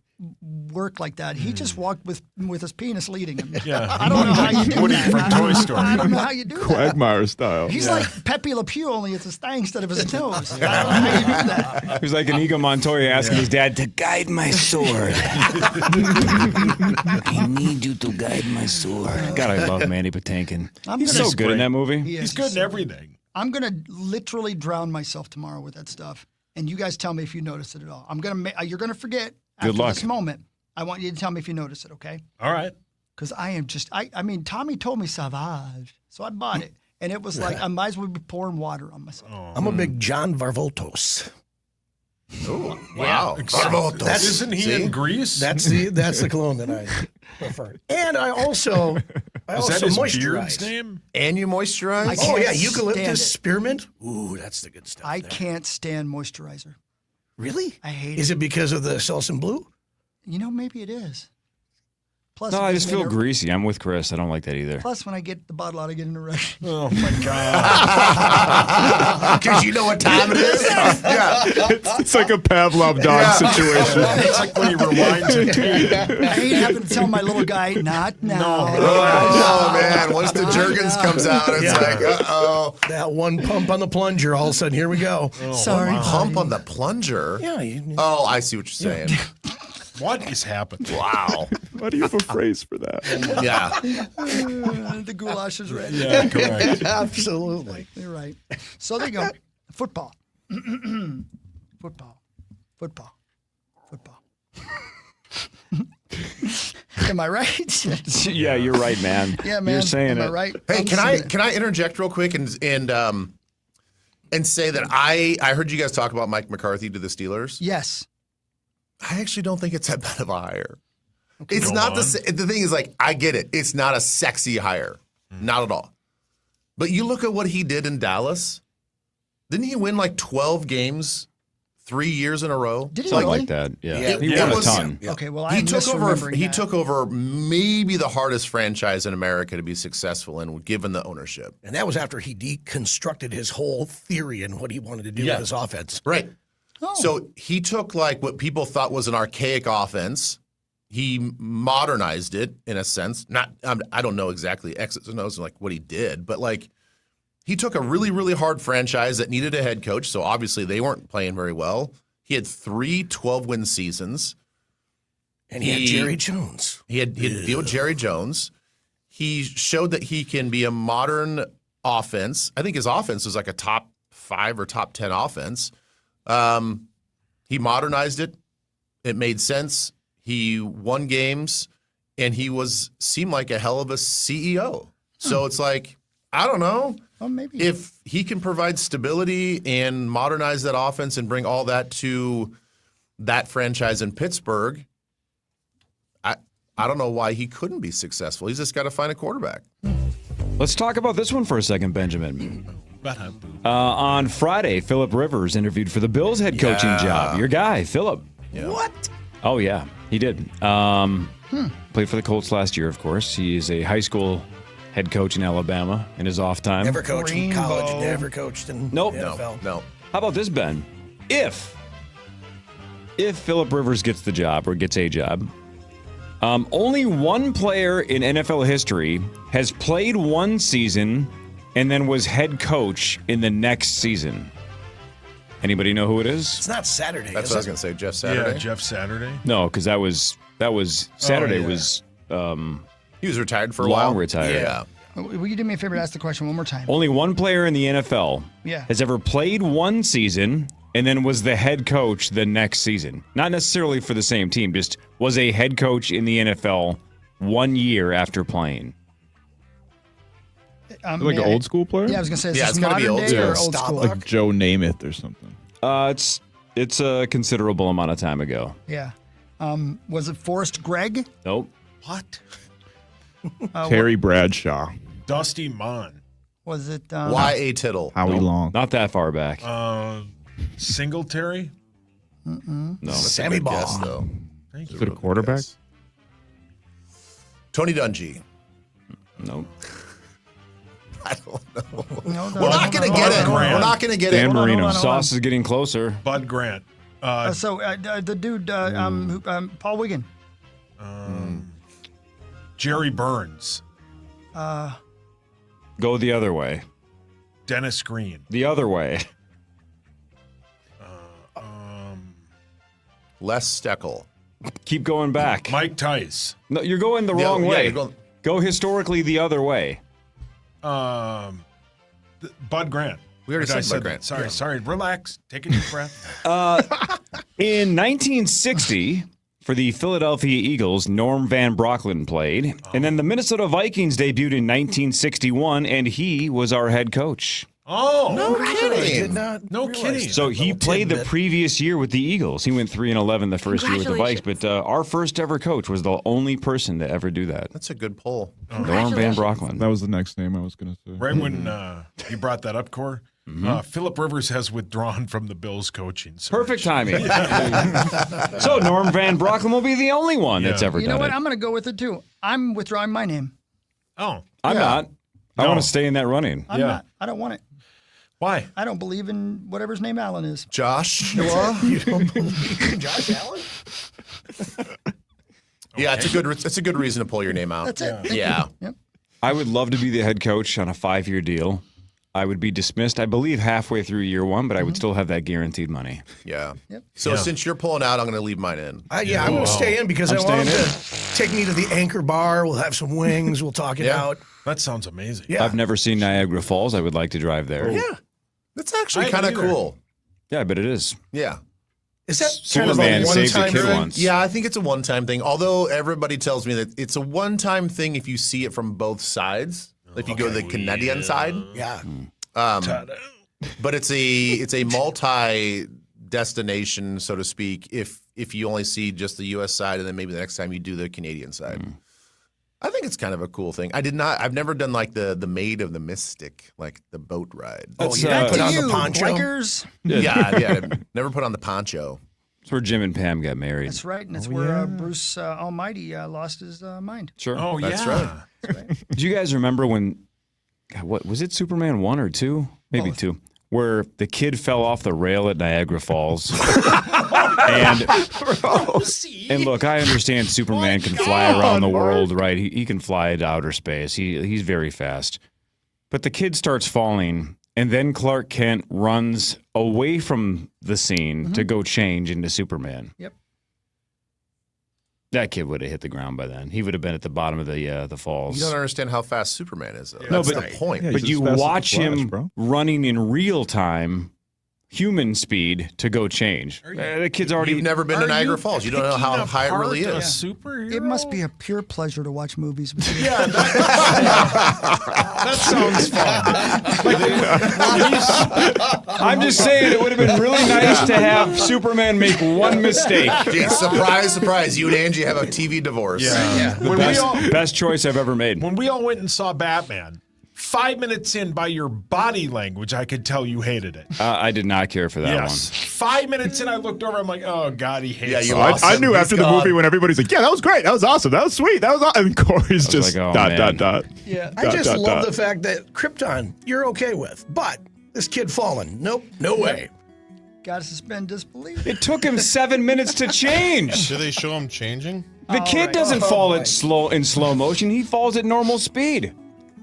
work like that. He just walked with his penis leading him. Yeah. I don't know how you do Woody that. from Toy Story. I don't know how you do that. Quagmire style. He's like Pepe Le Pew, only it's his thing instead of his nose. I don't know how you do that. He was like Inigo Montoya asking his dad to guide my sword. I need you to guide my sword. God, I love Mandy Patinkin. He's gonna- so good in that movie. He is. He's good in everything. I'm gonna literally drown myself tomorrow with that stuff, and you guys tell me if you notice it at all. I'm gonna. You're gonna forget after Good luck. this moment. I want you to tell me if you notice it, okay? All right. Because I am just. I mean, Tommy told me Sauvage, so I bought it, and it was like I might as well be pouring water on myself. I'm a big John Varvoltos. Oh wow! Isn't he in Greece? That's the cologne that I prefer. And I also Is that his beard's moisturize. name? And you moisturize. I Oh can't yeah, stand eucalyptus it. spearmint. Ooh, that's the good stuff. I there. can't stand moisturizer. Really. I hate Is it. it because of the Selsun Blue? You know, maybe it is. Plus, No, it I gives just me feel an- greasy. I'm with Chris. I don't like that either. Plus, when I get the bottle out, I get an erection. Oh my God. Because you know what time it is. Yeah. It's like a Pavlov dog situation. It's like when he rewinds a tape. I hate having to tell my little guy, not now. Oh man! Once the Jergens comes out, it's like, uh-oh. That one pump on the plunger, all of a sudden, here we go. Sorry, Pump buddy. on the plunger. Yeah. Oh, I see what you're saying. What is happening? Wow. Why do you have a phrase for that? Yeah. The goulash is ready. Yeah, correct. Absolutely. You're right. So there you go. Football. Football. Football. Football. Am I right? Yeah, you're right, man. Yeah, man. You're saying Am it. I right? Hey, I'm can saying it. I interject real quick and say that I heard you guys talk about Mike McCarthy to the Steelers. Yes. I actually don't think it's that bad of a hire. Okay. It's Go not on. the thing is like I get it. It's not a sexy hire, not at all. But you look at what he did in Dallas. Didn't he win like 12 games 3 years in a row. Did he Something really? like that. Yeah. It- He it won a was- ton. Okay, well, He I'm took over. misremembering He that. took over maybe the hardest franchise in America to be successful in, given the ownership. And that was after he deconstructed his whole theory and what he wanted to do with his offense. Right. Oh. So he took like what people thought was an archaic offense. He modernized it in a sense. Not, I don't know exactly X's and O's like what he did, but like he took a really, really hard franchise that needed a head coach. So obviously they weren't playing very well. He had 3 12-win seasons. And he had Jerry Jones. He had to deal with Jerry Jones. He showed that he can be a modern offense. I think his offense was like a top 5 or top 10 offense. He modernized it. It made sense. He won games, and he seemed like a hell of a CEO. So it's like, I don't know. Well, maybe. If he can provide stability and modernize that offense and bring all that to that franchise in Pittsburgh, I don't know why he couldn't be successful. He's just got to find a quarterback. Let's talk about this one for a second, Benjamin. On Friday, Phillip Rivers interviewed for the Bills head coaching job. Your guy, Phillip. Yeah. What? Oh, yeah, he did. Played for the Colts last year, of course. He is a high school head coach in Alabama in his off time. Never coached in college, never coached in Nope. the NFL. No. How about this, Ben? If Phillip Rivers gets the job or gets a job, only one player in NFL history has played one season and then was head coach in the next season. Anybody know who it is? It's not Saturday. That's is what I was it? going to say, Jeff Saturday. Yeah, Jeff Saturday. No, because that was Saturday yeah. was He was retired for a long while. retired. Yeah. Will you do me a favor to ask the question one more time? Only one player in the NFL Yeah. has ever played one season and then was the head coach the next season. Not necessarily for the same team, just was a head coach in the NFL 1 year after playing. Like an old school player? Yeah, I was going to say, is Yeah, this it's gotta be modern old day or school. old school? Like Joe Namath or something. It's a considerable amount of time ago. Yeah. Was it Forrest Gregg? Nope. What? Terry Bradshaw. Dusty Mon. Was it? Y.A. Tittle. Howie Long. Not that far back. Singletary. No. Sammy Ball. Guess, though. Thank you. Is it a quarterback? Guess. Tony Dungy. Nope. I don't know. No, We're not going to get it. Grant. We're not going to get Dan it. Marino. hold on. Sauce is getting closer. Bud Grant. The dude, Paul Wiggin. Jerry Burns. Go the other way. Dennis Green. The other way. Les Steckel. Keep going back. Mike Tice. No, you're going the wrong Yeah, way. you're going- Go historically the other way. Bud Grant. We already I said Bud Grant. that. Sorry. Relax. Take a deep breath. In 1960, for the Philadelphia Eagles, Norm Van Brocklin played. And then the Minnesota Vikings debuted in 1961, and he was our head coach. Oh, No kidding. kidding. I did not No realize kidding. that So he little played the tidbit. previous year with the Eagles. He went 3-11 the first year with the Vikes. But our first ever coach was the only person to ever do that. That's a good poll. Norm Van Brocklin. That was the next name I was going to say. Right when you brought that up, Core, Phillip Rivers has withdrawn from the Bills coaching. search. Perfect timing. So Norm Van Brocklin will be the only one that's ever You done know what? it. I'm going to go with it too. I'm withdrawing my name. Oh, I'm not. I No. want to stay in that running. I'm not. I don't want it. why? I don't believe in whatever his name Allen is. Josh. You don't believe in Josh Allen? Yeah, it's a good reason to pull your name out. That's it. Thank Yeah. you. Yep. I would love to be the head coach on a 5-year deal. I would be dismissed, I believe, halfway through year one, but I would still have that guaranteed money. Yeah. Yep. So since you're pulling out, I'm going to leave mine in. I'm going to stay in because I'm I want staying him to take me to the Anchor Bar. We'll have some wings. We'll talk it out. That sounds amazing. Yeah. I've never seen Niagara Falls. I would like to drive there. Yeah. That's actually I kind of haven't either. cool. Yeah, I bet it is. Yeah. Is that kind of Superman a saves a one-time kid thing? once. Yeah, I think it's a one-time thing. Although everybody tells me that it's a one-time thing if you see it from both sides. If you go to the Canadian side. Yeah. But it's a multi-destination, so to speak, if you only see just the U.S. side and then maybe the next time you do the Canadian side. I think it's kind of a cool thing. I've never done like the Maid of the Mystic, like the boat ride. Oh, you put on the poncho? Bikers. Yeah. Never put on the poncho. That's where Jim and Pam got married. That's right, and it's where Bruce Almighty lost his mind. Sure. Oh, That's yeah. right. Do you guys remember when, God, what was it, Superman 1 or 2? Maybe 2, where the kid fell off the rail at Niagara Falls. And look, I understand Superman can fly around the world, right? He can fly to outer space. He's very fast. But the kid starts falling, and then Clark Kent runs away from the scene to go change into Superman. Yep. That kid would have hit the ground by then. He would have been at the bottom of the falls. You don't understand how fast Superman is, though. No, That's but the point. Yeah, but he's you as fast as watch the Flash, him bro. running in real time, human speed, to go change. The kid's already. You've never been to Niagara Falls. You don't know how high it really is. Superhero? It must be a pure pleasure to watch movies with you. Yeah, that sounds fun. I'm just saying it would have been really nice to have Superman make one mistake. Gee, surprise, surprise. You and Angie have a TV divorce. Yeah. The best choice I've ever made. When we all went and saw Batman, 5 minutes in, by your body language, I could tell you hated it. I did not care for that Yes. 5 minutes in, I looked over. I'm like, oh God, he hates. you I lost him. knew He's after the gone. movie when everybody's like, yeah, that was great. That was awesome. That was sweet. That was awesome. And Corey's just like, oh, dot, man. dot, dot. Yeah, I Dot, just dot, love dot. the fact that Krypton you're okay with, but this kid falling, nope, no way. Got to suspend disbelief. It took him 7 minutes to change. Do they show him changing? The kid doesn't fall at slow motion. He falls at normal speed.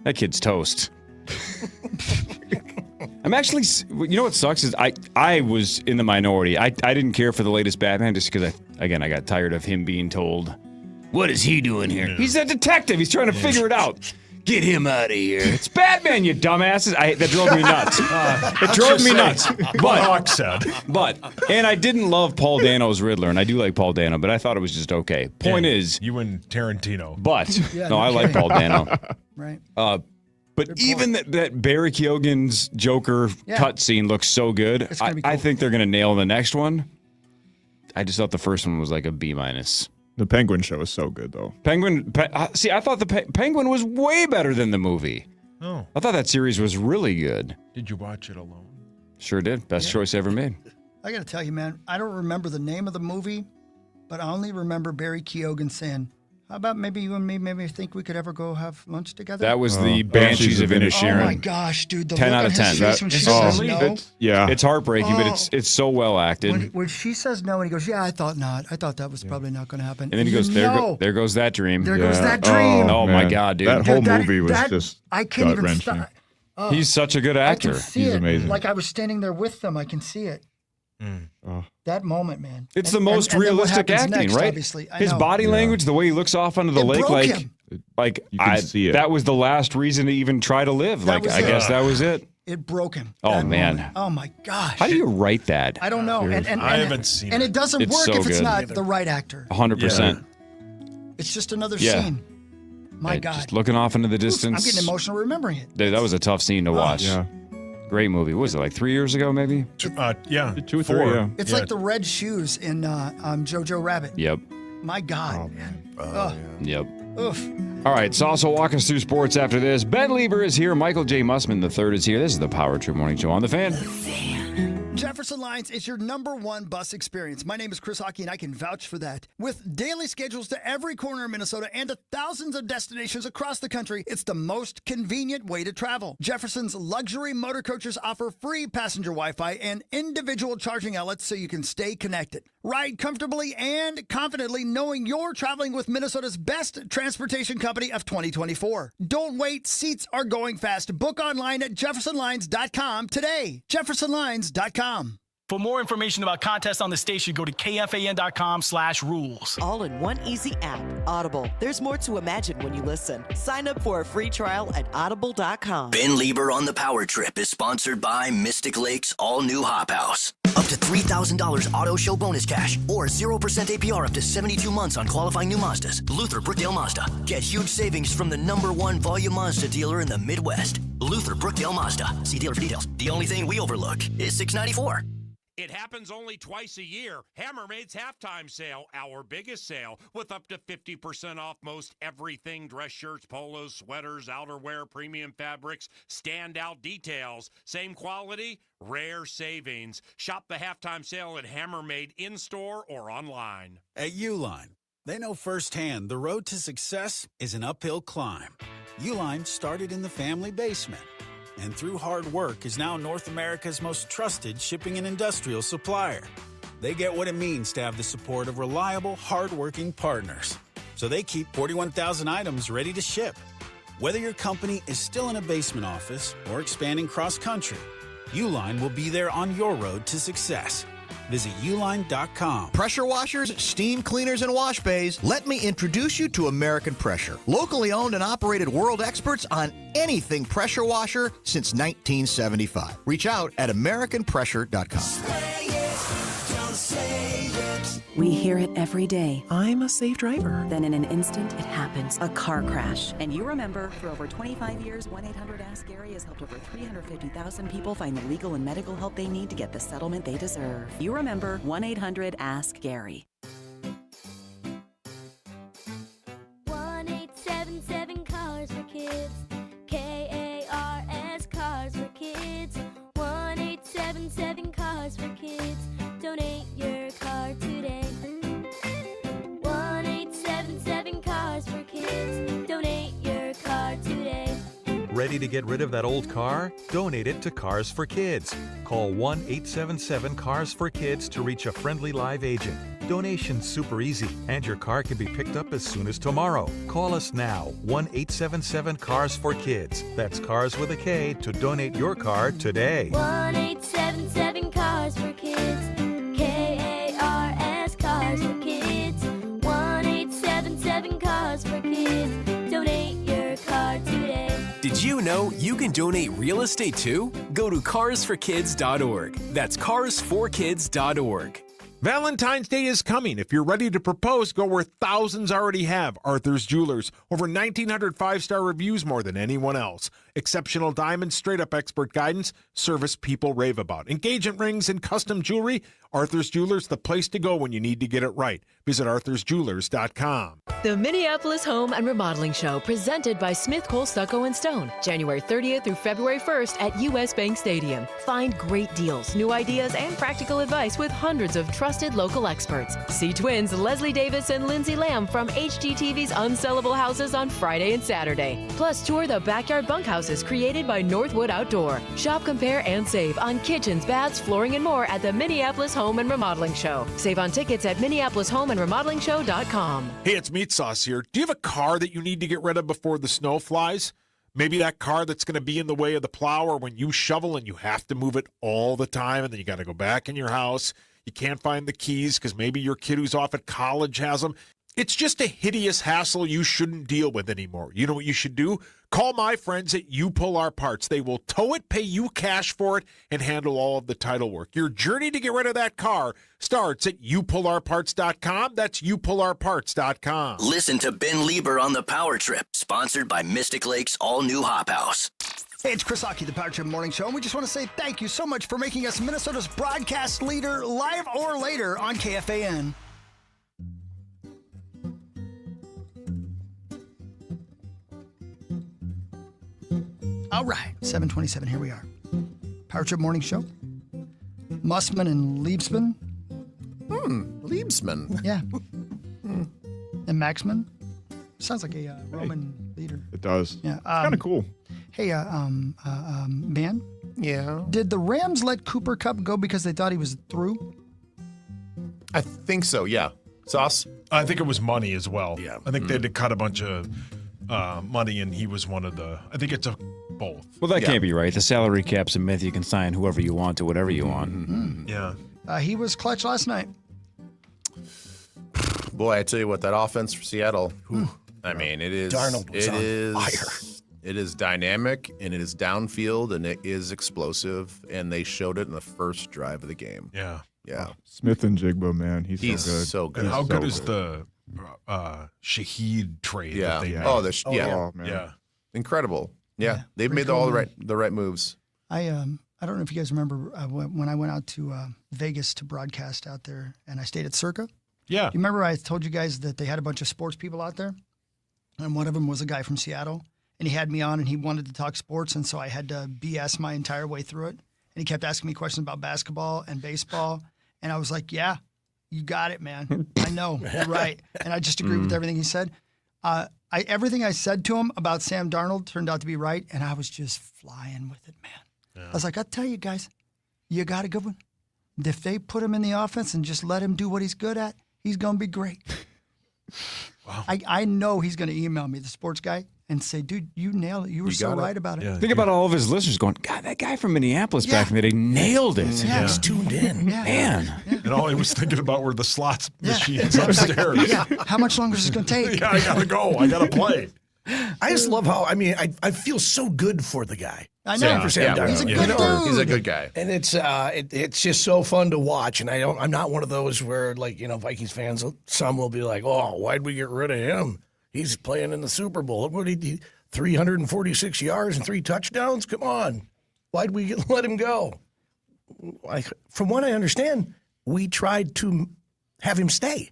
That kid's toast. I'm actually, you know what sucks is I was in the minority. I didn't care for the latest Batman just because I got tired of him being told, what is he doing here? He's a detective. He's trying to figure it out. Get him out of here. It's Batman, you dumbasses. That drove me nuts. It drove me nuts. And I didn't love Paul Dano's Riddler, and I do like Paul Dano, but I thought it was just okay. Point is, you and Tarantino. But I like Paul Dano. Right. But even that Barry Keoghan's Joker cutscene looks so good. It's gonna be I cool. think they're gonna nail the next one. I just thought the first one was like a B-. The Penguin show is so good, though. I thought the Penguin was way better than the movie. Oh. I thought that series was really good. Did you watch it alone? Sure did. Best choice ever made. I got to tell you, man, I don't remember the name of the movie, but I only remember Barry Keoghan saying, how about maybe you and me maybe think we could ever go have lunch together? That was the Banshees of Inisherin. Oh, my gosh, dude. The 10 look out on of his 10. face when she says no. It's heartbreaking, but it's so well acted. When she says no, and he goes, yeah, I thought not. I thought that was probably not going to happen. And then he goes, there goes that dream. There goes that dream. Oh my God, dude. That whole movie was just I can't even gut-wrenching. stop. He's such a good I actor. can see He's it. amazing. Like I was standing there with them. I can see it. That moment, man. It's And- the most and then what realistic happens acting, next, right? Obviously. I His know. body language, the way he looks off onto the It lake, broke like him. You can see it. that was the last reason to even try to live. That Like was I it. guess that was it. It broke him. Oh, that man. moment. Oh my gosh. How do you write that? I don't know. And I haven't seen And it. it doesn't It's work so if it's good. not the right actor. 100%. It's just another Yeah. scene. My God. Just looking off into the distance. I'm getting emotional remembering it. That was a tough scene to watch. Yeah. Great movie. What was it, like 3 years ago, maybe? 2 or 3, 4. yeah. It's like the red shoes in Jojo Rabbit. Yep. My God, man. Oh, Yep. oof. All right, so also walk us through sports after this. Ben Lieber is here. Michael J. Mussman III is here. This is the Power Trip Morning Show on The Fan. Jefferson Lines is your #1 bus experience. My name is Chris Hockey, and I can vouch for that. With daily schedules to every corner of Minnesota and to thousands of destinations across the country, it's the most convenient way to travel. Jefferson's luxury motor coaches offer free passenger Wi-Fi and individual charging outlets so you can stay connected. Ride comfortably and confidently knowing you're traveling with Minnesota's best transportation company of 2024. Don't wait. Seats are going fast. Book online at jeffersonlines.com today. jeffersonlines.com. For more information about contests on the station, go to kfan.com/rules. All in one easy app, Audible. There's more to imagine when you listen. Sign up for a free trial at audible.com. Ben Lieber on the Power Trip is sponsored by Mystic Lake's all-new Hop House. Up to $3,000 auto show bonus cash or 0% APR up to 72 months on qualifying new Mazdas. Luther Brookdale Mazda. Get huge savings from the #1 volume Mazda dealer in the Midwest. Luther Brookdale Mazda. See dealer for details. The only thing we overlook is $694. It happens only twice a year. Hammermaid's halftime sale, our biggest sale, with up to 50% off most everything: dress shirts, polos, sweaters, outerwear, premium fabrics, standout details, same quality, rare savings. Shop the halftime sale at Hammermaid in-store or online. At Uline, they know firsthand the road to success is an uphill climb. Uline started in the family basement, and through hard work is now North America's most trusted shipping and industrial supplier. They get what it means to have the support of reliable, hard-working partners. So they keep 41,000 items ready to ship. Whether your company is still in a basement office or expanding cross-country, Uline will be there on your road to success. Visit uline.com. Pressure washers, steam cleaners, and wash bays. Let me introduce you to American Pressure. Locally owned and operated world experts on anything pressure washer since 1975. Reach out at AmericanPressure.com. We hear it every day. I'm a safe driver. Then in an instant, it happens. A car crash. And you remember, for over 25 years, 1-800-ASK-GARY has helped over 350,000 people find the legal and medical help they need to get the settlement they deserve. You remember 1-800-ASK-GARY. 1-877 Cars for Kids. KARS Cars for Kids. 1-877 Cars for Kids. Donate your car today. 1-877 Cars for Kids. Donate your car today. Ready to get rid of that old car? Donate it to Cars for Kids. Call 1-877-CARS-FOR-KIDS to reach a friendly live agent. Donation's super easy, and your car can be picked up as soon as tomorrow. Call us now, 1-877-CARS-FOR-KIDS. That's Cars with a K to donate your car today. 1-877 Cars for Kids. KARS Cars for Kids. 1-877 Cars for Kids. Donate your car today. Did you know you can donate real estate too? Go to carsforkids.org. That's carsforkids.org. Valentine's Day is coming. If you're ready to propose, go where thousands already have. Arthur's Jewelers. Over 1,900 five-star reviews, more than anyone else. Exceptional diamonds, straight-up expert guidance, service people rave about. Engagement rings and custom jewelry. Arthur's Jewelers, the place to go when you need to get it right. Visit arthursjewelers.com. The Minneapolis Home and Remodeling Show, presented by Smith Cole Stucco and Stone, January 30th through February 1st at U.S. Bank Stadium. Find great deals, new ideas, and practical advice with hundreds of trusted local experts. See twins Leslie Davis and Lindsay Lamb from HGTV's Unsellable Houses on Friday and Saturday. Plus, tour the backyard bunkhouses created by Northwood Outdoor. Shop, compare, and save on kitchens, baths, flooring, and more at the Minneapolis Home and Remodeling Show. Save on tickets at MinneapolisHomeandRemodelingShow.com. Hey, it's Meat Sauce here. Do you have a car that you need to get rid of before the snow flies? Maybe that car that's going to be in the way of the plow, or when you shovel and you have to move it all the time, and then you got to go back in your house. You can't find the keys because maybe your kid who's off at college has them. It's just a hideous hassle you shouldn't deal with anymore. You know what you should do? Call my friends at You Pull Our Parts. They will tow it, pay you cash for it, and handle all of the title work. Your journey to get rid of that car starts at youpullourparts.com. That's youpullourparts.com. Listen to Ben Lieber on The Power Trip, sponsored by Mystic Lake's all-new Hop House. Hey, it's Chris Hockey, the Power Trip Morning Show, and we just want to say thank you so much for making us Minnesota's broadcast leader, live or later, on KFAN. All right, 7:27, here we are. Power Trip Morning Show. Mussman and Liebsman. Liebsman. Yeah. And Maxman. Sounds like a Roman leader. It does. Yeah. It's kind of cool. Hey, man. Yeah. Did the Rams let Cooper Kupp go because they thought he was through? I think so, yeah. Sauce? I think it was money as well. Yeah. I think they had to cut a bunch of money, and he was one of the. I think it's both. Well, that can't be right. The salary cap's a myth. You can sign whoever you want to whatever you want. Yeah. He was clutch last night. Boy, I tell you what, that offense for Seattle, I mean, it is. Darnold was on fire. It is dynamic, and it is downfield, and it is explosive, and they showed it in the first drive of the game. Yeah. Yeah. Smith and Jigba, man, he's so good. And how He's good so is the Shaheed trade? Yeah. That they made? Yeah. man. Yeah. Incredible. Yeah. They've made Pretty all cool, the right moves. I I don't know if you guys remember when I went out to Vegas to broadcast out there, and I stayed at Circa. Yeah. You remember I told you guys that they had a bunch of sports people out there, and one of them was a guy from Seattle, and he had me on, and he wanted to talk sports, and so I had to BS my entire way through it, and he kept asking me questions about basketball and baseball, and I was like, yeah, you got it, man. I know, you're right, and I just agreed with everything he said. Everything I said to him about Sam Darnold turned out to be right, and I was just flying with it, man. Yeah. I was like, I'll tell you guys, you got a good one. If they put him in the offense and just let him do what he's good at, he's going to be great. Wow. I know he's going to email me, the sports guy, and say, dude, you nailed it. You were so right about it. Yeah, Think about all of his listeners going, God, that guy from Minneapolis back in the day nailed it. Yeah, he's tuned in. Yeah. Man. And all I was thinking about were the slots machines upstairs. Yeah. How much longer is this going to take? Yeah, I got to go. I got to play. I just love how, I feel so good for the guy. I know. For Sam Darnold. He's a good dude. He's a good guy. And it's just so fun to watch. And I'm not one of those where, Vikings fans, some will be like, oh, why'd we get rid of him? He's playing in the Super Bowl. Look what he did. 346 yards and 3 touchdowns? Come on. Why'd we let him go? From what I understand, we tried to have him stay.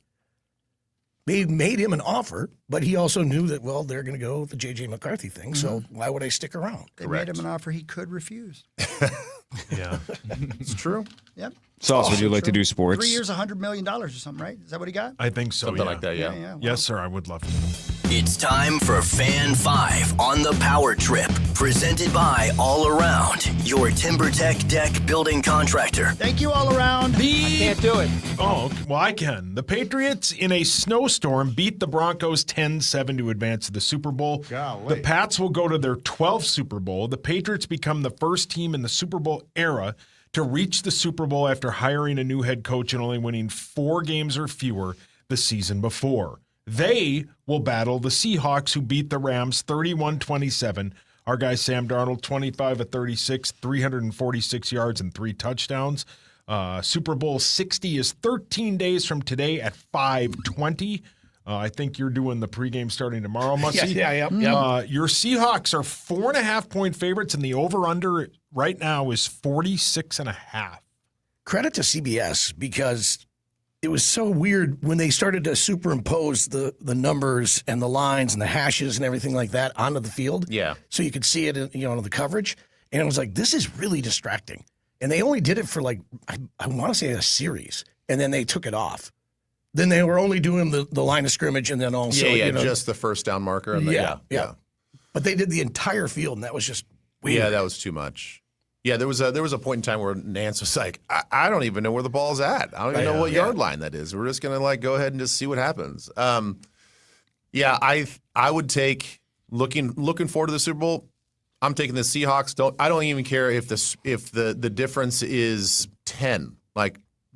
They made him an offer, but he also knew that, they're going to go with the J.J. McCarthy thing, so why would I stick around? They made him an offer he could refuse. Yeah. It's true. Yep. Sauce, would you like to do sports? 3 years, $100 million or something, right? Is that what he got? I think so, Something like that, yeah. Wow. Yes, sir, I would love to. It's time for Fan 5 on the Power Trip, presented by All Around, your TimberTech deck building contractor. Thank you, All Around. I can't do it. Oh, okay. Well, I can. The Patriots, in a snowstorm, beat the Broncos 10-7 to advance to the Super Bowl. Golly. The Pats will go to their 12th Super Bowl. The Patriots become the first team in the Super Bowl era to reach the Super Bowl after hiring a new head coach and only winning 4 games or fewer the season before. They will battle the Seahawks, who beat the Rams 31-27. Our guy Sam Darnold, 25 of 36, 346 yards and 3 touchdowns. Super Bowl 60 is 13 days from today at 5:20. I think you're doing the pregame starting tomorrow, Mussy. Yeah. Your Seahawks are 4.5-point favorites, and the over-under right now is 46.5. Credit to CBS, because it was so weird when they started to superimpose the numbers and the lines and the hashes and everything like that onto the field. Yeah. So you could see it, on the coverage. And it was like, this is really distracting. And they only did it for I want to say a series, and then they took it off. Then they were only doing the line of scrimmage, and then also just the first down marker. And yeah. But they did the entire field, and that was just weird. Yeah, that was too much. Yeah, there was a point in time where Nance was like, I don't even know where the ball's at. I don't even know what yard line that is. We're just gonna go ahead and just see what happens. I would take looking forward to the Super Bowl. I'm taking the Seahawks. I don't even care if the difference is 10.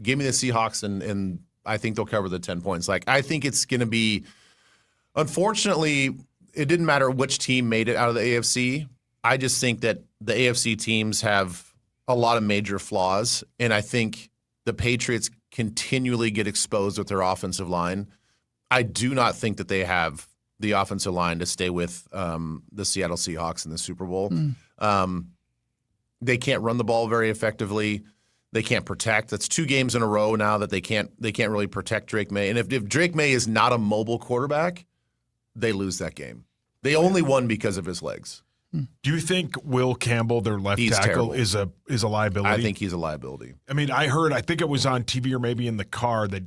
Give me the Seahawks and I think they'll cover the 10 points. I think it's going to be, unfortunately, it didn't matter which team made it out of the AFC. I just think that the AFC teams have a lot of major flaws, and I think the Patriots continually get exposed with their offensive line. I do not think that they have the offensive line to stay with the Seattle Seahawks in the Super Bowl. They can't run the ball very effectively. They can't protect. That's 2 games in a row now that they can't really protect Drake May. And if Drake May is not a mobile quarterback, they lose that game. They only won because of his legs. Do you think Will Campbell, their left tackle, is a liability? I think he's a liability. I mean, I think it was on TV or maybe in the car that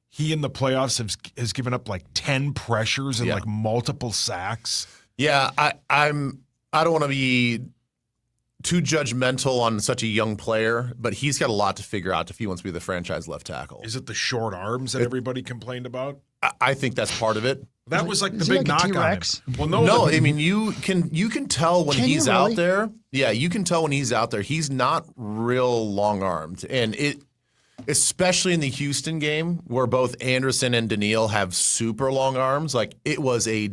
he in the playoffs has given up 10 pressures and multiple sacks. Yeah, I don't want to be too judgmental on such a young player, but he's got a lot to figure out if he wants to be the franchise left tackle. Is it the short arms that everybody complained about? I think that's part of it. That was the big knock on him. Well, no. I mean, you can tell when he's out there. Yeah, you can tell when he's out there. He's not real long armed, and especially in the Houston game where both Anderson and Daniil have super long arms. It was a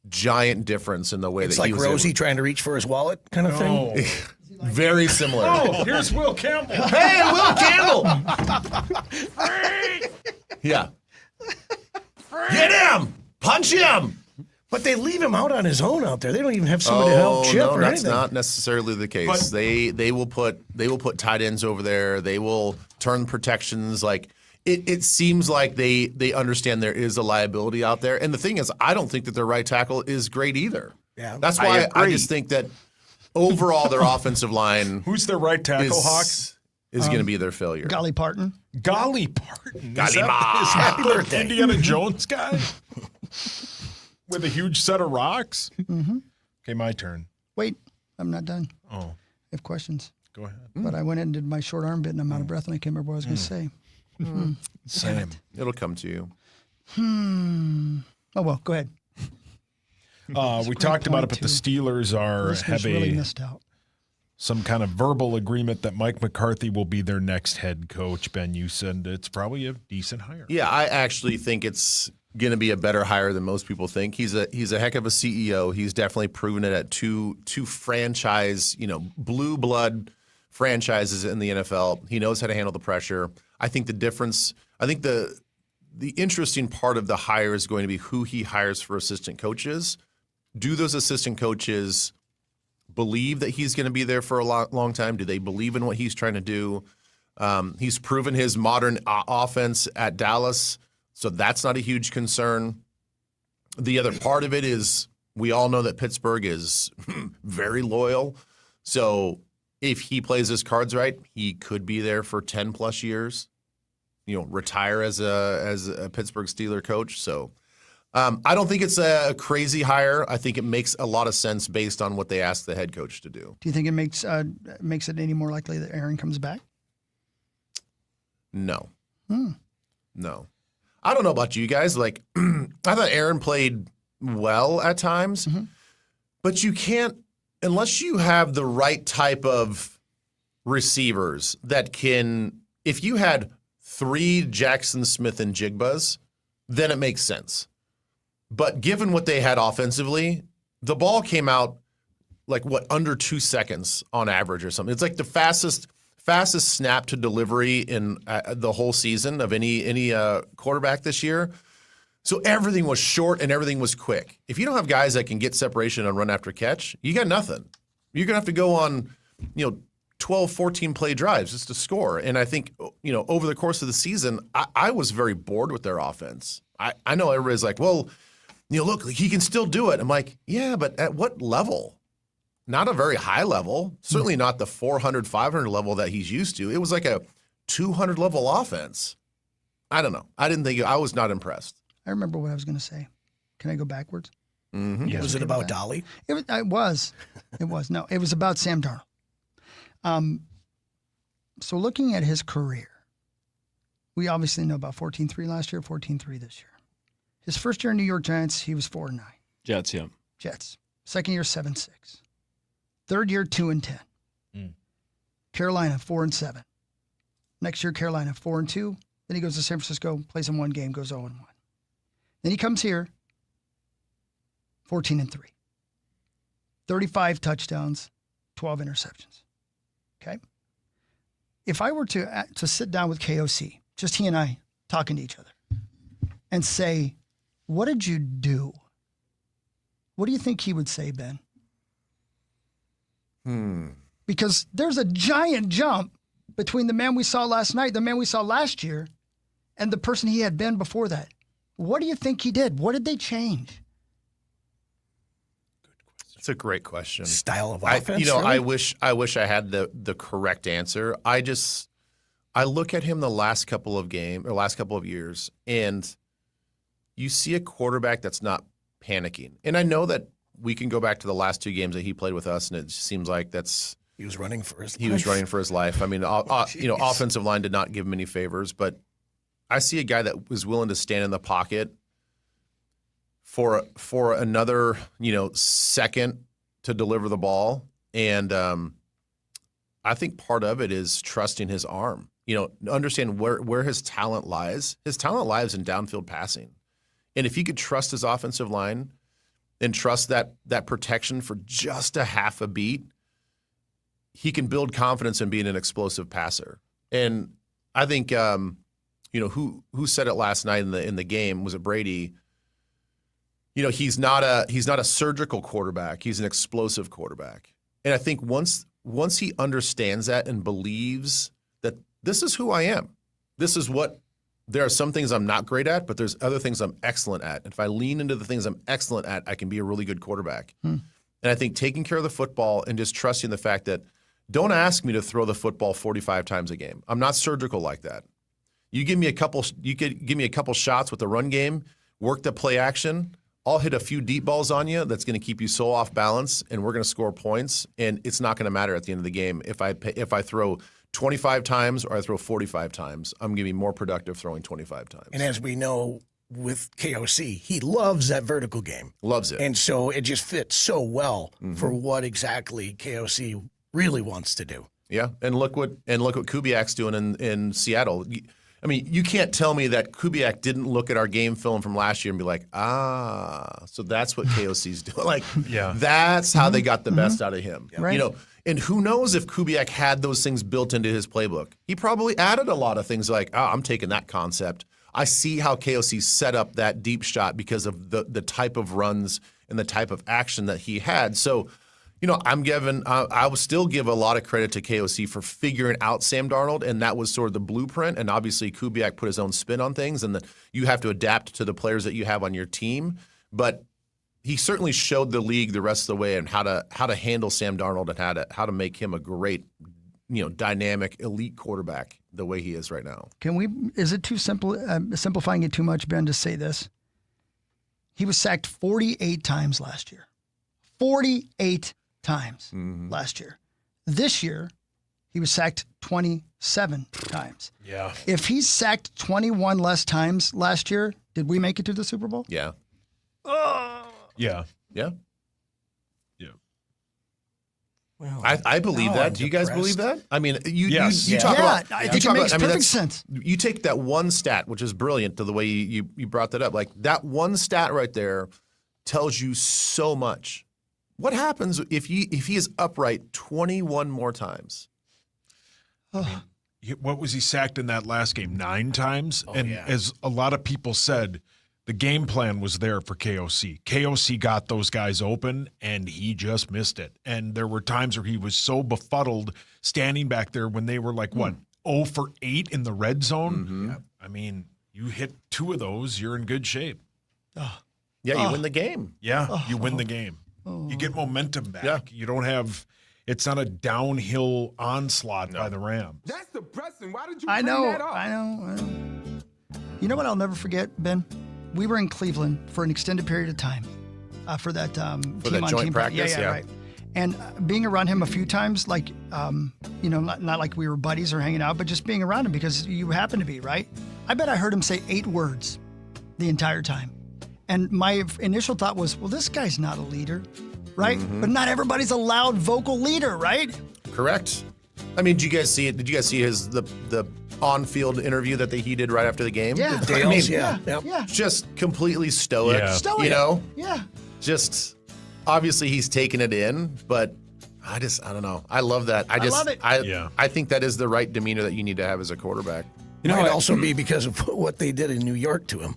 giant difference in the way that he was. It's like Rosie trying to reach for his wallet kind of thing. Very similar. Oh, here's Will Campbell. Hey, Will Campbell. Yeah. Get him! Punch him! But they leave him out on his own out there. They don't even have somebody to help Chip or that's anything. not necessarily the case. They will put tight ends over there. They will turn protections. Like it seems like they understand there is a liability out there. And the thing is, I don't think that their right tackle is great either. Yeah, that's why I just think that overall their offensive line. Who's their right tackle, Hawk? Is going to be their failure. Golly Parton. Golly Parton. Golly Is Ma. that Happy the birthday. Indiana Jones guy? With a huge set of rocks? Mm-hmm. Okay, my turn. Wait, I'm not done. Oh. I have questions. Go ahead. But I went in and did my short arm bit, and I'm out of breath, and I can't remember what I was going to say. Same. It'll come to you. Oh, well, go ahead. We talked about it, but the Steelers have really missed out. some kind of verbal agreement that Mike McCarthy will be their next head coach. Ben, you said it's probably a decent hire. Yeah, I actually think it's going to be a better hire than most people think. He's a heck of a CEO. He's definitely proven it at two franchise, blue blood franchises in the NFL. He knows how to handle the pressure. I think the interesting part of the hire is going to be who he hires for assistant coaches. Do those assistant coaches believe that he's going to be there for a long time? Do they believe in what he's trying to do? He's proven his modern offense at Dallas, so that's not a huge concern. The other part of it is we all know that Pittsburgh is very loyal. So if he plays his cards right, he could be there for 10 plus years, retire as a Pittsburgh Steeler coach. So I don't think it's a crazy hire. I think it makes a lot of sense based on what they asked the head coach to do. Do you think it makes it any more likely that Aaron comes back? No. No. I don't know about you guys. Like, I thought Aaron played well at times, but you can't, unless you have the right type of receivers that can, if you had 3 Jackson Smith and Jigbas, then it makes sense. But given what they had offensively, the ball came out under 2 seconds on average or something. It's like the fastest snap to delivery in the whole season of any quarterback this year. So everything was short and everything was quick. If you don't have guys that can get separation and run after catch, you got nothing. You're going to have to go on, 12, 14 play drives just to score. And I think, over the course of the season, I was very bored with their offense. I know everybody's like, well, look, he can still do it. I'm like, yeah, but at what level? Not a very high level. Certainly not the 400, 500 level that he's used to. It was like a 200 level offense. I don't know. I was not impressed. I remember what I was going to say. Can I go backwards? Mm-hmm. Yes. Was it about Dolly? It was. No, it was about Sam Darnold. So looking at his career, we obviously know about 14-3 last year, 14-3 this year. His first year in New York Giants, he was 4-9. Jets, yeah. Jets. Second year, 7-6. Third year, 2-10. Carolina, 4-7. Next year, Carolina, 4-2. Then he goes to San Francisco, plays in one game, goes 0-1. Then he comes here, 14-3. 35 touchdowns, 12 interceptions. Okay? If I were to sit down with KOC, just he and I talking to each other, and say, what did you do? What do you think he would say, Ben? Because there's a giant jump between the man we saw last night, the man we saw last year, and the person he had been before that. What do you think he did? What did they change? It's a great question. Style of offense. Really? I wish I had the correct answer. I look at him the last couple of years, and you see a quarterback that's not panicking. And I know that we can go back to the last 2 games that he played with us, and it seems like he was running for his life. He was running for his life. I mean, offensive line did not give him any favors, but I see a guy that was willing to stand in the pocket for another, second to deliver the ball. And I think part of it is trusting his arm. Understand where his talent lies. His talent lies in downfield passing. And if he could trust his offensive line and trust that protection for just a half a beat, he can build confidence in being an explosive passer. And I think who said it last night in the game, was it Brady? he's not a surgical quarterback. He's an explosive quarterback. And I think once he understands that and believes that this is who I am, there are some things I'm not great at, but there's other things I'm excellent at. And if I lean into the things I'm excellent at, I can be a really good quarterback. And I think taking care of the football and just trusting the fact that don't ask me to throw the football 45 times a game. I'm not surgical like that. You give me a couple shots with the run game, work the play action. I'll hit a few deep balls on you that's going to keep you so off balance, and we're going to score points, and it's not going to matter at the end of the game. If I throw 25 times or I throw 45 times, I'm going to be more productive throwing 25 times. And as we know with KOC, he loves that vertical game. Loves it. And so it just fits so well for what exactly KOC really wants to do. Yeah, and look what Kubiak's doing in Seattle. I mean, you can't tell me that Kubiak didn't look at our game film from last year and be like, so that's what KOC's doing. Like, that's how they got the best out of him. Right. And who knows if Kubiak had those things built into his playbook. He probably added a lot of things like, I'm taking that concept. I see how KOC set up that deep shot because of the type of runs and the type of action that he had. So, I would still give a lot of credit to KOC for figuring out Sam Darnold, and that was sort of the blueprint. And obviously, Kubiak put his own spin on things, and that you have to adapt to the players that you have on your team. But he certainly showed the league the rest of the way and how to handle Sam Darnold and how to make him a great, dynamic, elite quarterback the way he is right now. Is it too simple, simplifying it too much, Ben, to say this? He was sacked 48 times last year. 48 times last year. This year, he was sacked 27 times. Yeah. If he's sacked 21 less times last year, did we make it to the Super Bowl? Yeah. Yeah. Yeah. Yeah. Well, I believe that. Do you guys believe that? I mean, you talk about. I think it makes perfect sense. You take that one stat, which is brilliant, to the way you brought that up. Like that one stat right there tells you so much. What happens if he is upright 21 more times? What was he sacked in that last game? 9 times? As a lot of people said, the game plan was there for KOC. KOC got those guys open, and he just missed it. And there were times where he was so befuddled standing back there when they were like, 0 for 8 in the red zone? I mean, you hit 2 of those, you're in good shape. Yeah, you win the game. Yeah, you win the game. You get momentum back. Yeah. You don't have – it's not a downhill onslaught by the Rams. That's depressing. Why did you I bring know. that up? I know. You know what I'll never forget, Ben? We were in Cleveland for an extended period of time for that joint practice. Yeah, right. And being around him a few times, like, not like we were buddies or hanging out, but just being around him because you happen to be, right? I bet I heard him say 8 words the entire time. And my initial thought was, well, this guy's not a leader, right? But not everybody's a loud vocal leader, right? Correct. I mean, did you guys see it? Did you guys see the on-field interview that he did right after the game? Yeah. Dale's, yeah. Just completely stoic. Yeah. Stoic. Yeah. Just obviously he's taking it in, but I don't know. I love that. I love it. I think that is the right demeanor that you need to have as a quarterback. Might also be because of what they did in New York to him.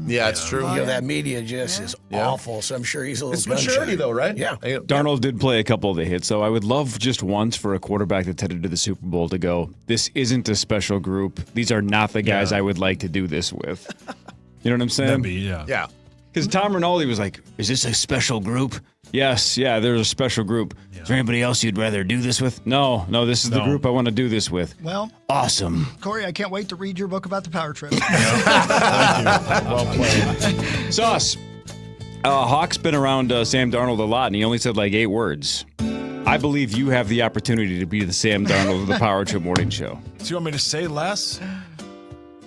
Yeah, it's true. That media just is awful, so I'm sure he's a little It's maturity, though, right? Yeah. Darnold did play a couple of the hits, so I would love just once for a quarterback that's headed to the Super Bowl to go, this isn't a special group. These are not the guys I would like to do this with. You know what I'm saying? That'd be, yeah. Yeah. Because Tom Rinaldi was like, is this a special group? Yes, there's a special group. Is there anybody else you'd rather do this with? No, this is the group I want to do this with. Well, awesome. Corey, I can't wait to read your book about the power trip. Thank you. Well played. Sauce. Hawk's been around Sam Darnold a lot, and he only said like 8 words. I believe you have the opportunity to be the Sam Darnold of the Power Trip Morning Show. So you want me to say less?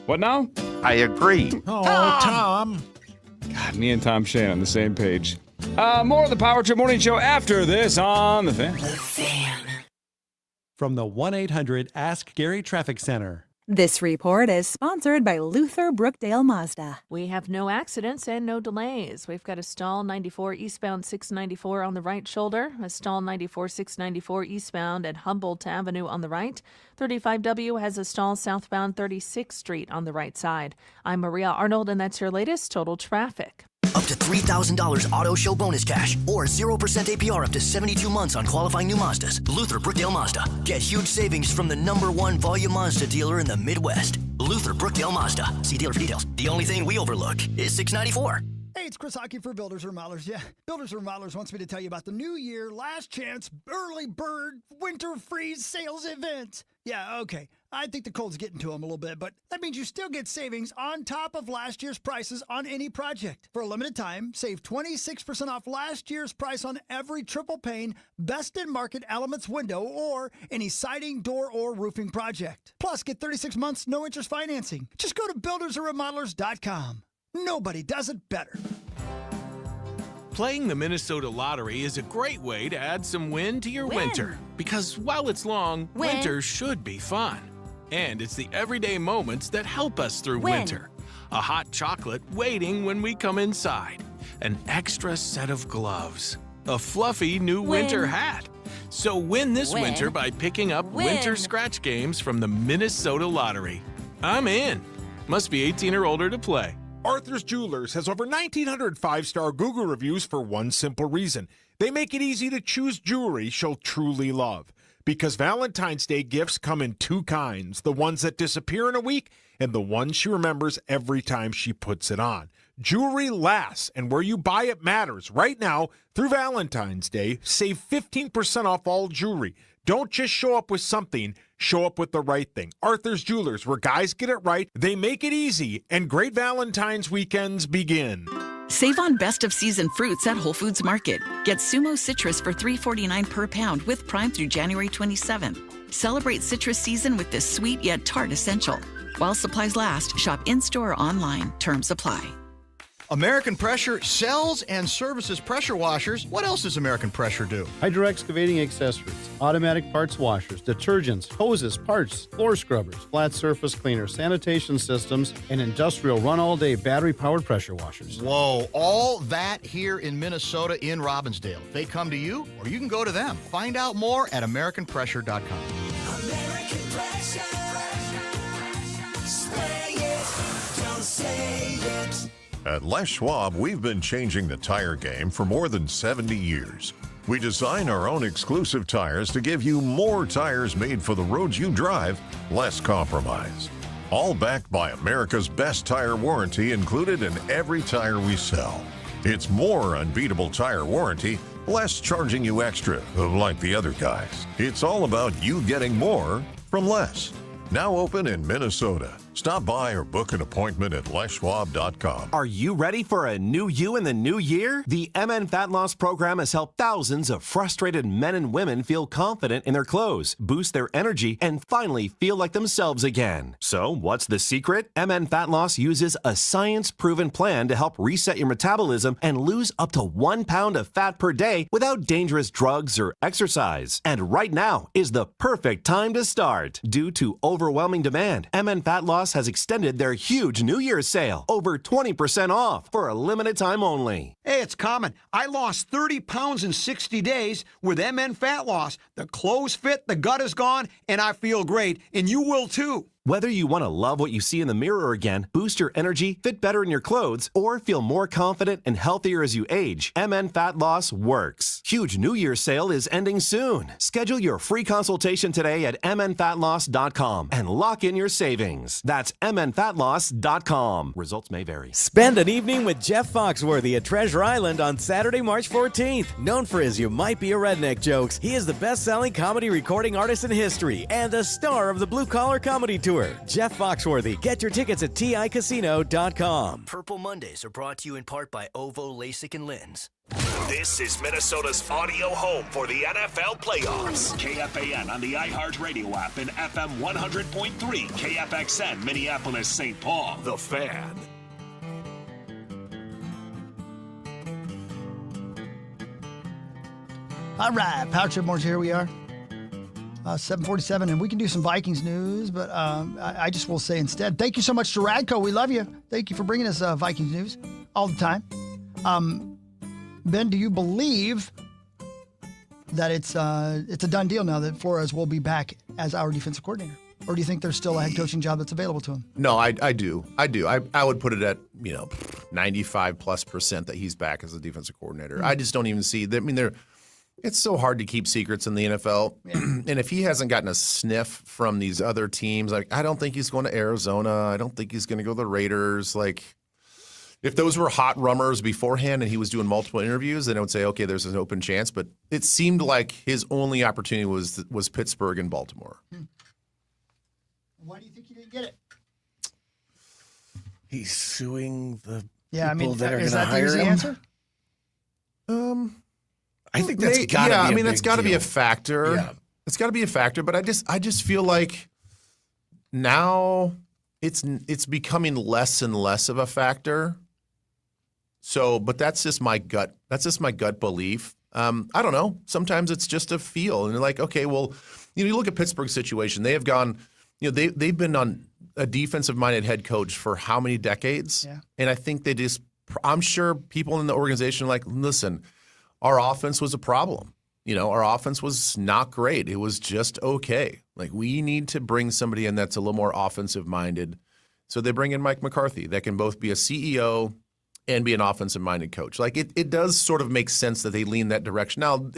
What now? I agree. Oh, Tom. God, me and Tom Shane on the same page. More of the Power Trip Morning Show after this on The Fan. From the 1-800-ASK-GARY Traffic Center. This report is sponsored by Luther Brookdale Mazda. We have no accidents and no delays. We've got a stall 94 eastbound 694 on the right shoulder, a stall 94 694 eastbound at Humboldt Avenue on the right. 35W has a stall southbound 36th Street on the right side. I'm Maria Arnold, and that's your latest total traffic. Up to $3,000 auto show bonus cash or 0% APR up to 72 months on qualifying new Mazdas. Luther Brookdale Mazda. Get huge savings from the #1 volume Mazda dealer in the Midwest. Luther Brookdale Mazda. See dealer for details. The only thing we overlook is $694. Hey, it's Chris Hockey for Builders Remodelers. Yeah, Builders Remodelers wants me to tell you about the New Year Last Chance Early Bird Winter Freeze Sales Event. Yeah, okay. I think the cold's getting to them a little bit, but that means you still get savings on top of last year's prices on any project. For a limited time, save 26% off last year's price on every triple pane, best in market elements window, or any siding, door, or roofing project. Plus, get 36 months, no interest financing. Just go to buildersandremodelers.com. Nobody does it better. Playing the Minnesota Lottery is a great way to add some win to your winter. Because while it's long, winter should be fun. And it's the everyday moments that help us through winter. A hot chocolate waiting when we come inside. An extra set of gloves. A fluffy new winter hat. So win this winter by picking up winter scratch games from the Minnesota Lottery. I'm in. Must be 18 or older to play. Arthur's Jewelers has over 1,900 five-star Google reviews for one simple reason. They make it easy to choose jewelry she'll truly love. Because Valentine's Day gifts come in two kinds, the ones that disappear in a week and the ones she remembers every time she puts it on. Jewelry lasts, and where you buy it matters. Right now, through Valentine's Day, save 15% off all jewelry. Don't just show up with something, show up with the right thing. Arthur's Jewelers, where guys get it right, they make it easy, and great Valentine's weekends begin. Save on best of season fruits at Whole Foods Market. Get Sumo Citrus for $3.49 per pound with Prime through January 27th. Celebrate citrus season with this sweet yet tart essential. While supplies last, shop in-store or online. Terms apply. American Pressure sells and services pressure washers. What else does American Pressure do? Hydro excavating accessories, automatic parts washers, detergents, hoses, parts, floor scrubbers, flat surface cleaners, sanitation systems, and industrial run-all-day battery-powered pressure washers. Whoa, all that here in Minnesota in Robbinsdale. They come to you, or you can go to them. Find out more at AmericanPressure.com. American Pressure. Say it, don't say it. At Les Schwab, we've been changing the tire game for more than 70 years. We design our own exclusive tires to give you more tires made for the roads you drive, less compromise. All backed by America's best tire warranty included in every tire we sell. It's more unbeatable tire warranty, less charging you extra, like the other guys. It's all about you getting more from less. Now open in Minnesota. Stop by or book an appointment at leschwab.com. Are you ready for a new you in the new year? The MN Fat Loss Program has helped thousands of frustrated men and women feel confident in their clothes, boost their energy, and finally feel like themselves again. So, what's the secret? MN Fat Loss uses a science-proven plan to help reset your metabolism and lose up to 1 pound of fat per day without dangerous drugs or exercise. And right now is the perfect time to start. Due to overwhelming demand, MN Fat Loss has extended their huge New Year's sale, over 20% off for a limited time only. Hey, it's common. I lost 30 pounds in 60 days with MN Fat Loss. The clothes fit, the gut is gone, and I feel great, and you will too. Whether you want to love what you see in the mirror again, boost your energy, fit better in your clothes, or feel more confident and healthier as you age, MN Fat Loss works. Huge New Year's sale is ending soon. Schedule your free consultation today at mnfatloss.com and lock in your savings. That's mnfatloss.com. Results may vary. Spend an evening with Jeff Foxworthy at Treasure Island on Saturday, March 14th. Known for his You Might Be a Redneck jokes, he is the best-selling comedy recording artist in history and a star of the Blue Collar Comedy Tour. Jeff Foxworthy. Get your tickets at TICasino.com. Purple Mondays are brought to you in part by Ovo LASIK and Lens. This is Minnesota's audio home for the NFL playoffs. KFAN on the iHeartRadio app and FM 100.3. KFXN Minneapolis, St. Paul. The Fan. All right, Power Trip Mornings, here we are. 7:47, and we can do some Vikings news, but I just will say instead, thank you so much to Radco. We love you. Thank you for bringing us Vikings news all the time. Ben, do you believe that it's a done deal now that Flores will be back as our defensive coordinator? Or do you think there's still a head coaching job that's available to him? No, I do. I would put it at 95+% that he's back as a defensive coordinator. I just don't even see. It's so hard to keep secrets in the NFL, and if he hasn't gotten a sniff from these other teams, like I don't think he's going to Arizona. I don't think he's going to go to the Raiders. Like, if those were hot rummers beforehand and he was doing multiple interviews, then I would say, okay, there's an open chance. But it seemed like his only opportunity was Pittsburgh and Baltimore. Why do you think he didn't get it? He's suing the Yeah, people that are going is to that the hire easy him. answer? I think that's got to be. That's got to be a factor. Yeah. It's got to be a factor. But I just feel like now it's becoming less and less of a factor. So, but that's just my gut. That's just my gut belief. I don't know. Sometimes it's just a feel, and you're like, okay, well, you look at Pittsburgh's situation. They have gone. They've been on a defensive-minded head coach for how many decades? Yeah. And I think I'm sure people in the organization are like, listen, our offense was a problem. Our offense was not great. It was just okay. Like, we need to bring somebody in that's a little more offensive-minded. So they bring in Mike McCarthy that can both be a CEO and be an offensive-minded coach. Like, it does sort of make sense that they lean that direction. Now,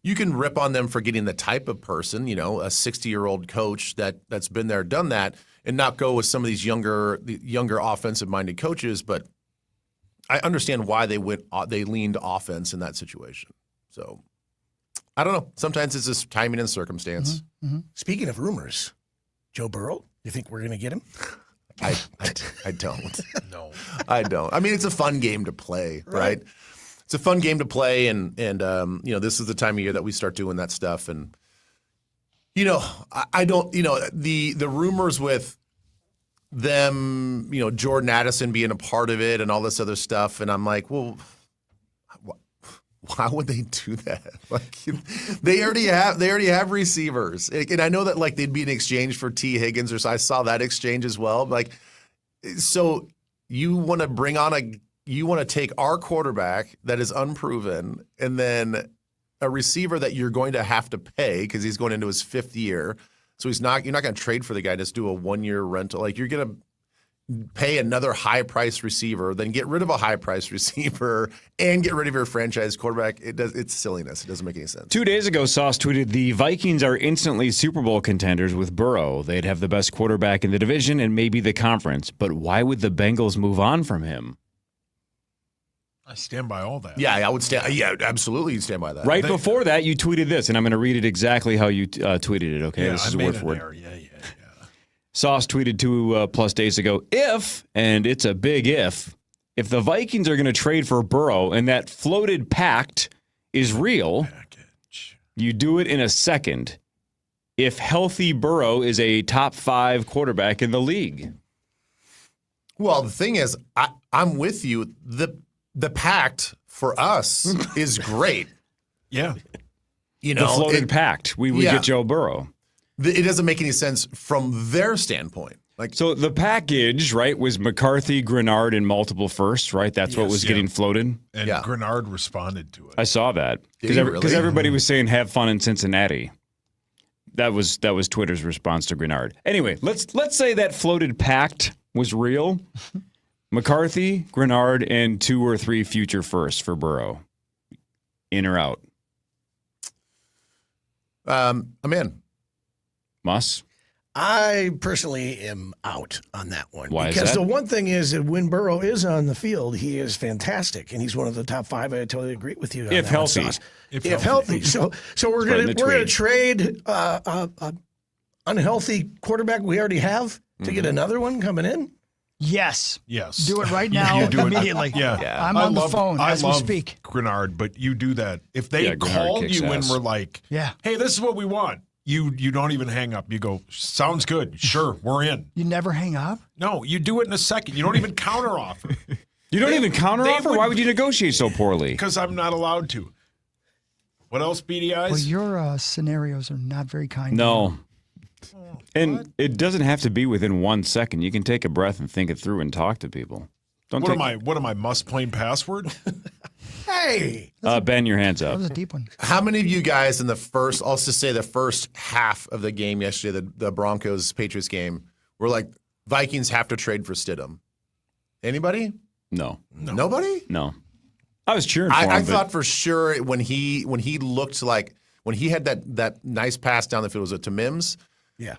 you can rip on them for getting the type of person, a 60-year-old coach that's been there, done that, and not go with some of these younger offensive-minded coaches. But I understand why they leaned offense in that situation. So I don't know. Sometimes it's just timing and circumstance. Mm-hmm. Speaking of rumors, Joe Burrow, you think we're going to get him? I don't. No, I don't. I mean, it's a fun game to play, right? It's a fun game to play, and this is the time of year that we start doing that stuff. And I don't. The rumors with them, Jordan Addison being a part of it and all this other stuff, and I'm like, well, why would they do that? Like, they already have receivers, and I know that like they'd be in exchange for T. Higgins, or so I saw that exchange as well. Like, so you want to take our quarterback that is unproven, and then a receiver that you're going to have to pay because he's going into his 5th year. So you're not going to trade for the guy. Just do a 1-year rental. Like, you're going to pay another high-priced receiver, then get rid of a high-priced receiver, and get rid of your franchise quarterback. It's silliness. It doesn't make any sense. 2 days ago, Sauce tweeted, the Vikings are instantly Super Bowl contenders with Burrow. They'd have the best quarterback in the division and maybe the conference. But why would the Bengals move on from him? I stand by all that. Yeah, I would stand. Yeah, absolutely, you stand by that. Right before that, you tweeted this, and I'm going to read it exactly how you tweeted it. Okay, Yeah, this is I word made for an word. error. Yeah. Sauce tweeted 2+ days ago, if, and it's a big if the Vikings are going to trade for Burrow and that floated pact is real, you do it in a second. If healthy, Burrow is a top 5 quarterback in the league. Well, the thing is, I'm with you. The pact for us is great. Yeah. The floated pact. We would get Joe Burrow. It doesn't make any sense from their standpoint. So the package, right, was McCarthy, Grenard, and multiple firsts, right? That's what was getting floated. And Grenard responded to it. I saw that because everybody was saying have fun in Cincinnati. That was Twitter's response to Grenard. Anyway, let's say that floated pact was real. McCarthy, Grenard, and 2 or 3 future firsts for Burrow. In or out? I'm in. Muss? I personally am out on that one. Why because is that? the one thing is that when Burrow is on the field, he is fantastic, and he's one of the top 5. I totally agree with you. On If that healthy. one, Sauce. If healthy. So we're gonna trade unhealthy quarterback we already have to get another one coming in. Yes. Yes. Do it right now, You do it. immediately. Yeah. I'm on the phone as we speak. Grenard, but you do that. If they Grenard called kicks you and ass. were like, hey, this is what we want, you don't even hang up. You go, sounds good. Sure, we're in. You never hang up? No, you do it in a second. You don't even counteroffer. You don't even counteroffer? Why would you negotiate so poorly? Because I'm not allowed to. What else, Beady Eyes? Well, your scenarios are not very kind. No. And it doesn't have to be within 1 second. You can take a breath and think it through and talk to people. What am I, must plain password? Hey. Ben, your hands That up. was a deep one. How many of you guys in the first, I'll just say the first half of the game yesterday, the Broncos-Patriots game, were like, Vikings have to trade for Stidham? Anybody? No. Nobody? No. I was cheering for him. I but thought for sure when he looked like, when he had that nice pass down the field, was it to Mims? Yeah.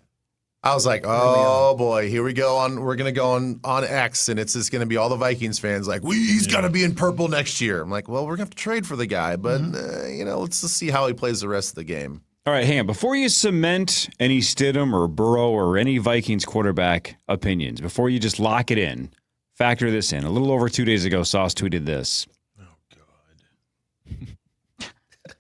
I was like, oh boy, here we go we're going to go on X, and it's just going to be all the Vikings fans like, he's got to be in purple next year. I'm like, well, we're going to have to trade for the guy, but, let's just see how he plays the rest of the game. All right, hang on. Before you cement any Stidham or Burrow or any Vikings quarterback opinions, before you just lock it in, factor this in. A little over 2 days ago, Sauce tweeted this. Oh, God.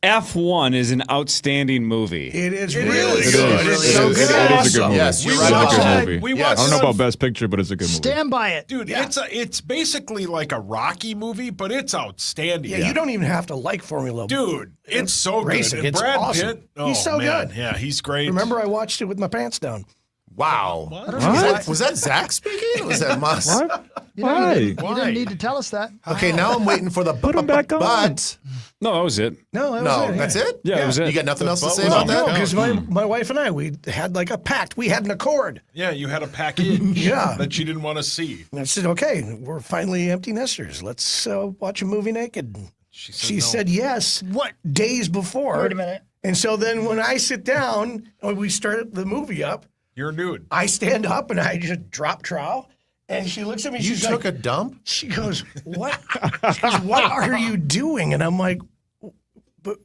F1 is an outstanding movie. It is really It good. is. It's so It good. is a good movie. Yes, It's you're a right. good movie. We I watched don't know it about Best Picture, but it's a good movie. Stand by it. Dude, it's basically like a Rocky movie, but it's outstanding. Yeah, you don't even have to like Formula. Dude, it's so racing. good. And It's Brad awesome. Pitt, oh, He's so man. good. Yeah, he's great. Remember, I watched it with my pants down. Wow. Was that Zach speaking? Or was that Mus? You didn't need to tell us that. Okay, now I'm waiting for the Put him back on. but. No, that was it. No, That's it? Yeah, that was it. You got nothing else to say No, about that? because my wife and I, we had like a pact. We had an accord. Yeah, you had a package that you didn't want to see. And I said, okay, we're finally empty nesters. Let's watch a movie naked. She said yes. What? Days before. Wait a minute. And so then when I sit down, when we start the movie up, You're nude. I stand up and I just drop trowel. And she looks at me. You She's took like, a dump? She goes, what? She goes, what are you doing? And I'm like, but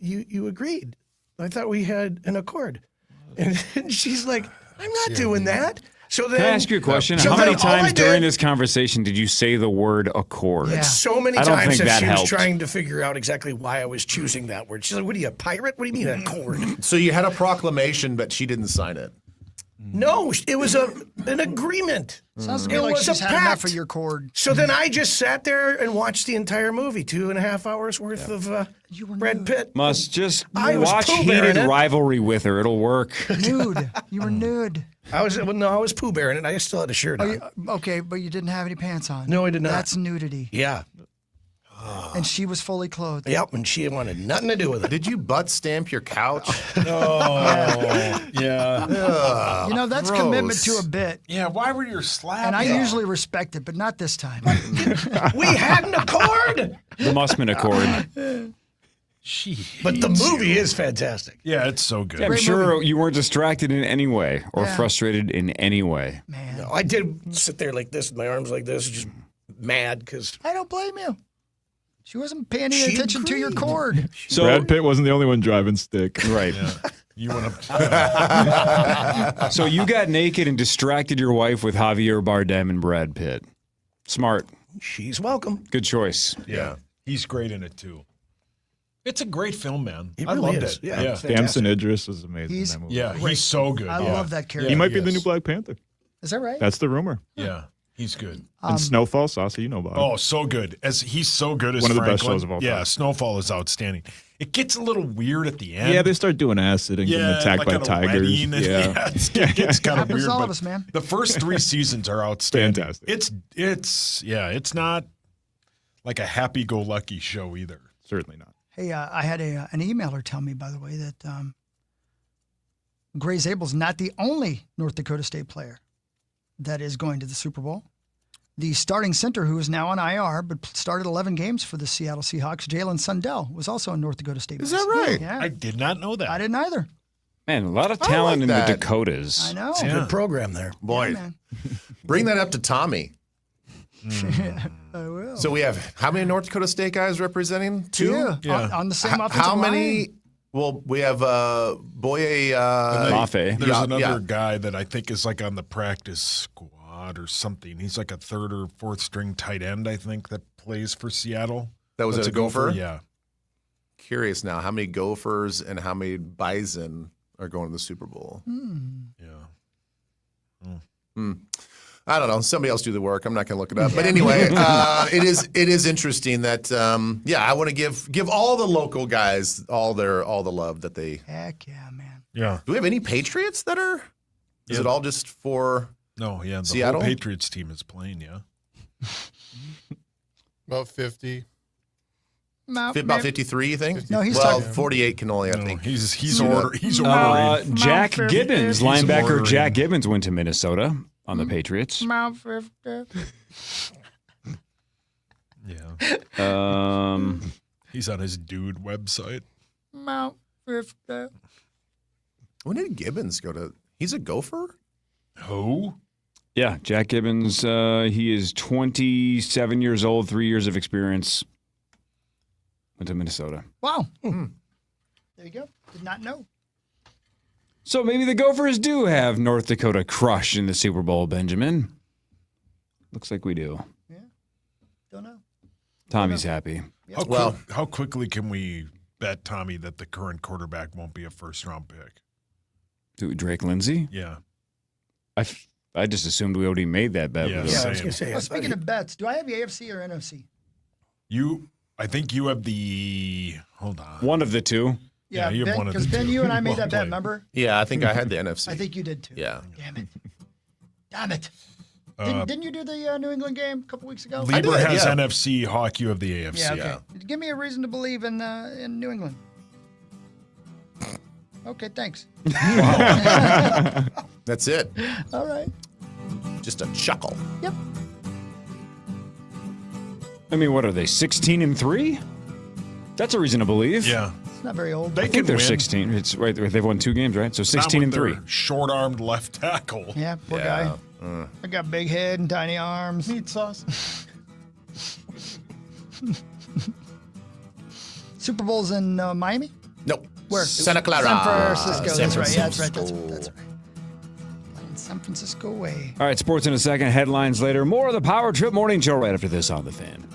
you agreed. I thought we had an accord. And she's like, I'm not doing that. So then, Can I ask you a question? so How many then all I times did- during this conversation did you say the word accord? So many I don't times think that that she was helped. trying to figure out exactly why I was choosing that word. She's like, what are you, a pirate? What do you mean a cord? So you had a proclamation, but she didn't sign it. No, it was an agreement. Sounds to me It like was she's a had enough pact. of your cord. So then I just sat there and watched the entire movie, 2.5 hours worth of Brad Pitt. Must just I was watch Pooh Bear in heated it. rivalry with her. It'll work. Nude. You were nude. I was Pooh Bear in it. I still had a shirt on. Okay, but you didn't have any pants on. No, I did not. That's nudity. Yeah. And she was fully clothed. Yep, and she wanted nothing to do with it. Did you butt stamp your couch? Yeah. You know, that's gross. commitment to a bit. Yeah, why were you slapping? And I usually respect it, but not this time. We had an accord. The Mussman Accord. But the movie is fantastic. Yeah, it's so good. Yeah, I'm sure you weren't distracted in any way or frustrated in any way. Man. No, I did sit there like this with my arms like this, just mad because I don't blame you. She wasn't paying any attention to your cord. So Brad Pitt wasn't the only one driving stick. Right. You went up. So you got naked and distracted your wife with Javier Bardem and Brad Pitt. Smart. she's welcome. Good choice. Yeah. He's great in it too. It's a great film, man. It I really loved is. it. Yeah, it's Damson Idris is amazing He's- in that movie. Yeah, Great. he's so good. I yeah. love that character. He might be the Yes. new Black Panther. Is that right? That's the rumor. Yeah, he's good. And Snowfall, Saucy, you know about it. Oh, so good. He's so good as One of the best Franklin. shows of all Yeah, time. Snowfall is outstanding. It gets a little weird at the end. Yeah, they start doing acid and getting attacked like by at a tigers. wedding and- Yeah. it gets kind of Happens weird. to all but of us, man. The first 3 seasons are outstanding. Fantastic. It's not like a happy-go-lucky show either. Certainly not. Hey, I had an emailer tell me, by the way, that Gray Zabel's not the only North Dakota State player that is going to the Super Bowl. The starting center, who is now on IR, but started 11 games for the Seattle Seahawks, Jalen Sundell, was also a North Dakota State. Is that right? Yeah. I did not know that. I didn't either. Man, a lot of I talent like in that. the Dakotas. I know. It's a good program there. Boy, Yeah, man. bring that up to Tommy. I will. So we have how many North Dakota State guys representing? 2? Yeah. On the same offensive How line. many? Well, we have Boye. Mafe. There's Yeah, another yeah. guy that I think is like on the practice squad or something. He's like a 3rd or 4th string tight end, I think, that plays for Seattle. That was That's a Gopher? Yeah. Curious now, how many Gophers and how many Bison are going to the Super Bowl? Yeah. I don't know. Somebody else do the work. I'm not going to look it up. But anyway, it is interesting that I want to give all the local guys all the love that they. Heck yeah, man. Yeah. Do we have any Patriots that are? Is Yeah. it all just for? No, yeah. The Seattle? whole Patriots team is playing, yeah. About 50. About 53, you think? No, he's well, talking- 48 can only, I think. He's ordering. Jack Gibbons, He's linebacker ordering. Jack Gibbons went to Minnesota on the Patriots. Mount 50. Yeah. He's on his dude website. Mount 50. When did Gibbons go to? He's a Gopher? Who? Yeah, Jack Gibbons. He is 27 years old, 3 years of experience. Went to Minnesota. Wow. There you go. Did not know. So maybe the Gophers do have North Dakota crushed in the Super Bowl, Benjamin. Looks like we do. Don't know. Tommy's happy. How quickly can we bet, Tommy, that the current quarterback won't be a first-round pick? Drake Lindsay? Yeah. I just assumed we already made that bet. Yeah, I was going to say. Speaking of bets, do I have the AFC or NFC? I think you have the. Hold on. One of the two. Yeah, you have one of the two. Because Ben, you and I made that bet, remember? Yeah, I think I had the NFC. I think you did too. Yeah. Damn it. Didn't you do the New England game a couple weeks ago? Lieber has NFC, Hawk, you have the AFC. Yeah, okay. Give me a reason to believe in New England. Okay, thanks. That's it. All right. Just a chuckle. Yep. I mean, what are they, 16-3? That's a reason to believe. Yeah. It's not very old. They I think can they're win. 16. It's right. They've won 2 games, right? So Not with 16-3. their short-armed left tackle. Yeah, poor guy. I got big head and tiny arms. Meat sauce. Super Bowl's in Miami? Nope. Where? Santa Clara. San Francisco. San That's right. Yeah, that's right. Francisco. That's right. Playing San Francisco way. All right, sports in a second. Headlines later. More of the Power Trip Morning Show right after this on The Fan.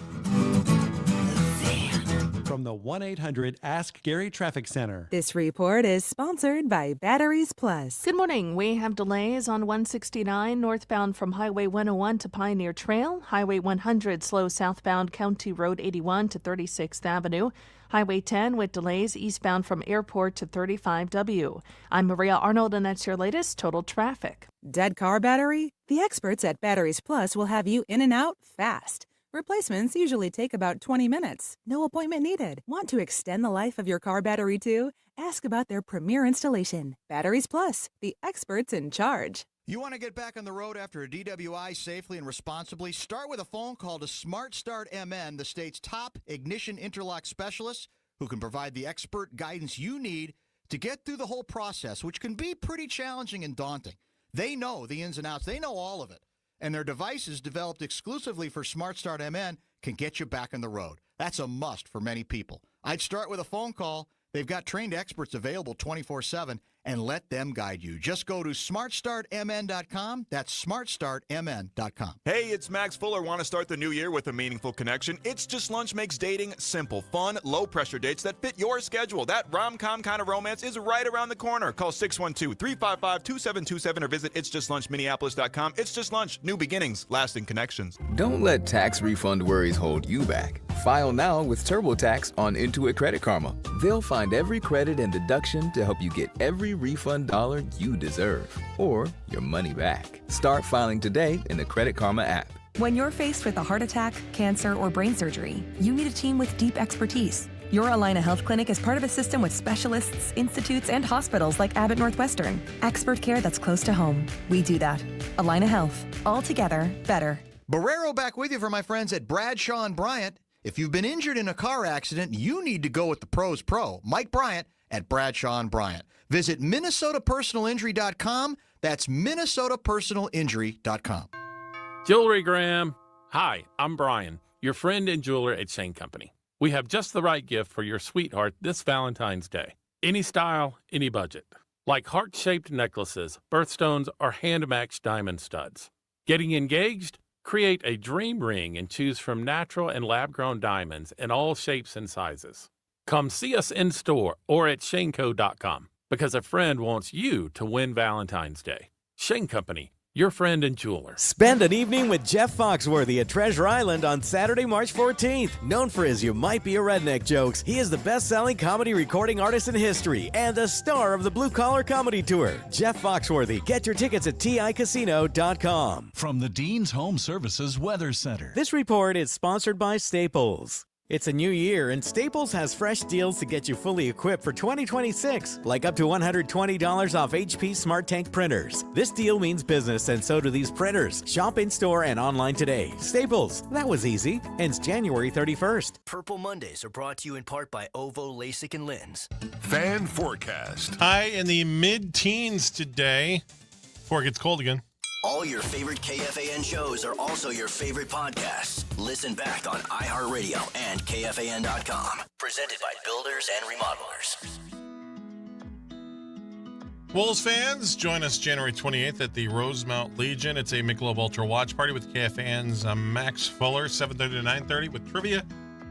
From the 1-800-ASK-GARY Traffic Center. This report is sponsored by Batteries Plus. Good morning. We have delays on 169 northbound from Highway 101 to Pioneer Trail. Highway 100 slow southbound County Road 81 to 36th Avenue. Highway 10 with delays eastbound from Airport to 35W. I'm Maria Arnold, and that's your latest total traffic. Dead car battery? The experts at Batteries Plus will have you in and out fast. Replacements usually take about 20 minutes. No appointment needed. Want to extend the life of your car battery too? Ask about their premier installation. Batteries Plus, the experts in charge. You want to get back on the road after a DWI safely and responsibly? Start with a phone call to Smart Start MN, the state's top ignition interlock specialist, who can provide the expert guidance you need to get through the whole process, which can be pretty challenging and daunting. They know the ins and outs. They know all of it. And their devices, developed exclusively for Smart Start MN, can get you back on the road. That's a must for many people. I'd start with a phone call. They've got trained experts available 24/7, and let them guide you. Just go to smartstartmn.com. That's smartstartmn.com. Hey, it's Max Fuller. Want to start the new year with a meaningful connection? It's Just Lunch makes dating simple, fun, low-pressure dates that fit your schedule. That rom-com kind of romance is right around the corner. Call 612-355-2727 or visit itsjustlunchminneapolis.com. It's Just Lunch. New beginnings, lasting connections. Don't let tax refund worries hold you back. File now with TurboTax on Intuit Credit Karma. They'll find every credit and deduction to help you get every refund dollar you deserve, or your money back. Start filing today in the Credit Karma app. When you're faced with a heart attack, cancer, or brain surgery, you need a team with deep expertise. Your Allina Health Clinic is part of a system with specialists, institutes, and hospitals like Abbott Northwestern. Expert care that's close to home. We do that. Allina Health. All together, better. Barrero back with you for my friends at Bradshaw and Bryant. If you've been injured in a car accident, you need to go with the pro's pro, Mike Bryant at Bradshaw and Bryant. Visit MinnesotaPersonalInjury.com. That's MinnesotaPersonalInjury.com. Jewelry Graham. Hi, I'm Brian, your friend and jeweler at Shane Company. We have just the right gift for your sweetheart this Valentine's Day. Any style, any budget. Like heart-shaped necklaces, birthstones, or hand-matched diamond studs. Getting engaged? Create a dream ring and choose from natural and lab-grown diamonds in all shapes and sizes. Come see us in store or at shaneco.com because a friend wants you to win Valentine's Day. Shane Company, your friend and jeweler. Spend an evening with Jeff Foxworthy at Treasure Island on Saturday, March 14th. Known for his You Might Be a Redneck jokes, he is the best-selling comedy recording artist in history and the star of the Blue Collar Comedy Tour. Jeff Foxworthy. Get your tickets at TICasino.com. From the Dean's Home Services Weather Center. This report is sponsored by Staples. It's a new year, and Staples has fresh deals to get you fully equipped for 2026, like up to $120 off HP Smart Tank printers. This deal means business, and so do these printers. Shop in-store and online today. Staples, that was easy. Ends January 31st. Purple Mondays are brought to you in part by Ovo LASIK and Lens. Fan forecast. High in the mid-teens today before it gets cold again. All your favorite KFAN shows are also your favorite podcasts. Listen back on iHeartRadio and KFAN.com. Presented by Builders and Remodelers. Wolves fans, join us January 28th at the Rosemount Legion. It's a Michelob Ultra watch party with KFAN's Max Fuller, 7:30 to 9:30 with trivia,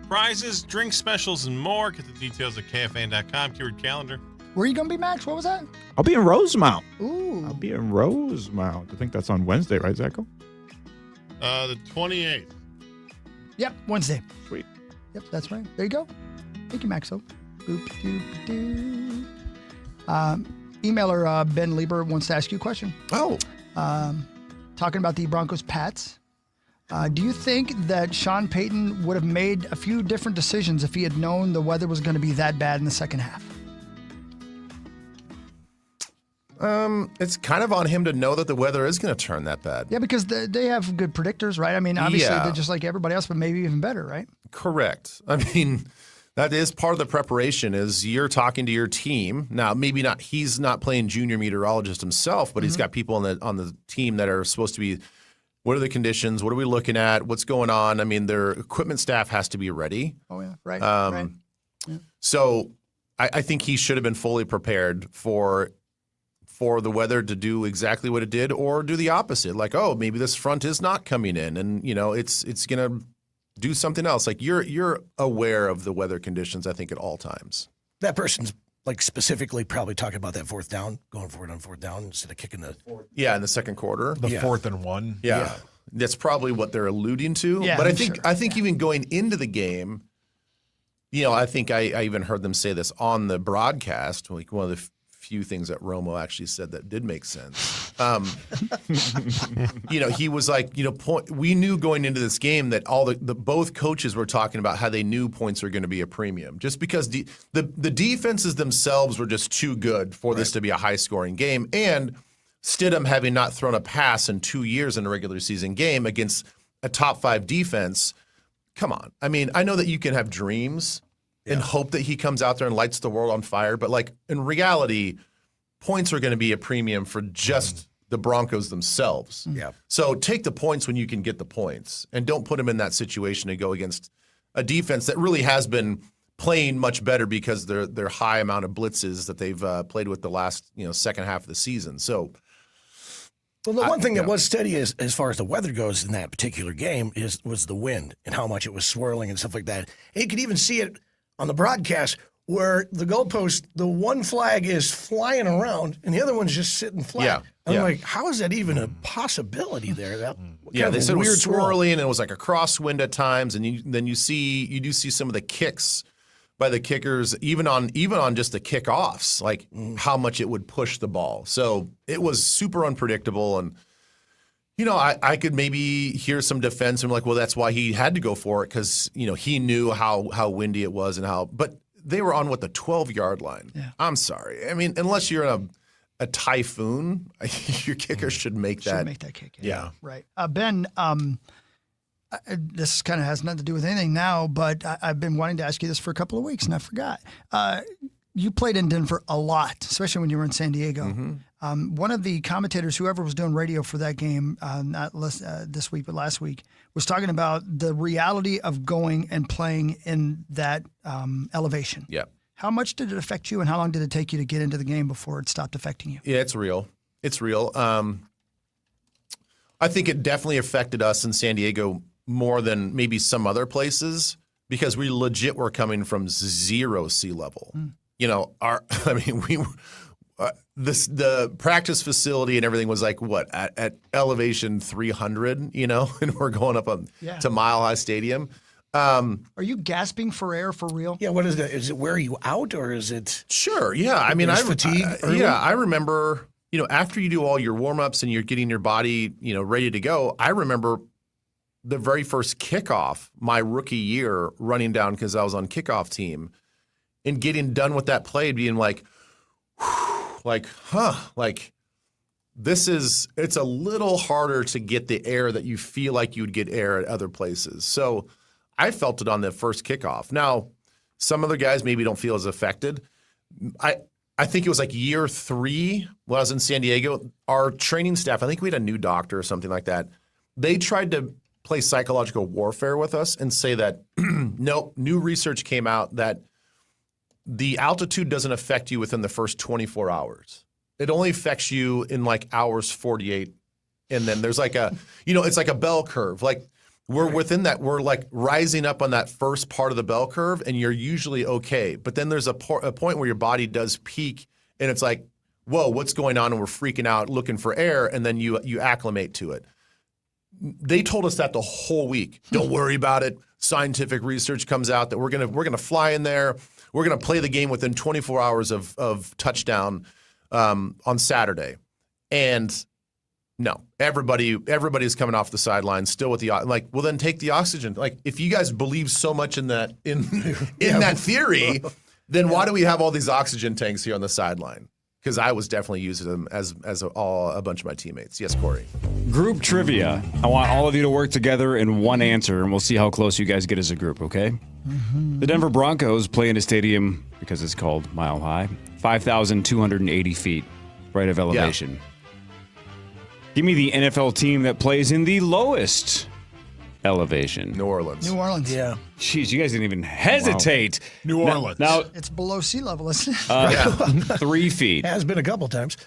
prizes, drink specials, and more. Get the details at KFAN.com. Keyword calendar. Where are you going to be, Max? What was that? I'll be in Rosemount. Ooh. I'll be in Rosemount. I think that's on Wednesday, right, Zacho? The 28th. Yep, Wednesday. Sweet. Yep, that's right. There you go. Thank you, Maxo. Boop-doop-doo. Emailer Ben Lieber wants to ask you a question. Oh. Talking about the Broncos Pats. Do you think that Sean Payton would have made a few different decisions if he had known the weather was going to be that bad in the second half? It's kind of on him to know that the weather is going to turn that bad. Yeah, because they have good predictors, right? I mean, obviously Yeah. they're just like everybody else, but maybe even better, right? Correct. I mean, that is part of the preparation is you're talking to your team. Now, maybe not, he's not playing junior meteorologist himself, but he's got people on the team that are supposed to be, what are the conditions? What are we looking at? What's going on? I mean, their equipment staff has to be ready. Oh, yeah. Right. Right. Yeah. So I think he should have been fully prepared for the weather to do exactly what it did or do the opposite. Like, oh, maybe this front is not coming in and, it's going to do something else. Like you're aware of the weather conditions, I think, at all times. That person's like specifically probably talking about that fourth down, going for it on fourth down instead of kicking the – Yeah, in the second quarter. The 4th and 1. Yeah. That's probably what they're alluding to. Yeah, but I'm sure. I think even going into the game, I think I even heard them say this on the broadcast, like one of the few things that Romo actually said that did make sense. He was like, we knew going into this game that all the both coaches were talking about how they knew points were going to be a premium, just because the defenses themselves were just too good for this to be a high scoring game, and Stidham having not thrown a pass in 2 years in a regular season game against a top 5 defense. Come on, I mean, I know that you can have dreams and hope that he comes out there and lights the world on fire. But, like, in reality, points are going to be a premium for just the Broncos themselves. Yeah. So take the points when you can get the points and don't put them in that situation to go against a defense that really has been playing much better because their high amount of blitzes that they've played with the last second half of the season. So, well, the one thing that was steady as far as the weather goes in that particular game was the wind and how much it was swirling and stuff like that. And you could even see it on the broadcast where the goalpost, the one flag is flying around and the other one's just sitting flat. Yeah. I'm like, how is that even a possibility there? They said it was weird swirling and it was like a crosswind at times, and you do see some of the kicks by the kickers, even on just the kickoffs, like how much it would push the ball. So it was super unpredictable, and I could maybe hear some defense and like, well, that's why he had to go for it because he knew how windy it was and how. But they were on the 12-yard line. Yeah. I'm sorry. I mean, unless you're in a typhoon, your kicker should make that. Should make that kick. Yeah. Right. Ben, this kind of has nothing to do with anything now, but I've been wanting to ask you this for a couple of weeks and I forgot. You played in Denver a lot, especially when you were in San Diego. Mm-hmm. One of the commentators, whoever was doing radio for that game, not this week, but last week, was talking about the reality of going and playing in that elevation. Yeah. How much did it affect you, and how long did it take you to get into the game before it stopped affecting you? Yeah, it's real. It's real. I think it definitely affected us in San Diego more than maybe some other places because we legit were coming from 0 sea level. The practice facility and everything was like at elevation 300, and we're going up to Mile High Stadium. Are you gasping for air for real? Yeah. What is that? Is it wear you out or is it? Sure. Yeah. I mean, fatigue. I remember. After you do all your warm ups and you're getting your body, ready to go. I remember the very first kickoff, my rookie year, running down because I was on kickoff team, and getting done with that play, being like, it's a little harder to get the air that you feel like you would get air at other places. So I felt it on the first kickoff. Now, some other guys maybe don't feel as affected. I think it was like year 3 when I was in San Diego. Our training staff, I think we had a new doctor or something like that. They tried to play psychological warfare with us and say that, nope, new research came out that the altitude doesn't affect you within the first 24 hours. It only affects you in like hours 48. And then there's like it's like a bell curve. Like we're within that, we're like rising up on that first part of the bell curve and you're usually okay. But then there's a point where your body does peak and it's like, whoa, what's going on? And we're freaking out looking for air. And then you acclimate to it. They told us that the whole week. Don't worry about it. Scientific research comes out that we're gonna fly in there. We're gonna play the game within 24 hours of touchdown on Saturday. And no, everybody's coming off the sidelines still with well, then take the oxygen. Like if you guys believe so much in that that theory, then why do we have all these oxygen tanks here on the sideline? Because I was definitely using them as a bunch of my teammates. Yes, Corey. Group trivia. I want all of you to work together in one answer, and we'll see how close you guys get as a group, okay? Mm-hmm. The Denver Broncos play in a stadium, because it's called Mile High, 5,280 feet, right of elevation. Yeah. Give me the NFL team that plays in the lowest elevation. New Orleans. Yeah. Jeez, you guys didn't even hesitate. Wow. New Orleans. Now, it's below sea level, isn't it? 3 feet. Has been a couple times.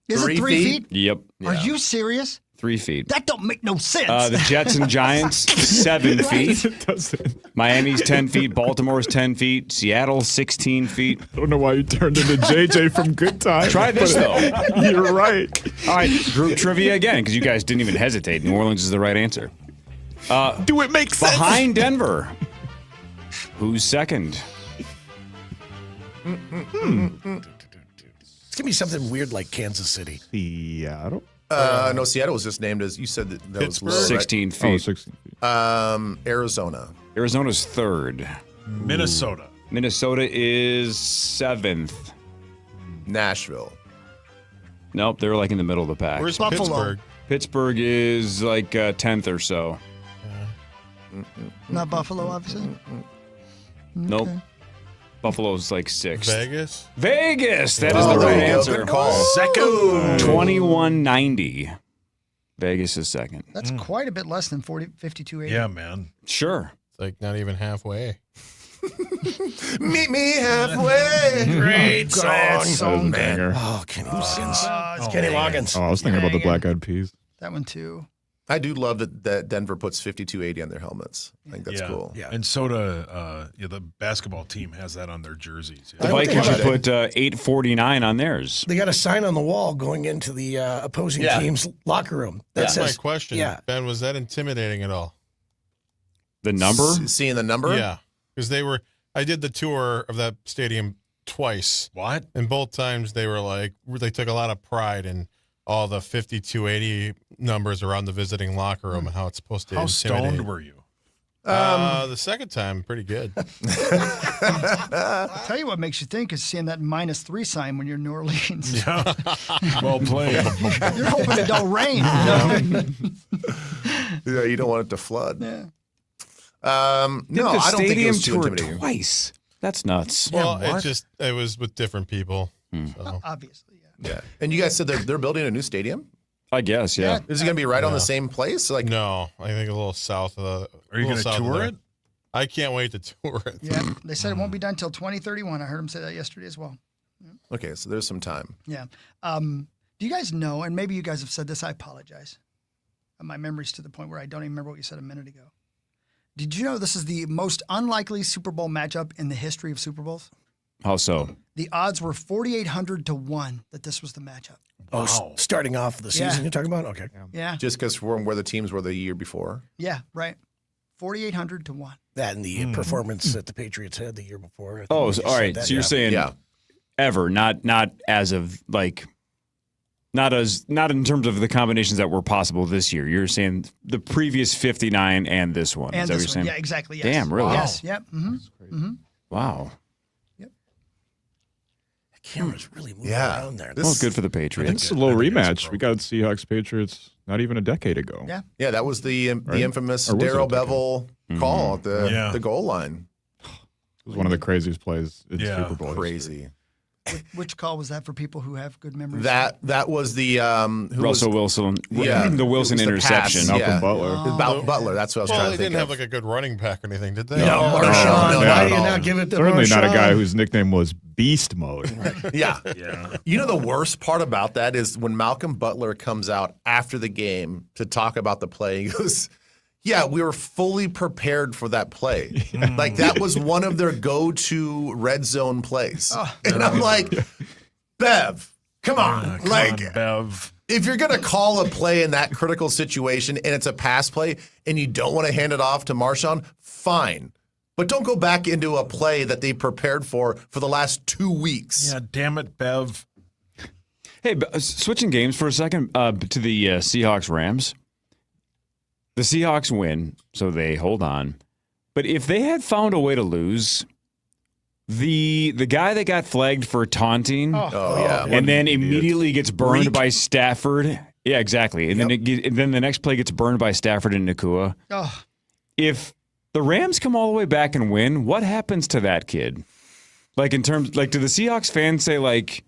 Is it 3 feet? Yep. Are you serious? 3 feet. That don't make no sense. The Jets and Giants, 7 feet. It doesn't. Miami's 10 feet. Baltimore's 10 feet. Seattle, 16 feet. I don't know why you turned into JJ from Good Time. Try this, though. You're right. All right, group trivia again, because you guys didn't even hesitate. New Orleans is the right answer. Do it make sense? Behind Denver, who's second? It's going to be something weird like Kansas City. Seattle? No, Seattle was just named as, you said that was low, 16 right? feet. Oh, 16 feet. Arizona. Arizona's third. Minnesota. Minnesota is 7th. Nashville. Nope, they're like in the middle of the pack. Where's Buffalo. Pittsburgh? Pittsburgh is like 10th or so. Not Buffalo, obviously. Nope. Buffalo's like 6th. Vegas? Vegas! That is the right answer. Good call. Second. 2190. Vegas is second. That's quite a bit less than 5280. Yeah, man. Sure. It's like not even halfway. Meet me halfway. Great song, man. Oh, Kenny Loggins. It's Kenny Loggins. Oh, I was thinking about the Black Eyed Peas. That one, too. I do love that Denver puts 5280 on their helmets. I think that's cool. Yeah. And so the basketball team has that on their jerseys. The Vikings should put 849 on theirs. They got a sign on the wall going into the opposing team's locker room. That's says, my question. Yeah. Ben, was that intimidating at all? The number? Seeing the number? Yeah. Because I did the tour of that stadium twice. What? And both times they took a lot of pride in all the 5280 numbers around the visiting locker room and how it's supposed to How intimidate. stoned were you? The second time, pretty good. I'll tell you what makes you think is seeing that -3 sign when you're in New Orleans. Yeah. Well played. You're hoping it don't rain. Yeah, you don't want it to flood. Yeah. No, I don't think it was too tour intimidating. twice. That's nuts. Well, it was with different people. So. Obviously, Yeah. And you guys said they're building a new stadium? I guess, yeah. Is it going to be right on the same place? Like, no, I think a little south of the. Are you going to tour it? I can't wait to tour it. Yeah, they said it won't be done until 2031. I heard them say that yesterday as well. Okay, so there's some time. Yeah. Do you guys know, and maybe you guys have said this, I apologize. My memory's to the point where I don't even remember what you said a minute ago. Did you know this is the most unlikely Super Bowl matchup in the history of Super Bowls? How so? The odds were 4,800 to 1 that this was the matchup. Oh, starting off the season you're talking about? Okay. Yeah. Just because from where the teams were the year before? Yeah, right. 4,800 to 1. That and the performance that the Patriots had the year before. Oh, all right. So you're saying ever, not as of Not in terms of the combinations that were possible this year. You're saying the previous 59 and this one. And Is that what this you're one. saying? Yeah, exactly. Yes. Damn, really? Yes. Yep. Mm-hmm. Wow. Camera's really moving Yeah. around there. Well, good for the Patriots. It's a little rematch. We got Seahawks Patriots not even a decade ago. Yeah. Yeah, that was the Right? infamous Or was it a Darrell decade? Bevel call at the goal line. It was one of the craziest plays in Super Bowl. Crazy. Which call was that for people who have good memories? That was the Russell Wilson. Yeah, The Wilson it was the interception. pass, Malcolm yeah. Butler. About Butler. That's what I was Well, trying they to think didn't of. have like a good running back or anything, did they? No, Marshawn. no, Why not do you at not all. give it to Certainly not a Marshawn? guy whose nickname was Beast Mode. Yeah. You know the worst part about that is when Malcolm Butler comes out after the game to talk about the play, he goes, yeah, we were fully prepared for that play. Like that was one of their go-to red zone plays. And I'm like, Bev, come on. Bev. If you're going to call a play in that critical situation and it's a pass play and you don't want to hand it off to Marshawn, fine. But don't go back into a play that they prepared for the last 2 weeks. Yeah, damn it, Bev. Hey, switching games for a second to the Seahawks-Rams. The Seahawks win, so they hold on. But if they had found a way to lose, the guy that got flagged for taunting and then immediately gets burned by Stafford. Yeah, exactly. And then the next play gets burned by Stafford and Nakua. Oh. If the Rams come all the way back and win, what happens to that kid? Like do the Seahawks fans say like,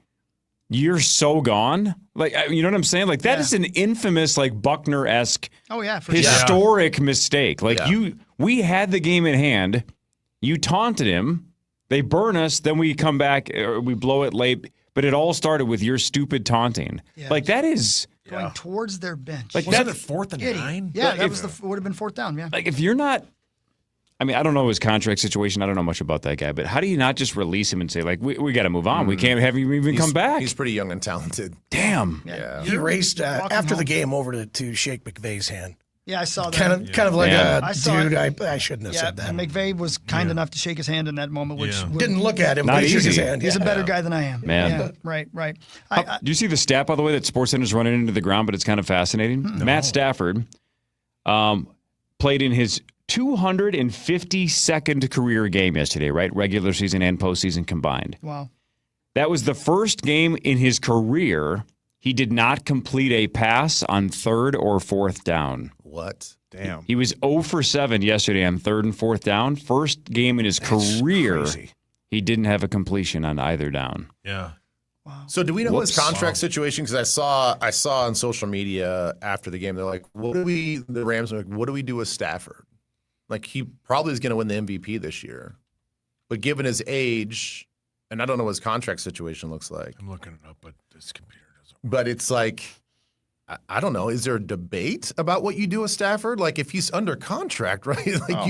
you're so gone? Like, you know what I'm saying? Like that is an infamous like Buckner-esque Oh yeah, for sure. historic mistake. Like Yeah. we had the game in hand. You taunted him. They burn us. Then we come back. Or we blow it late. But it all started with your stupid taunting. Yeah. Like that is Going towards their bench. Like Wasn't that- it 4th and Idiot. 9? Yeah, that if- would have been fourth down. Yeah. like if you're not. I mean, I don't know his contract situation. I don't know much about that guy. But how do you not just release him and say like we got to move on? We can't have him even come back. He's pretty young and talented. Damn. Yeah. He raced Walk him after the home. game over to shake McVay's hand. Yeah, I saw that. Kind of like Yeah. a I saw dude. it. I shouldn't have Yeah, said that. and McVay was kind enough to shake his hand in that moment, which would- Didn't look at him, Not but he shook his easy. hand. He's a Yeah. better guy than I am. Man. Yeah, right. Do you see the stat, by the way, that SportsCenter's running into the ground, but it's kind of fascinating? Matt Stafford played in his 252nd career game yesterday, right? Regular season and postseason combined. Wow. That was the first game in his career he did not complete a pass on third or fourth down. What? Damn. He was 0 for 7 yesterday on third and fourth down. First game in his career crazy. he didn't have a completion on either down. Yeah. So do we know his Whoops. contract situation? Because I saw on social media after the game, they're like, the Rams are like, what do we do with Stafford? Like he probably is going to win the MVP this year. But given his age, and I don't know what his contract situation looks like. I'm looking it up, but this computer doesn't. But it's like, I don't know. Is there a debate about what you do with Stafford? Like if he's under contract, right? Like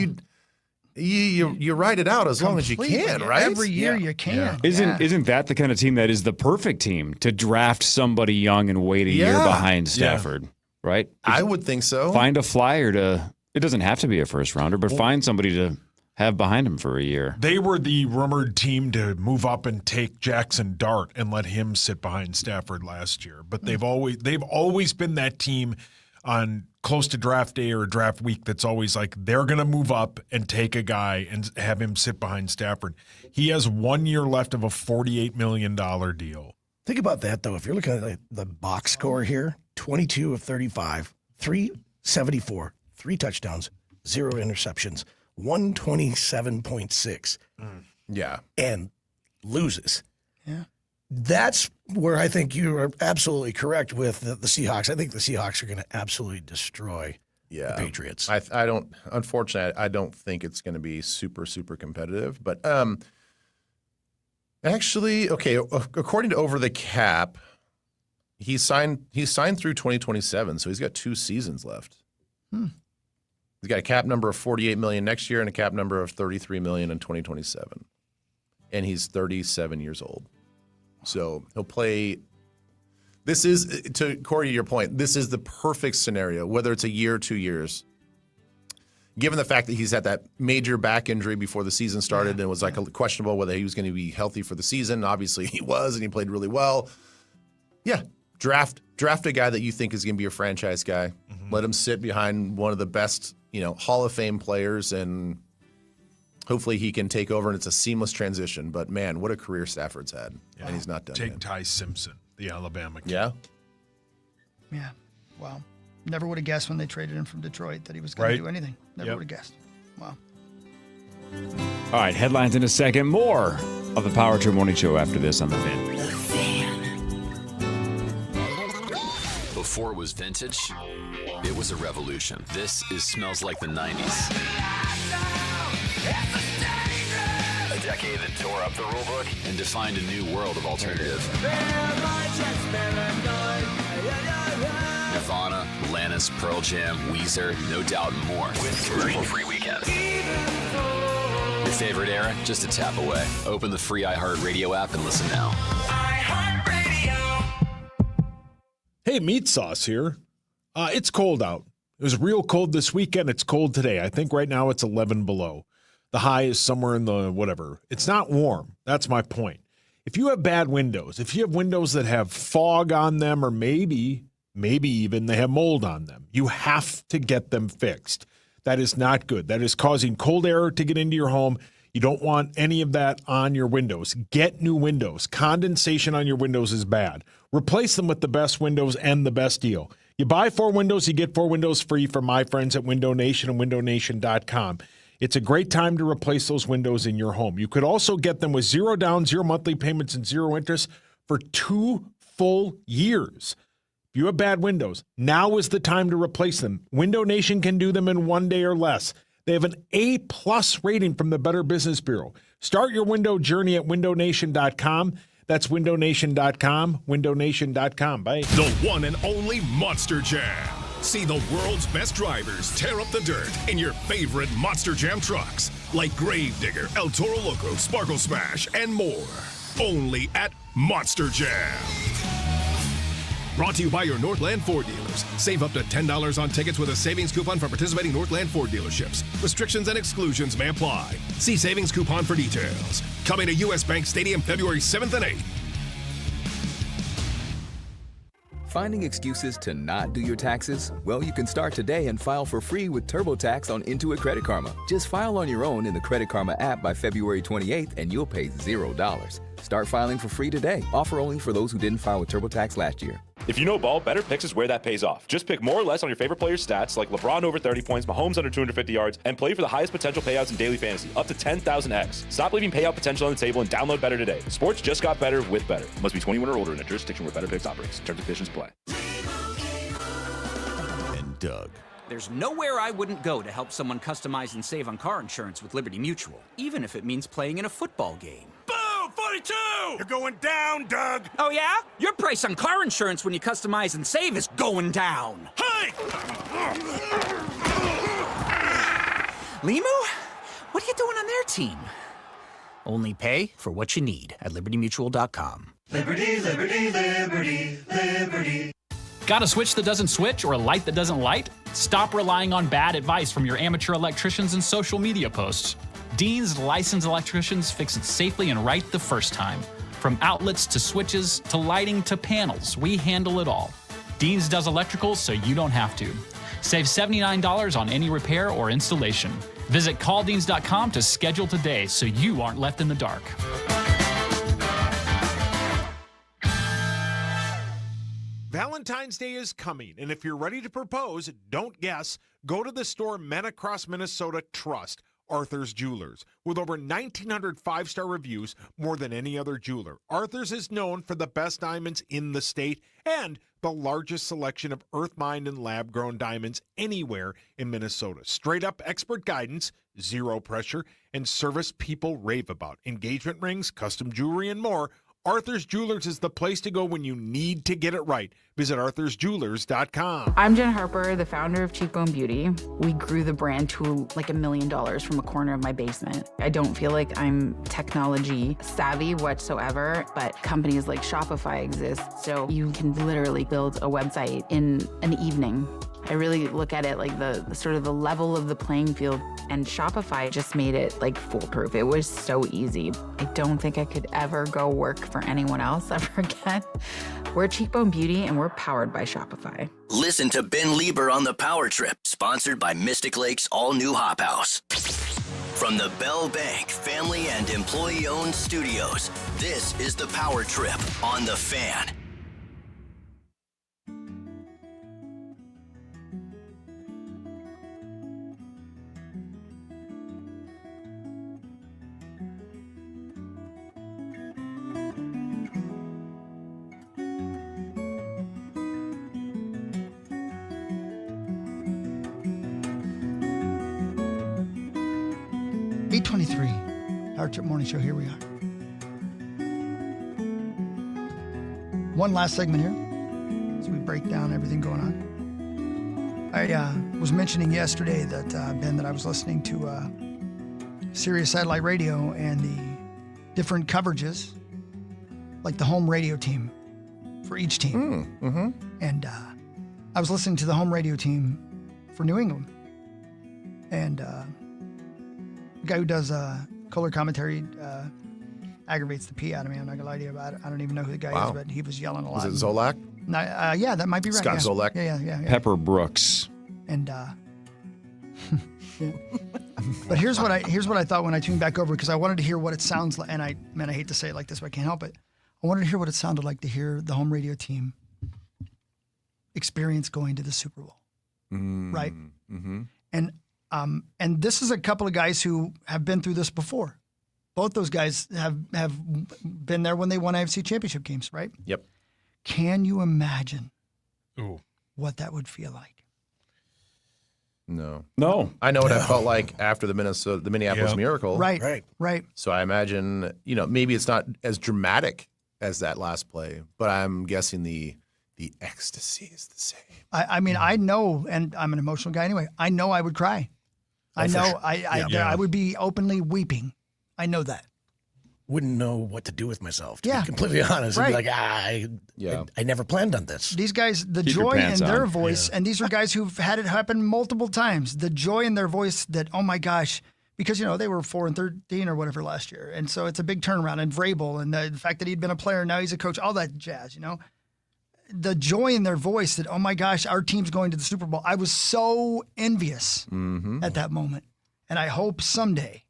you write it out as long as you Completely. can, right? Every year you can. Isn't that the kind of team that is the perfect team to draft somebody young and wait a year Yeah. behind Stafford, right? I would think so. Find a flyer to. It doesn't have to be a first rounder, but find somebody to have behind him for a year. They were the rumored team to move up and take Jackson Dart and let him sit behind Stafford last year. But they've always been that team on close to draft day or draft week that's always like they're going to move up and take a guy and have him sit behind Stafford. He has 1 year left of a $48 million deal. Think about that, though. If you're looking at the box score here, 22 of 35, 374, 3 touchdowns, 0 interceptions, 127.6. Yeah. And loses. Yeah. That's where I think you are absolutely correct with the Seahawks. I think the Seahawks are going to absolutely destroy the Patriots. I don't. Unfortunately, I don't think it's going to be super competitive. But actually, okay. According to Over the Cap, he's signed through 2027, so he's got 2 seasons left. He's got a cap number of $48 million next year and a cap number of $33 million in 2027, and he's 37 years old. So he'll play. This is, to Corey, your point, this is the perfect scenario, whether it's a year or 2 years. Given the fact that he's had that major back injury before the season started and it was like questionable whether he was going to be healthy for the season. Obviously he was, and he played really well. Yeah, Draft a guy that you think is going to be a franchise guy. Let him sit behind one of the best, Hall of Fame players, and hopefully he can take over and it's a seamless transition. But man, what a career Stafford's had, and he's not done Take yet. Ty Simpson, the Alabama kid. Yeah. Yeah. Wow. Never would have guessed when they traded him from Detroit that he was going to do anything. Never would have guessed. Wow. All right, headlines in a second. More of the Power Trip Morning Show after this on The Fan. Before it was vintage, it was a revolution. This smells like the 90s. A decade that tore up the rulebook and defined a new world of alternative. Nirvana, Alanis, Pearl Jam, Weezer, No Doubt, and more. With commercial-free weekends. Your favorite era, just a tap away. Open the free iHeartRadio app and listen now. Hey, Meat Sauce here. It's cold out. It was real cold this weekend. It's cold today. I think right now it's 11 below. The high is somewhere in the whatever. It's not warm. That's my point. If you have bad windows, if you have windows that have fog on them, or maybe even they have mold on them, you have to get them fixed. That is not good. That is causing cold air to get into your home. You don't want any of that on your windows. Get new windows. Condensation on your windows is bad. Replace them with the best windows and the best deal. You buy 4 windows, you get 4 windows free from my friends at Window Nation and windownation.com. It's a great time to replace those windows in your home. You could also get them with 0 down, 0 monthly payments, and 0 interest for 2 full years. If you have bad windows, now is the time to replace them. Window Nation can do them in 1 day or less. They have an A+ rating from the Better Business Bureau. Start your window journey at windownation.com. That's windownation.com, windownation.com. Bye. The one and only Monster Jam. See the world's best drivers tear up the dirt in your favorite Monster Jam trucks, like Gravedigger, El Toro Loco, Sparkle Smash, and more. Only at Monster Jam. Brought to you by your Northland Ford dealers. Save up to $10 on tickets with a savings coupon for participating Northland Ford dealerships. Restrictions and exclusions may apply. See savings coupon for details. Coming to U.S. Bank Stadium February 7th and 8th. Finding excuses to not do your taxes? Well, you can start today and file for free with TurboTax on Intuit Credit Karma. Just file on your own in the Credit Karma app by February 28th and you'll pay $0. Start filing for free today. Offer only for those who didn't file with TurboTax last year. If you know ball, Better Picks is where that pays off. Just pick more or less on your favorite player's stats, like LeBron over 30 points, Mahomes under 250 yards, and play for the highest potential payouts in daily fantasy, up to 10,000x. Stop leaving payout potential on the table and download Better today. Sports just got better with Better. Must be 21 or older in a jurisdiction where Better Picks operates. Terms and conditions apply. And Doug. There's nowhere I wouldn't go to help someone customize and save on car insurance with Liberty Mutual, even if it means playing in a football game. Boom! 42! You're going down, Doug! Oh, yeah? Your price on car insurance when you customize and save is going down. Hey! Limu? What are you doing on their team? Only pay for what you need at libertymutual.com. Liberty, liberty, liberty, liberty. Got a switch that doesn't switch or a light that doesn't light? Stop relying on bad advice from your amateur electricians and social media posts. Dean's licensed electricians fix it safely and right the first time. From outlets to switches to lighting to panels, we handle it all. Dean's does electrical so you don't have to. Save $79 on any repair or installation. Visit calldeans.com to schedule today so you aren't left in the dark. Valentine's Day is coming, and if you're ready to propose, don't guess. Go to the store Men Across Minnesota trust, Arthur's Jewelers. With over 1,900 five-star reviews, more than any other jeweler, Arthur's is known for the best diamonds in the state and the largest selection of earth-mined and lab-grown diamonds anywhere in Minnesota. Straight-up expert guidance, zero pressure, and service people rave about. Engagement rings, custom jewelry, and more. Arthur's Jewelers is the place to go when you need to get it right. Visit arthursjewelers.com. I'm Jen Harper, the founder of Cheekbone Beauty. We grew the brand to like $1 million from a corner of my basement. I don't feel like I'm technology savvy whatsoever, but companies like Shopify exist, so you can literally build a website in an evening. I really look at it like the sort of the level of the playing field, and Shopify just made it like foolproof. It was so easy. I don't think I could ever go work for anyone else ever again. We're Cheekbone Beauty, and we're powered by Shopify. Listen to Ben Lieber on The Power Trip, sponsored by Mystic Lake's all-new Hop House. From the Bell Bank family and employee-owned studios, this is The Power Trip on The Fan. Power Trip Morning Show, here we are. One last segment here as we break down everything going on. I was mentioning yesterday that, Ben, that I was listening to Sirius Satellite Radio and the different coverages, like the home radio team for each team. And I was listening to the home radio team for New England. And the guy who does color commentary aggravates the pee out of me. I'm not going to lie to you about it. I don't even know who the guy is, but he was yelling a lot. Was it Zolak? No, yeah, that might be right. Scott Zolak? Yeah. Pepper Brooks. And yeah. But here's what I thought when I tuned back over, because I wanted to hear what it sounds like. And I hate to say it like this, but I can't help it. I wanted to hear what it sounded like to hear the home radio team experience going to the Super Bowl. Right? Mm-hmm. And this is a couple of guys who have been through this before. Both those guys have been there when they won AFC championship games, right? Yep. Can you imagine what that would feel like? No. I know what I felt like after the Minneapolis Miracle. Right. So I imagine, maybe it's not as dramatic as that last play, but I'm guessing the ecstasy is the same. I mean, I know, and I'm an emotional guy anyway. I know I would cry. I know sure. I would be openly weeping. I know that. Wouldn't know what to do with myself, to Yeah. be completely honest. Right. I'd be like, I never planned on this. These guys, the Keep your joy in pants their on. voice, and these are guys who've had it happen multiple times. The joy in their voice that, oh my gosh, because, they were 4-13 or whatever last year. And so it's a big turnaround. And Vrabel, and the fact that he'd been a player, now he's a coach, all that jazz, The joy in their voice that, oh my gosh, our team's going to the Super Bowl. I was so envious at that moment. And I hope someday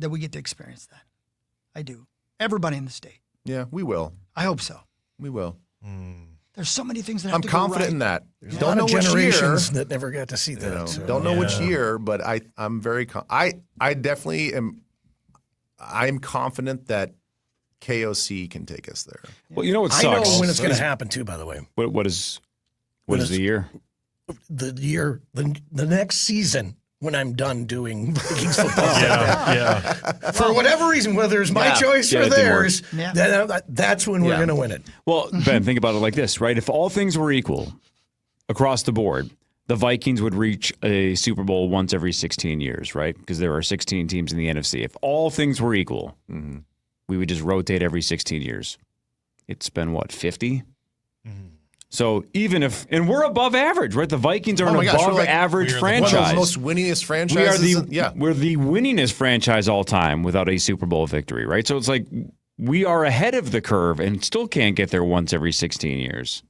that we get to experience that. I do. Everybody in the state. Yeah, we will. I hope so. We will. There's so many things that have I'm to confident go right. in that. There's Don't a know lot of which generations year. that never got to see that. so. Don't know which year, but I'm very. I definitely am. I'm confident that KOC can take us there. Well, you know what I sucks? know when it's going to happen too. By the way, What is the year? the next season when I'm done doing Vikings football. For whatever reason, whether it's my choice or it didn't work. theirs, that's when we're going to win it. Well, Ben, think about it like this, right? If all things were equal across the board, the Vikings would reach a Super Bowl once every 16 years, right? Because there are 16 teams in the NFC. If all things were equal, we would just rotate every 16 years. It's been, 50? So even if, and we're above average, right? The Vikings are an above average franchise. One of the most winningest franchises. We're the winningest franchise all time without a Super Bowl victory, right? So it's like we are ahead of the curve and still can't get there once every 16 years.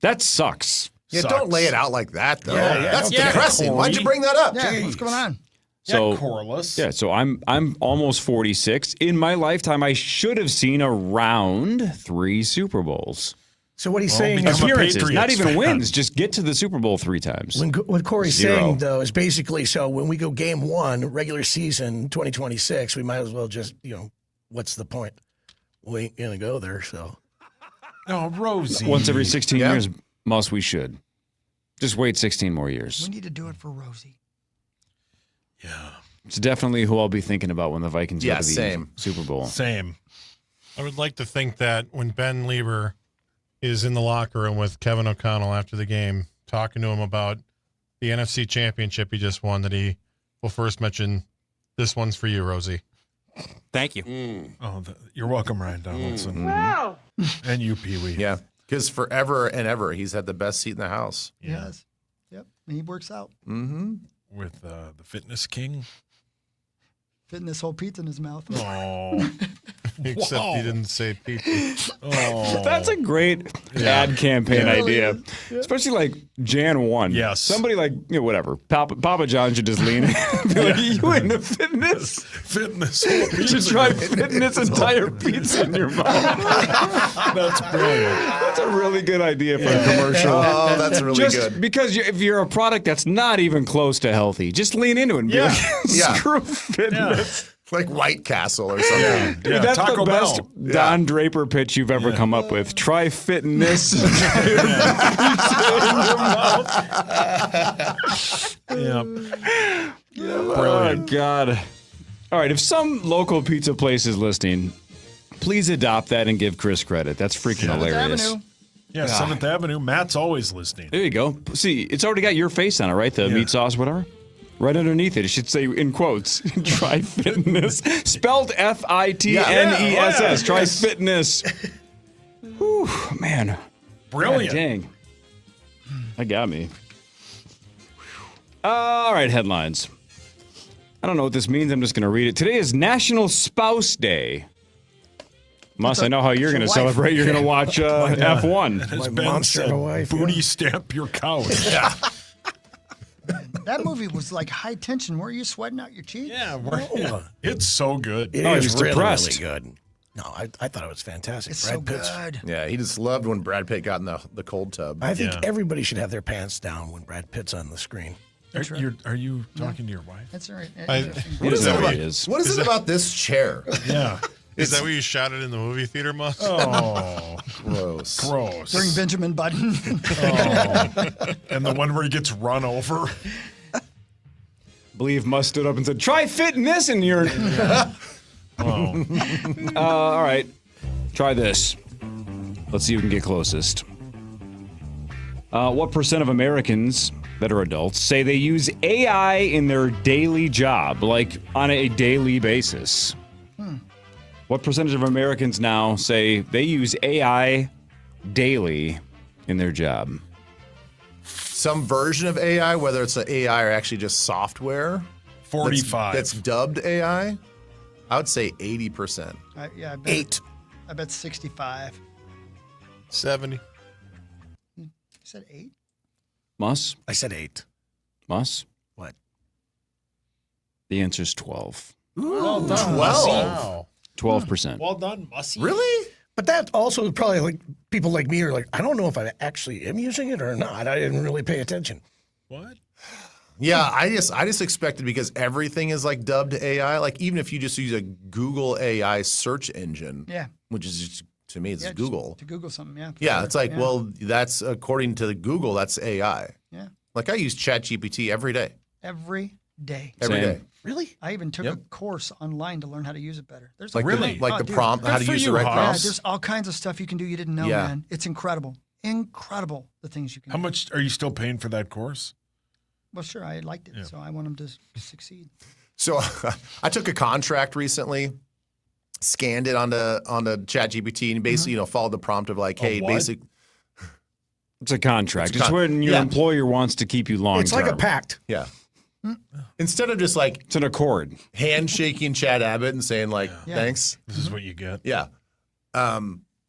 That sucks. Yeah, don't lay it out like that, though. Yeah, That's depressing. Why'd you bring that up? Yeah, Jeez. what's going on? So Corliss. Yeah, so I'm almost 46. In my lifetime, I should have seen around 3 Super Bowls. So what he's saying is appearances, not even wins. Just get to the Super Bowl 3 times. What Corey's 0. saying, though, is basically, so when we go game 1, regular season 2026, we might as well just, what's the point? We ain't going to go there, so. Oh, Rosie. Once every 16 years, we should. Just wait 16 more years. We need to do it for Rosie. Yeah. It's definitely who I'll be thinking about when the Vikings go to the same. Super Bowl. Same. I would like to think that when Ben Lieber is in the locker room with Kevin O'Connell after the game, talking to him about the NFC Championship he just won, that he will first mention, "This one's for you, Rosie." Thank you. Oh, you're welcome, Ryan Donaldson. And you, Pee Wee. Yeah, because forever and ever, he's had the best seat in the house. Yes. Yep. And he works out. Mm-hmm. With the Fitness King. Fitting this whole pizza in his mouth. Oh. Except he didn't say pizza. Oh. That's a great ad campaign idea. Especially like Jan 1. Yes. Somebody like, whatever. Papa John should just lean in and be like, you into fitness? Fitness. You should try fitting this entire pizza in your mouth. That's brilliant. That's a really good idea for a commercial. Oh, that's really just good. Because if you're a product that's not even close to healthy, just lean into it and be like, screw fitness. Like White Castle or something. Yeah. Dude, that's Taco the best Bell. Don Draper pitch you've ever come up with. Try fitting this. Oh, God. All right, if some local pizza place is listening, please adopt that and give Chris credit. That's freaking hilarious. Avenue. Yeah, 7th Avenue. Matt's always listening. There you go. See, it's already got your face on it, right? The meat sauce, whatever. Right underneath it, it should say in quotes, try fitness. Spelled Fitness. Try fitness. Whew, man. Brilliant. God dang. That got me. All right, headlines. I don't know what this means. I'm just going to read it. Today is National Spouse Day. I know how you're going to celebrate. You're going to watch F1. As Ben said, booty stamp your couch. Yeah. That movie was like high tension. Weren't you sweating out your cheeks? Yeah, it's so good. It is really, really good. No, I thought it was fantastic. It's Brad so Pitt's- good. Yeah, he just loved when Brad Pitt got in the cold tub. I think everybody should have their pants down when Brad Pitt's on the screen. Are you talking to your wife? That's all right. What is it about this chair? Yeah. Is that what you shouted in the movie theater, Mus? Oh, gross. During Benjamin Button. And the one where he gets run over. Believe Mus stood up and said, try fitting this in your... all right. Try this. Let's see who can get closest. What percent of Americans that are adults say they use AI in their daily job, like on a daily basis? What percentage of Americans now say they use AI daily in their job? Some version of AI, whether it's an AI or actually just software. 45. That's dubbed AI. I would say 80%. I bet, 8. I bet 65. 70. You said 8? Mus? I said 8. Mus? What? The answer's 12. Well done. 12. Wow. 12%. Well done, Mussy. Really? But that also probably like people like me are like, I don't know if I actually am using it or not. I didn't really pay attention. What? Yeah, I just expected because everything is like dubbed AI. Like even if you just use a Google AI search engine, which is just, to me it's Google. To Google something, yeah. Yeah, it's like, well, that's according to the Google, that's AI. Yeah. Like I use ChatGPT every day. Every day. Every day. Really? I even took a course online to learn how to use it better. There's Like the prompt, how to use the right Yeah, prompts. there's all kinds of stuff you can do you didn't know, man. It's incredible. Incredible the things you can How do. much are you still paying for that course? Well, sure, I liked it, so I want them to succeed. So I took a contract recently, scanned it onto ChatGPT, and basically, followed the prompt of like, hey, basic. It's a contract. It's when your employer wants to keep you long term. It's like a pact. Yeah. Instead of just like it's an accord, handshaking Chad Abbott and saying like, thanks. This is what you get. Yeah.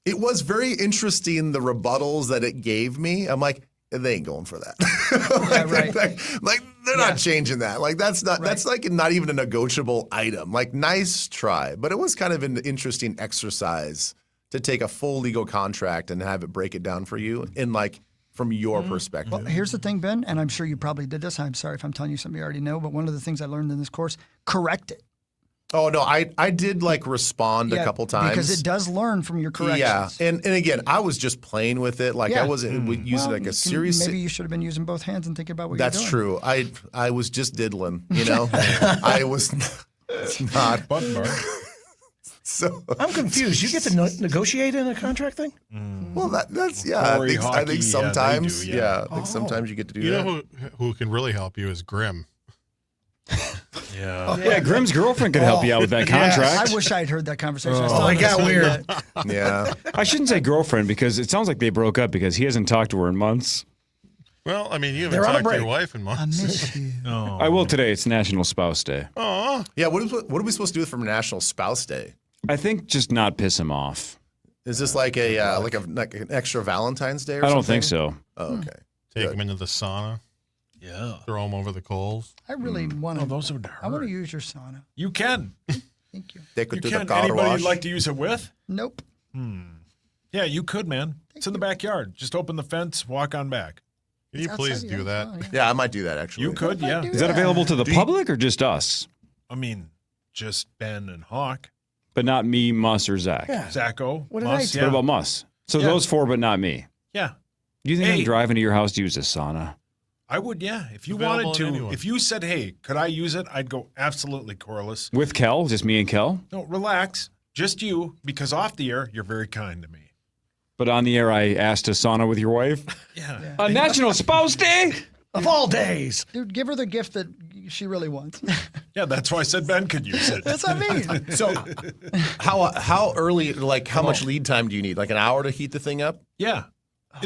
It was very interesting, the rebuttals that it gave me. I'm like, they ain't going for that. like they're not changing that. Like that's like not even a negotiable item. Like nice try, but it was kind of an interesting exercise to take a full legal contract and have it break it down for you in like from your perspective. Well, here's the thing, Ben, and I'm sure you probably did this. I'm sorry if I'm telling you something you already know, but one of the things I learned in this course, correct it. Oh, no, I did like respond a couple times. Because it does learn from your corrections. Yeah, and again, I was just playing with it. Like I wasn't using like a serious. Maybe you should have been using both hands and thinking about what you're doing. That's true. I was just diddling, I was not. So I'm confused. You get to negotiate in a contract thing? Well, that's I think sometimes, I think sometimes you get to do that. You know who can really help you is Grim. Yeah, Grimm's girlfriend could help you out with that contract. I wish I had heard that conversation. It got weird. Yeah. I shouldn't say girlfriend because it sounds like they broke up because he hasn't talked to her in months. Well, I mean, you haven't They're on a talked to break. your wife in months. I miss you. Oh. I will today. It's National Spouse Day. Oh, Yeah, what are we supposed to do for National Spouse Day? I think just not piss him off. Is this like like an extra Valentine's Day or I something? don't think so. Oh, okay. take him into the sauna. Yeah. Throw him over the coals. I really want to. Oh, those would hurt. I want to use your sauna. You can. Thank you. They could You do can. the car Anybody wash. you'd like to use it with? Nope. Yeah, you could, man. It's in the backyard. Just open the fence, walk on back. Can you please do that? Yeah, I might do that actually. You could, yeah. Is that available to the public or just us? I mean, just Ben and Hawk. But not me, Muss, or Zach. Yeah. Zacho. What did I Muss, do? yeah. What about Muss? So Yeah. those four, but not me. Yeah. Do you think Hey. I'm driving to your house to use a sauna? I would, yeah. If you Available wanted to. to anyone. If you said, hey, could I use it? I'd go absolutely, Corliss. With Kel? Just me and Kel? No, relax. Just you, because off the air, you're very kind to me. But on the air, I asked to sauna with your wife. Yeah. On National Spouse Day? Of all days. Dude, give her the gift that she really wants. Yeah, that's why I said Ben could use it. That's what I mean. So, how early? Like, how much lead time do you need? Like an hour to heat the thing up? Yeah.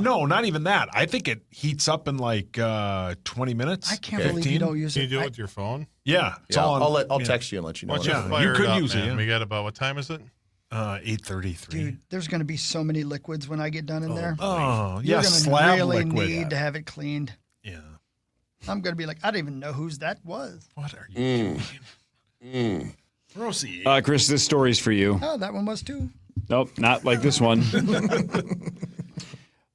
No, not even that. I think it heats up in like 20 minutes. I can't believe you don't use Can it. you do it with your phone? Yeah. It's Yeah, all on, I'll yeah. text you and let you know. Why don't Yeah, you fire you could it up, use it, man? yeah. We got about, what time is it? 8:33. Dude, there's going to be so many liquids when I get done in there. Oh, You're yeah, going to slab really liquid. need to have it cleaned. Yeah. I'm going to be like, I don't even know whose that was. What are you doing? Rosie. Chris, this story's for you. Oh, that one was too. Nope, not like this one.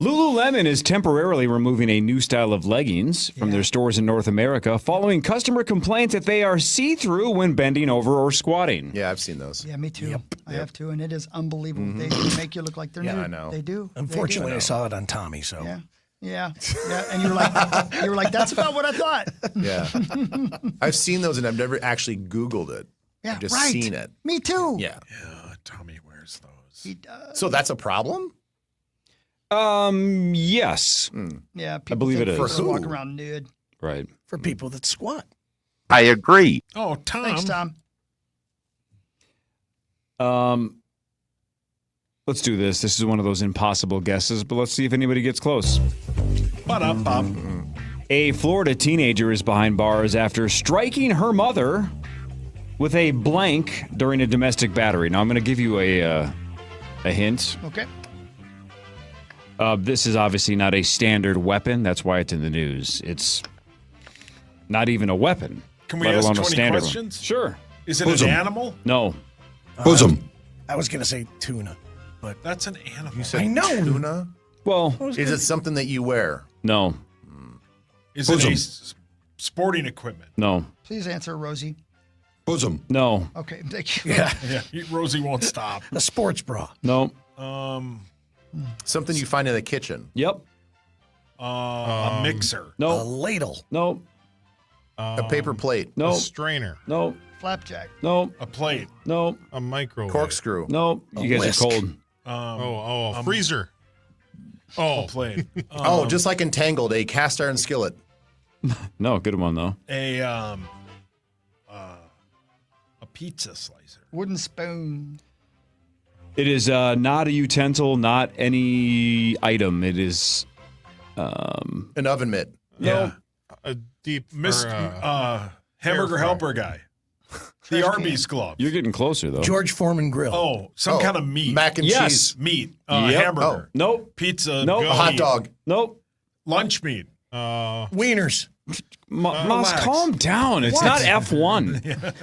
Lululemon is temporarily removing a new style of leggings from their stores in North America following customer complaints that they are see-through when bending over or squatting. Yeah, I've seen those. Yeah, me too. I have to, and it is unbelievable. They make you look like they're Yeah, nude. I know. They do. Unfortunately, They I do. saw it on Tommy, so. Yeah. Yeah. And you were like, that's about what I thought. Yeah. I've seen those and I've never actually Googled it. Yeah, I've just right. seen it. Me too. Yeah. Yeah, Tommy wears those. He does. So that's a problem? Yes. Yeah, I believe it think is. people walk around nude. Right. For people that squat. I agree. Oh, Tom. Thanks, Tom. Let's do this. This is one of those impossible guesses, but let's see if anybody gets close. Ba-da-bop. A Florida teenager is behind bars after striking her mother with a blank during a domestic battery. Now, I'm going to give you a hint. Okay. This is obviously not a standard weapon. That's why it's in the news. It's not even a weapon. Can we let ask alone a 20 standard one. questions? Sure. Is it Bosom. an animal? No. Bosom. I was going to say tuna, but That's an animal. You said I know. tuna? Well, Is it something that you wear? no. Is it Bosom. sporting equipment? No. Please answer, Rosie. Bosom. No. Okay, thank you. yeah, Yeah, Rosie won't stop. a sports bra. No. Something you find in the kitchen? Yep. A mixer. A No. ladle. No. A paper plate? No. A strainer. No. Flapjack. No. A plate. No. A microwave. Corkscrew? No. You guys whisk. are cold. A freezer. A plate. Oh, just like Entangled, a cast iron skillet. No. Good one, though. A pizza slicer. Wooden spoon. It is not a utensil, not any item. It is. An oven mitt. Yeah. A deep. Hamburger fryer. helper guy. The Arby's glove. You're getting closer, though. George Foreman grill. Oh, some kind of meat. Mac and Yes. cheese. Meat. Yep. Hamburger. Nope. Pizza. Nope. A hot meat. dog. Nope. Lunch meat. Wieners. Moss, relax. calm down. It's not F1.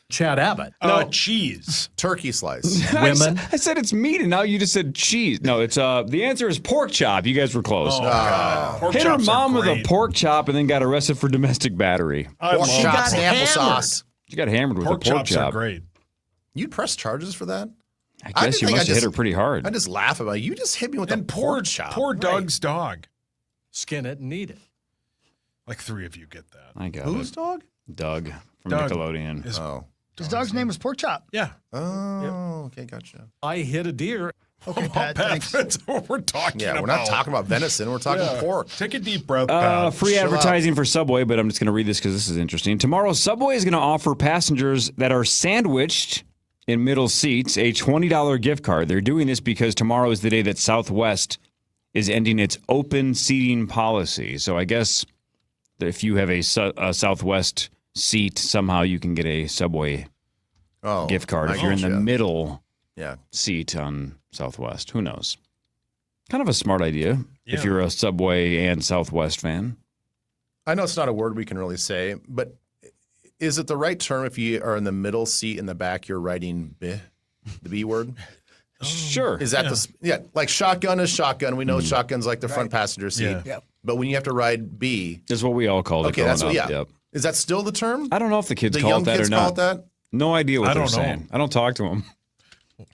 Chad Abbott. Cheese. Turkey slice. I said it's meat, and now you just said cheese. No, it's the answer is pork chop. You guys were close. Oh, God. Pork Hit her chops are mom with a great. pork chop and then got arrested for domestic battery. I Pork love chops and pork- applesauce. She got hammered with Pork a pork chops chop. are great. You'd press charges for that? I I guess didn't you think must I have hit just- her pretty hard. I just laugh about it. You just hit me with And a pork chop. Poor Right. Doug's dog. Skin it and eat it. Like 3 of you get that. I got Whose it. dog? Doug from Doug Nickelodeon. is- Oh. His dog's name was Pork Chop. Yeah. Oh, okay, gotcha. I hit a deer. Okay, Pat, Pat, thanks. that's what we're talking Yeah, about. we're not talking about venison. We're talking Yeah. pork. Take a deep breath, Pat. Free Chill advertising for Subway, but I'm just going to read this because this is interesting. Tomorrow, Subway is going to offer passengers that are sandwiched in middle seats a $20 gift card. They're doing this because tomorrow is the day that Southwest is ending its open seating policy. So I guess that if you have a Southwest seat, somehow you can get a Subway gift card. If you're in the middle seat on Southwest, who knows? Kind of a smart idea if you're a Subway and Southwest fan. I know it's not a word we can really say, but is it the right term if you are in the middle seat in the back, you're writing the B word? Sure. Is that like shotgun is shotgun. We know shotgun's like the front passenger seat. Yeah. But when you have to ride B. That's what we all called it. Okay, that's what, Yep. Is that still the term? I don't know if the kids the call young it that kids or call not. it that? No idea what I they're don't know. saying. I don't talk to them.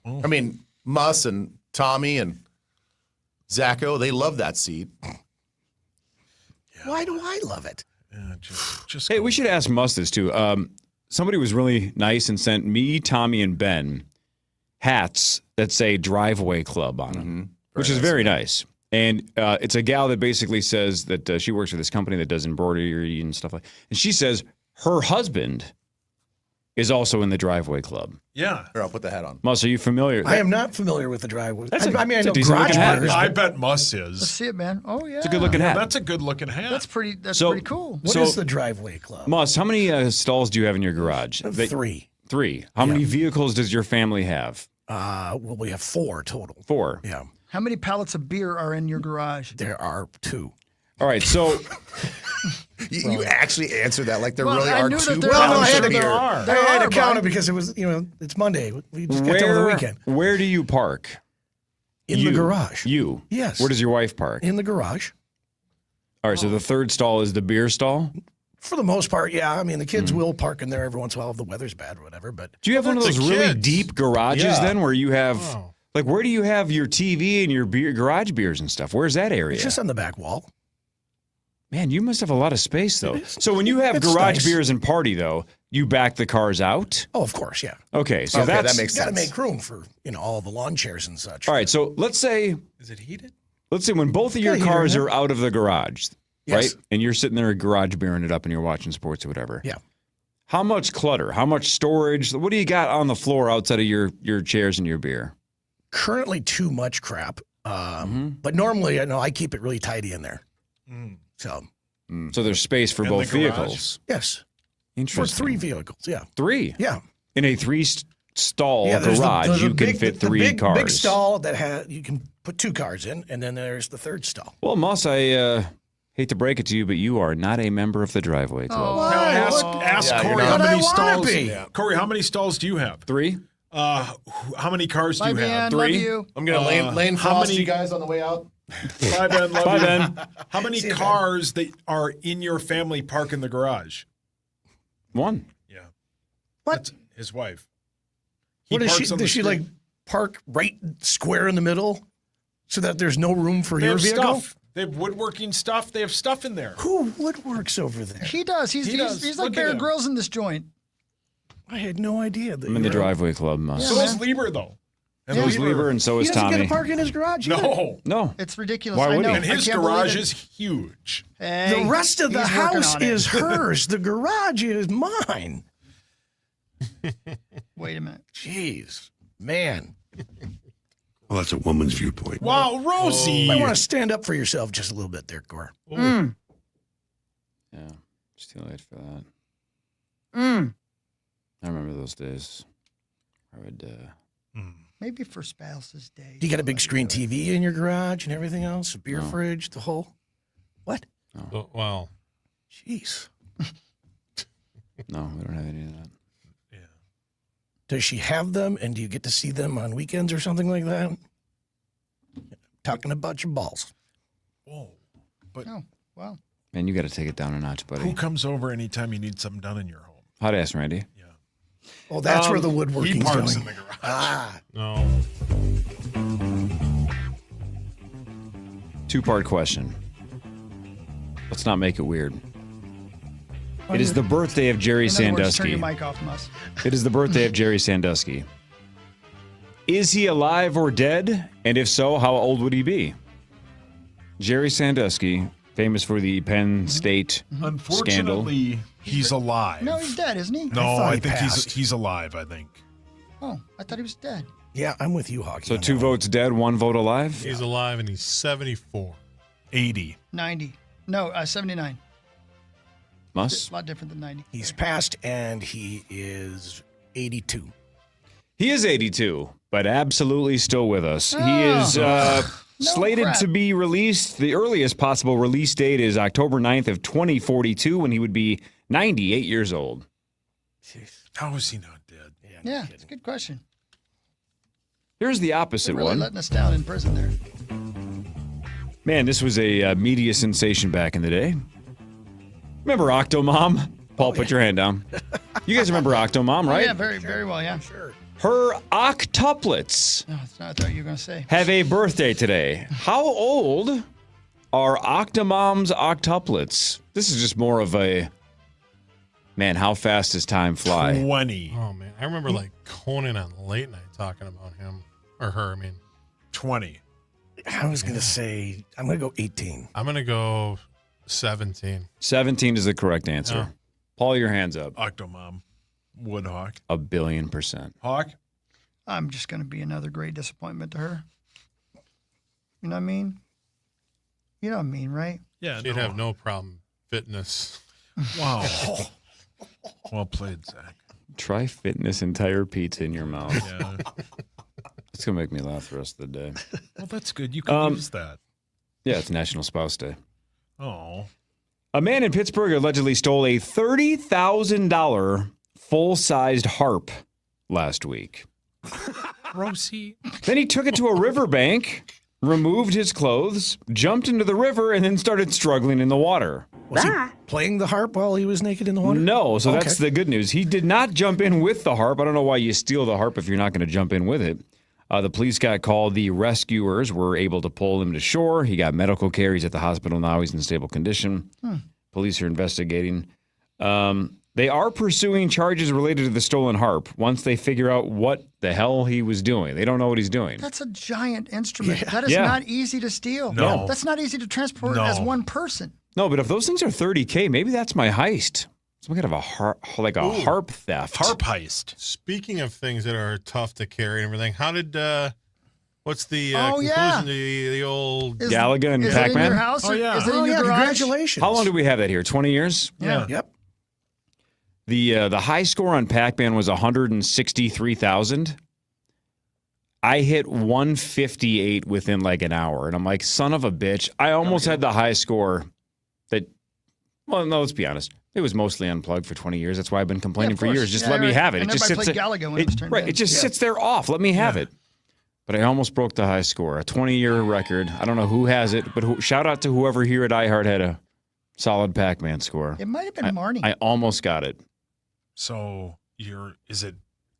I mean, Muss and Tommy and Zacho, they love that seat. Why do I love it? Just Hey, we should ask Muss this too. Somebody was really nice and sent me, Tommy, and Ben hats that say Driveway Club on them, which is very nice. And it's a gal that basically says that she works for this company that does embroidery and stuff like that. And she says her husband is also in the Driveway Club. Yeah. Here, I'll put the hat on. Muss, are you familiar? I am not familiar with the driveway. That's a- I mean, I it's a know decent garage looking hat. burners, I but bet Muss is. Let's see it, man. Oh yeah, It's a good looking hat. That's a good looking hat. That's pretty. That's So- pretty cool. What is the driveway club? Muss, how many stalls do you have in your garage? Three. Three. How many vehicles does your family have? Well, we have 4 total. 4. Yeah. How many pallets of beer are in your garage? There are 2. All right, so You actually answered that like there Well, really I are knew 2 that there Well, pounds I had of to, beer. I had to count it because it was, it's Monday. We just got done with the weekend. Where do you park? In the garage. You? Yes. Where does your wife park? In the garage. All right, so the third stall is the beer stall? For the most part, yeah. I mean, the kids will park in there every once in a while if the weather's bad or whatever. But Do you have one of those really deep garages Yeah. then where you have, like, where do you have your TV and your garage beers and stuff? Where's that area? it's just on the back wall. Man, you must have a lot of space, though. So when you have It's garage nice. beers and party, though, you back the cars out? Oh, of course, yeah. Okay, so Okay, that's... that makes Got to sense. make room for all the lawn chairs and such. All right, so let's say Is it heated? when both of your Got a heater cars in are there. out of the garage, Yes. right? And you're sitting there garage beering it up and you're watching sports or whatever. Yeah. How much clutter? How much storage? What do you got on the floor outside of your chairs and your beer? Currently, too much crap. But normally, I keep it really tidy in there. So So there's space for In both the garage? vehicles. yes, for Interesting. 3 vehicles. Yeah. 3? Yeah. In a 3-stall there's garage, there's you can big, fit the 3 big, cars. Big stall that you can put 2 cars in, and then there's the third stall. Well, Muss, I hate to break it to you, but you are not a member of the Driveway Club. Now ask Yeah, you're Corey not. how But I many wanna stalls. be. Corey, how many stalls do you have? 3? How many cars do Bye, you have? man. 3? Love you. I'm going to lane how frost many- you guys on the way out. Bye, Ben. Love Bye, you. Ben. How many See you, Ben. cars that are in your family park in the garage? 1. Yeah. What? That's his wife. What does parks she? on the Does she street. like park right square in the middle, so that there's no room for They your have vehicle? stuff. They have woodworking stuff. They have stuff in there. Who woodworks over there? He does. He's does. he's like Look at Bear him. Grylls in this joint. I had no idea. That I'm in the Driveway Club, Muss. So is Lieber, though. So is Lieber and so He is doesn't get Tommy. to park in his garage. either. No. No. It's ridiculous. Why I would know. he? And I his can't believe garage it. is huge. Hey, The rest of the he's working house on it. is hers. The garage is mine. Wait a minute. Jeez, man. Well, that's a woman's viewpoint. Wow, Rosie. You might want to stand up for yourself just a little bit there, Gore. Yeah. It's too late for that. I remember those days. I would... Maybe for Spouses Day. You got a big screen TV in your garage and everything else, a beer fridge, the whole. What? Oh, wow. Jeez. No, we don't have any of that. Does she have them, and do you get to see them on weekends or something like that? Talking about your balls. Whoa. But Oh, wow. Man, you got to take it down a notch, buddy. who comes over anytime you need something done in your home? Hot ass, Randy. Oh, that's where the He woodworking's parks going. in the garage. Ah, No. 2-part question. Let's not make it weird. It is the birthday of Jerry In other words, turn your Sandusky. mic off, Muss. It is the birthday of Jerry Sandusky. Is he alive or dead? And if so, how old would he be? Jerry Sandusky, famous for the Penn State scandal. Unfortunately, he's alive. No, he's dead, isn't he? No, thought I he think passed. he's alive, I think. Oh, I thought he was dead. Yeah, I'm with you, Hockey. So 2 votes dead, 1 vote alive? He's alive and he's 74. 80. 90. No, 79. Must. A lot different than 90. He's passed, and he is 82. He is 82, but absolutely still with us. He is slated crap. to be released. The earliest possible release date is October 9th of 2042, when he would be 98 years old. How is he not dead? Yeah, it's a good question. Here's the opposite They're really one. letting us down in prison there. Man, this was a media sensation back in the day. Remember Octomom? Paul, put your hand down. You guys remember Octomom, Oh, right? yeah, very, very well, yeah. Sure. Her octuplets No, that's not what I thought you were going to say. have a birthday today. How old are Octomom's octuplets? This is just more of a, man, how fast does time fly? 20. Oh, man. I remember like Conan on late night talking about him. Or her, I mean. 20. I was going to say, I'm going to go 18. I'm going to go 17. 17 is the correct answer. Yeah. Paul, your hands up. Octomom. Woodhawk. 1,000,000,000%. Hawk? I'm just going to be another great disappointment to her. You know what I mean? You know what I mean, right? Yeah. She'd have no problem fitness. Wow. Well played, Zach. Try fitting this entire pizza in your mouth. Yeah. It's going to make me laugh the rest of the day. Well, that's good. You can use that. Yeah, it's National Spouse Day. Oh. A man in Pittsburgh allegedly stole a $30,000 full-sized harp last week. Rosie. Then he took it to a riverbank, removed his clothes, jumped into the river, and then started struggling in the water. Was he playing the harp while he was naked in the water? No, so Okay. that's the good news. He did not jump in with the harp. I don't know why you steal the harp if you're not going to jump in with it. The police got called. The rescuers were able to pull him to shore. He got medical care. He's at the hospital now. He's in stable condition. Police are investigating. They are pursuing charges related to the stolen harp once they figure out what the hell he was doing. They don't know what he's doing. That's a giant instrument. That is Yeah. not easy to steal. No. That's not easy to transport No. as one person. No, but if those things are $30K, maybe that's my heist. Some kind of a harp, like a Ooh. harp theft. Harp heist. Speaking of things that are tough to carry and everything, how did, what's the Oh, conclusion yeah. to the old... Galaga and Is it in Pac-Man? your house? Or is it in your garage? Congratulations. How long do we have that here? 20 years? Yeah. Yep. The high score on Pac-Man was 163,000. I hit 158 within like an hour, and I'm like, son of a bitch. I almost had the high score that, well, no, let's be honest. It was mostly unplugged for 20 years. That's why I've been complaining of for course. years. Just Yeah, let me right. have it. And It just everybody sits played there. Galaga when it was turned in. It just Yeah. sits there off. Let me have it. But I almost broke the high score, a 20-year record. I don't know who has it, but shout out to whoever here at iHeart had a solid Pac-Man score. It might have been Marnie. I almost got it. So is it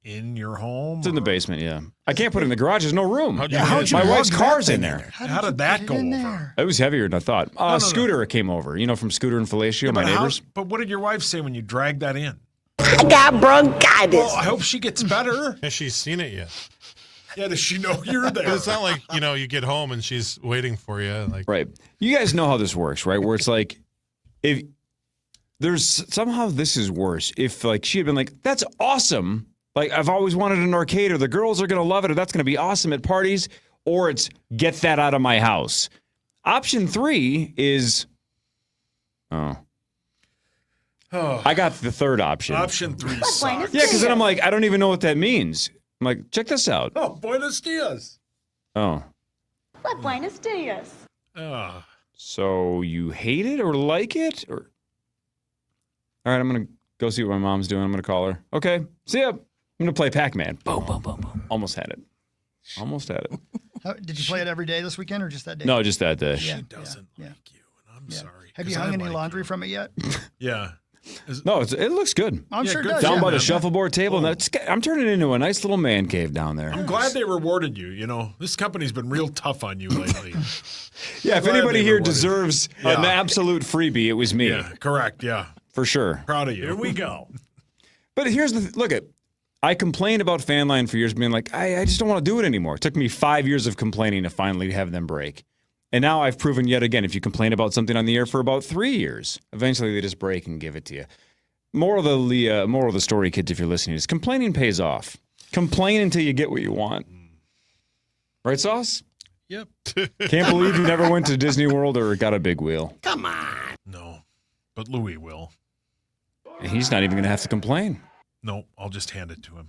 in your home? It's in the basement, yeah. I can't put it in the garage. There's no room. How'd you get My it? wife's How'd you car's get in that there. thing? How did that go over? It was heavier than I thought. Scooter came over, from Scooter and Fellatio, my But how- neighbors. But what did your wife say when you dragged that in? I got bronchitis. Well, I hope she gets better. Has she seen it yet? Yeah, does she know you're there? It's not like, you get home and she's waiting for you. Like, Right. You guys know how this works, right? Where it's like, if there's somehow this is worse. If like she had been like, that's awesome. Like I've always wanted an arcade, or the girls are going to love it, or that's going to be awesome at parties, or it's get that out of my house. Option 3 is, I got the third option. Option 3 sucks. Yeah, because then I'm like, I don't even know what that means. I'm like, check this out. Oh, buenos dias. Oh, What buenos dias? so you hate it or like it? Or all right, I'm going to go see what my mom's doing. I'm going to call her. Okay, see ya. I'm going to play Pac-Man. Boom, boom, boom, boom. Almost had it. Did you play it every day this weekend or just that day? No, just that day. Yeah, She doesn't like you, and I'm sorry. Have you 'cause hung I any like laundry from it yet? Yeah. No, it looks good. I'm sure it good does. Down yeah. by the man. shuffleboard table. And I'm turning it into a nice little man cave down there. I'm glad they rewarded you. This company's been real tough on you lately. Yeah, if glad anybody they here rewarded. deserves Yeah. an absolute freebie, it was me. Yeah, correct. Yeah. For sure. Proud of you. Here we go. But here's the I complained about FanLine for years, being like, I just don't want to do it anymore. It took me 5 years of complaining to finally have them break. And now I've proven yet again, if you complain about something on the air for about 3 years, eventually they just break and give it to you. Moral of the story, kids, if you're listening, is complaining pays off. Complain until you get what you want. Right, Sauce? Yep. Can't believe you never went to Disney World or got a big wheel. Come on. No, but Louis will. And he's not even going to have to complain. No, I'll just hand it to him.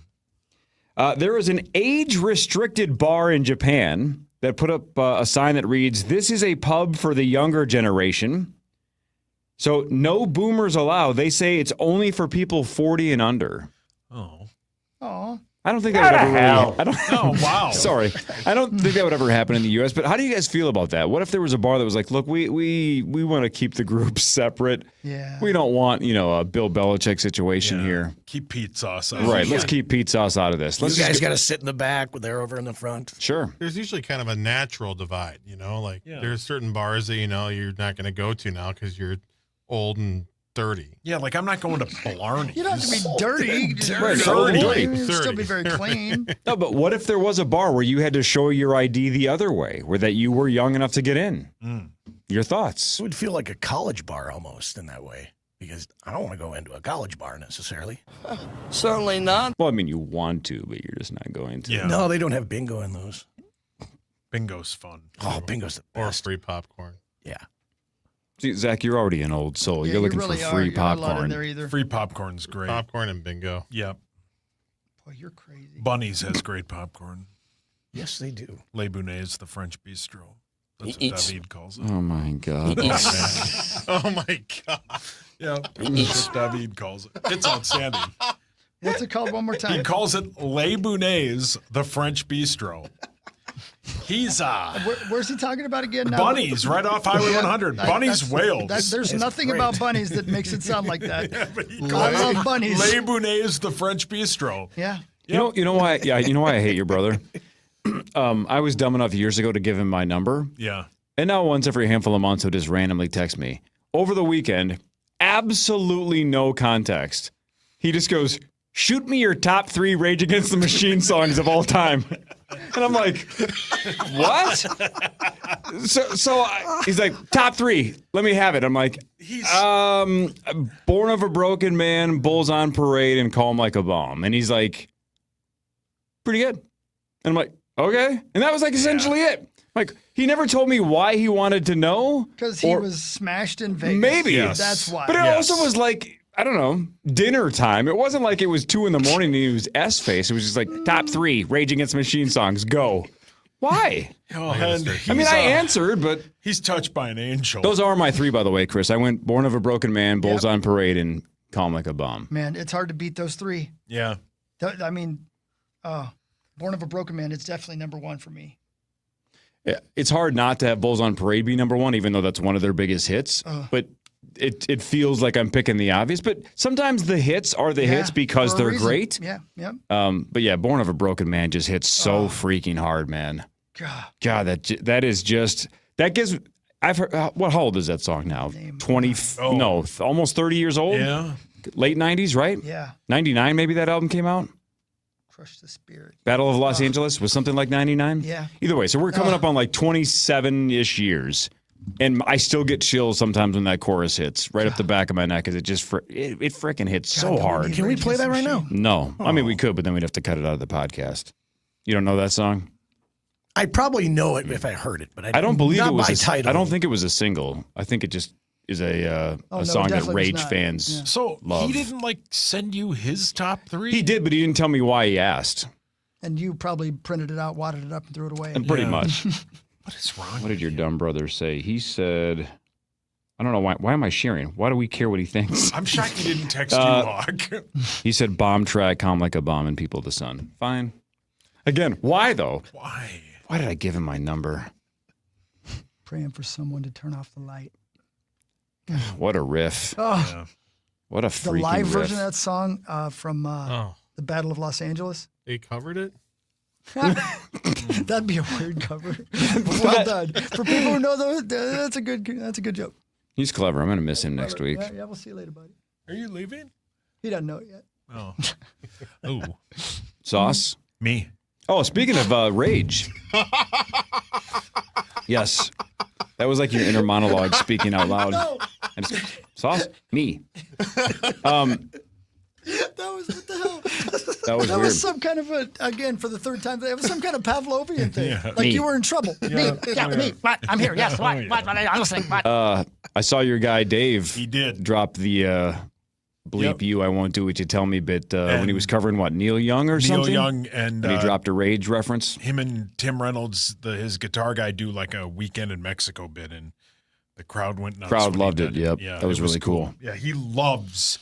There is an age-restricted bar in Japan that put up a sign that reads, "This is a pub for the younger generation. So no boomers allowed." They say it's only for people 40 and under. Oh. Oh. I don't think that would ever hell. really. Oh, wow. Sorry. I don't think that would ever happen in the U.S., but how do you guys feel about that? What if there was a bar that was like, look, we want to keep the groups separate. Yeah. We don't want, a Bill Belichick situation here. Keep Pete sauce. Right. Let's keep Pete sauce out of this. You guys got to sit in the back with they're over in the front. Sure. There's usually kind of a natural divide, there's certain bars that, you're not going to go to now because you're old and 30. Yeah, like I'm not going to Blarney's. You don't have to be dirty. Right, Dirty. dirty. You'd still be very clean. No, but what if there was a bar where you had to show your ID the other way, where that you were young enough to get in? Your thoughts? It would feel like a college bar almost in that way, because I don't want to go into a college bar necessarily. Certainly not. Well, I mean, you want to, but you're just not going to. Yeah. No, they don't have bingo in those. Bingo's fun. Oh, bingo's the best. Or free popcorn. Yeah. See, Zach, you're already an old soul. Yeah, you're looking really for free You're not allowed in popcorn. there either. Free popcorn's great. Popcorn and bingo. Yep. Boy, you're crazy. Bunny's has great popcorn. Yes, they do. Les Bounets, the French bistro. That's what David calls it. Oh, my God. Oh, my God. Yeah, that's what David calls it. It's outstanding. What's it called one more time? He calls it Les Bounets, the French bistro. He's Where's he talking about again now? Bunnies, right off Highway 100. Bunnies, Wales. There's nothing about bunnies that makes it sound like that. I love bunnies. Les Bounets, the French bistro. Yeah. You know why? Yeah, you know why I hate your brother. I was dumb enough years ago to give him my number. Yeah. And now once every handful of months, he'll just randomly text me. Over the weekend, absolutely no context. He just goes, "Shoot me your top 3 Rage Against the Machine songs of all time." And I'm like, what? So he's like, top 3. Let me have it. I'm like, Born of a Broken Man, Bulls on Parade, and Calm Like a Bomb. And he's like, pretty good. And I'm like, okay. And that was like essentially it. Like, he never told me why he wanted to know. Because he was smashed in Vegas. Maybe. That's why. But it also was like, I don't know, dinner time. It wasn't like it was 2 a.m. and he was S-face. It was just like, top 3 Rage Against the Machine songs, go. Why? I answered, but... He's touched by an angel. Those are my 3, by the way, Chris. I went Born of a Broken Man, Bulls on Parade, and Calm Like a Bomb. Man, it's hard to beat those 3. Yeah. I mean, Born of a Broken Man, it's definitely number 1 for me. Yeah, it's hard not to have Bulls on Parade be number 1, even though that's one of their biggest hits. But it feels like I'm picking the obvious. But sometimes the hits are the hits because they're great. Yeah, yeah. But yeah, Born of a Broken Man just hits so freaking hard, man. God, that is just that gives. I've heard. How old is that song now? 20? No, almost 30 years old. Yeah, late 90s, right? Yeah, 99 maybe that album came out. Crush the Spirit. Battle of Los Angeles was something like 99. Yeah. Either way, so we're coming up on like 27-ish years. And I still get chills sometimes when that chorus hits right up the back of my neck because it just it freaking hits so hard. Can we play that right now? No. I mean, we could, but then we'd have to cut it out of the podcast. You don't know that song? I probably know it if I heard it, but I don't believe not it was by a title. I don't think it was a single. I think it just is a song that Rage fans So love. he didn't send you his top 3? He did, but he didn't tell me why he asked. And you probably printed it out, wadded it up, and threw it away. And pretty much. What is wrong? What did your dumb brother say? He said, I don't know why. Why am I sharing? Why do we care what he thinks? I'm shocked he didn't text you, Hawk. He said, bomb track, Calm Like a Bomb, and People of the Sun. Fine. Again, why though? Why? Why did I give him my number? Praying for someone to turn off the light. What a riff. Oh, yeah. What a the freaking live riff. version of that song from the Battle of Los Angeles. They covered it? That'd be a weird cover. Well done. For people who know those, that's a good joke. He's clever. I'm going to miss him next week. Yeah, we'll see you later, buddy. Are you leaving? He doesn't know it yet. Oh. Oh. Sauce? Me. Oh, speaking of Rage. Yes. That was like your inner monologue speaking out loud. No. Sauce? Me. That was what the hell? That was That weird. was some kind of again, for the third time, that was some kind of Pavlovian thing. Yeah. Like Me. you were in trouble. Yeah. Me. What? I'm here. Yes. What? I'm listening. What? I saw your guy Dave. He did. Drop the bleep Yep. you, I won't do what you tell me bit when he was covering what, Neil Young or something? Neil Young and he dropped a Rage reference. him and Tim Reynolds, his guitar guy, do like a Weekend in Mexico bit, and the crowd went nuts. Crowd when he loved it. did Yep. Yeah, That was it really cool. Yeah, he loves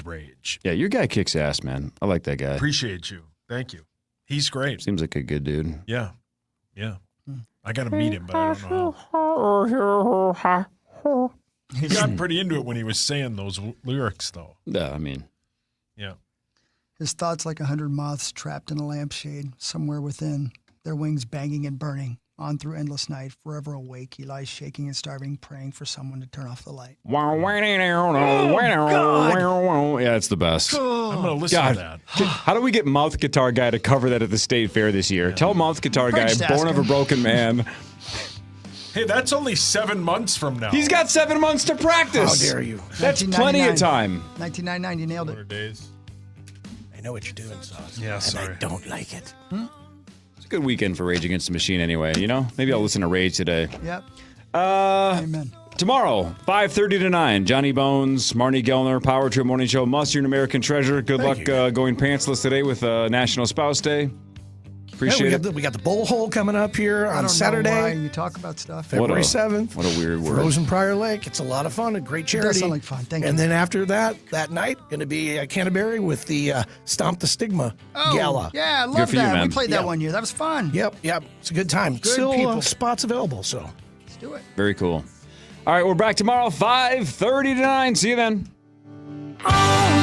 Rage. Yeah, your guy kicks ass, man. I like that guy. Appreciate you. Thank you. He's great. Seems like a good dude. Yeah. Yeah. I got to meet him, but I don't know how. He got pretty into it when he was saying those lyrics, though. Yeah, I mean, Yeah. His thoughts like 100 moths trapped in a lampshade, somewhere within, their wings banging and burning. On through endless night, forever awake, he lies shaking and starving, praying for someone to turn off the light. yeah, it's the best. I'm going to listen God, to that. how do we get Mouth Guitar Guy to cover that at the State Fair this year? Tell Mouth Guitar Guy, Just ask born of a him. broken man. Hey, that's only 7 months from now. He's got 7 months to practice. How dare you? That's plenty of 1999. time. 1999, you nailed it. 100 days. I know what you're doing, Sauce. Yeah, and sorry. I don't like it. It's a good weekend for Rage Against the Machine anyway, you know? Maybe I'll listen to Rage today. Yep. Amen. Tomorrow, 5:30 to 9, Johnny Bones, Marnie Gellner, Power Trip Morning Show, Must, you're an American treasure. Good luck going pantsless today with National Spouse Day. Appreciate it. We got the bowl hole coming up here I on don't Saturday. know why you talk about stuff. February 7th. What a weird word. Frozen Prior Lake. It's a lot of fun. A great charity. does sound like fun. Thank and you. then after that night, going to be Canterbury with the Stomp the Stigma Gala. Yeah, I Good love for you, that. man. We played that Yeah. one year. That was fun. Yep. It's a good time. Good Still people. spots available, so. Let's do it. Very cool. All right, we're back tomorrow, 5:30 to 9. See you then. Oh,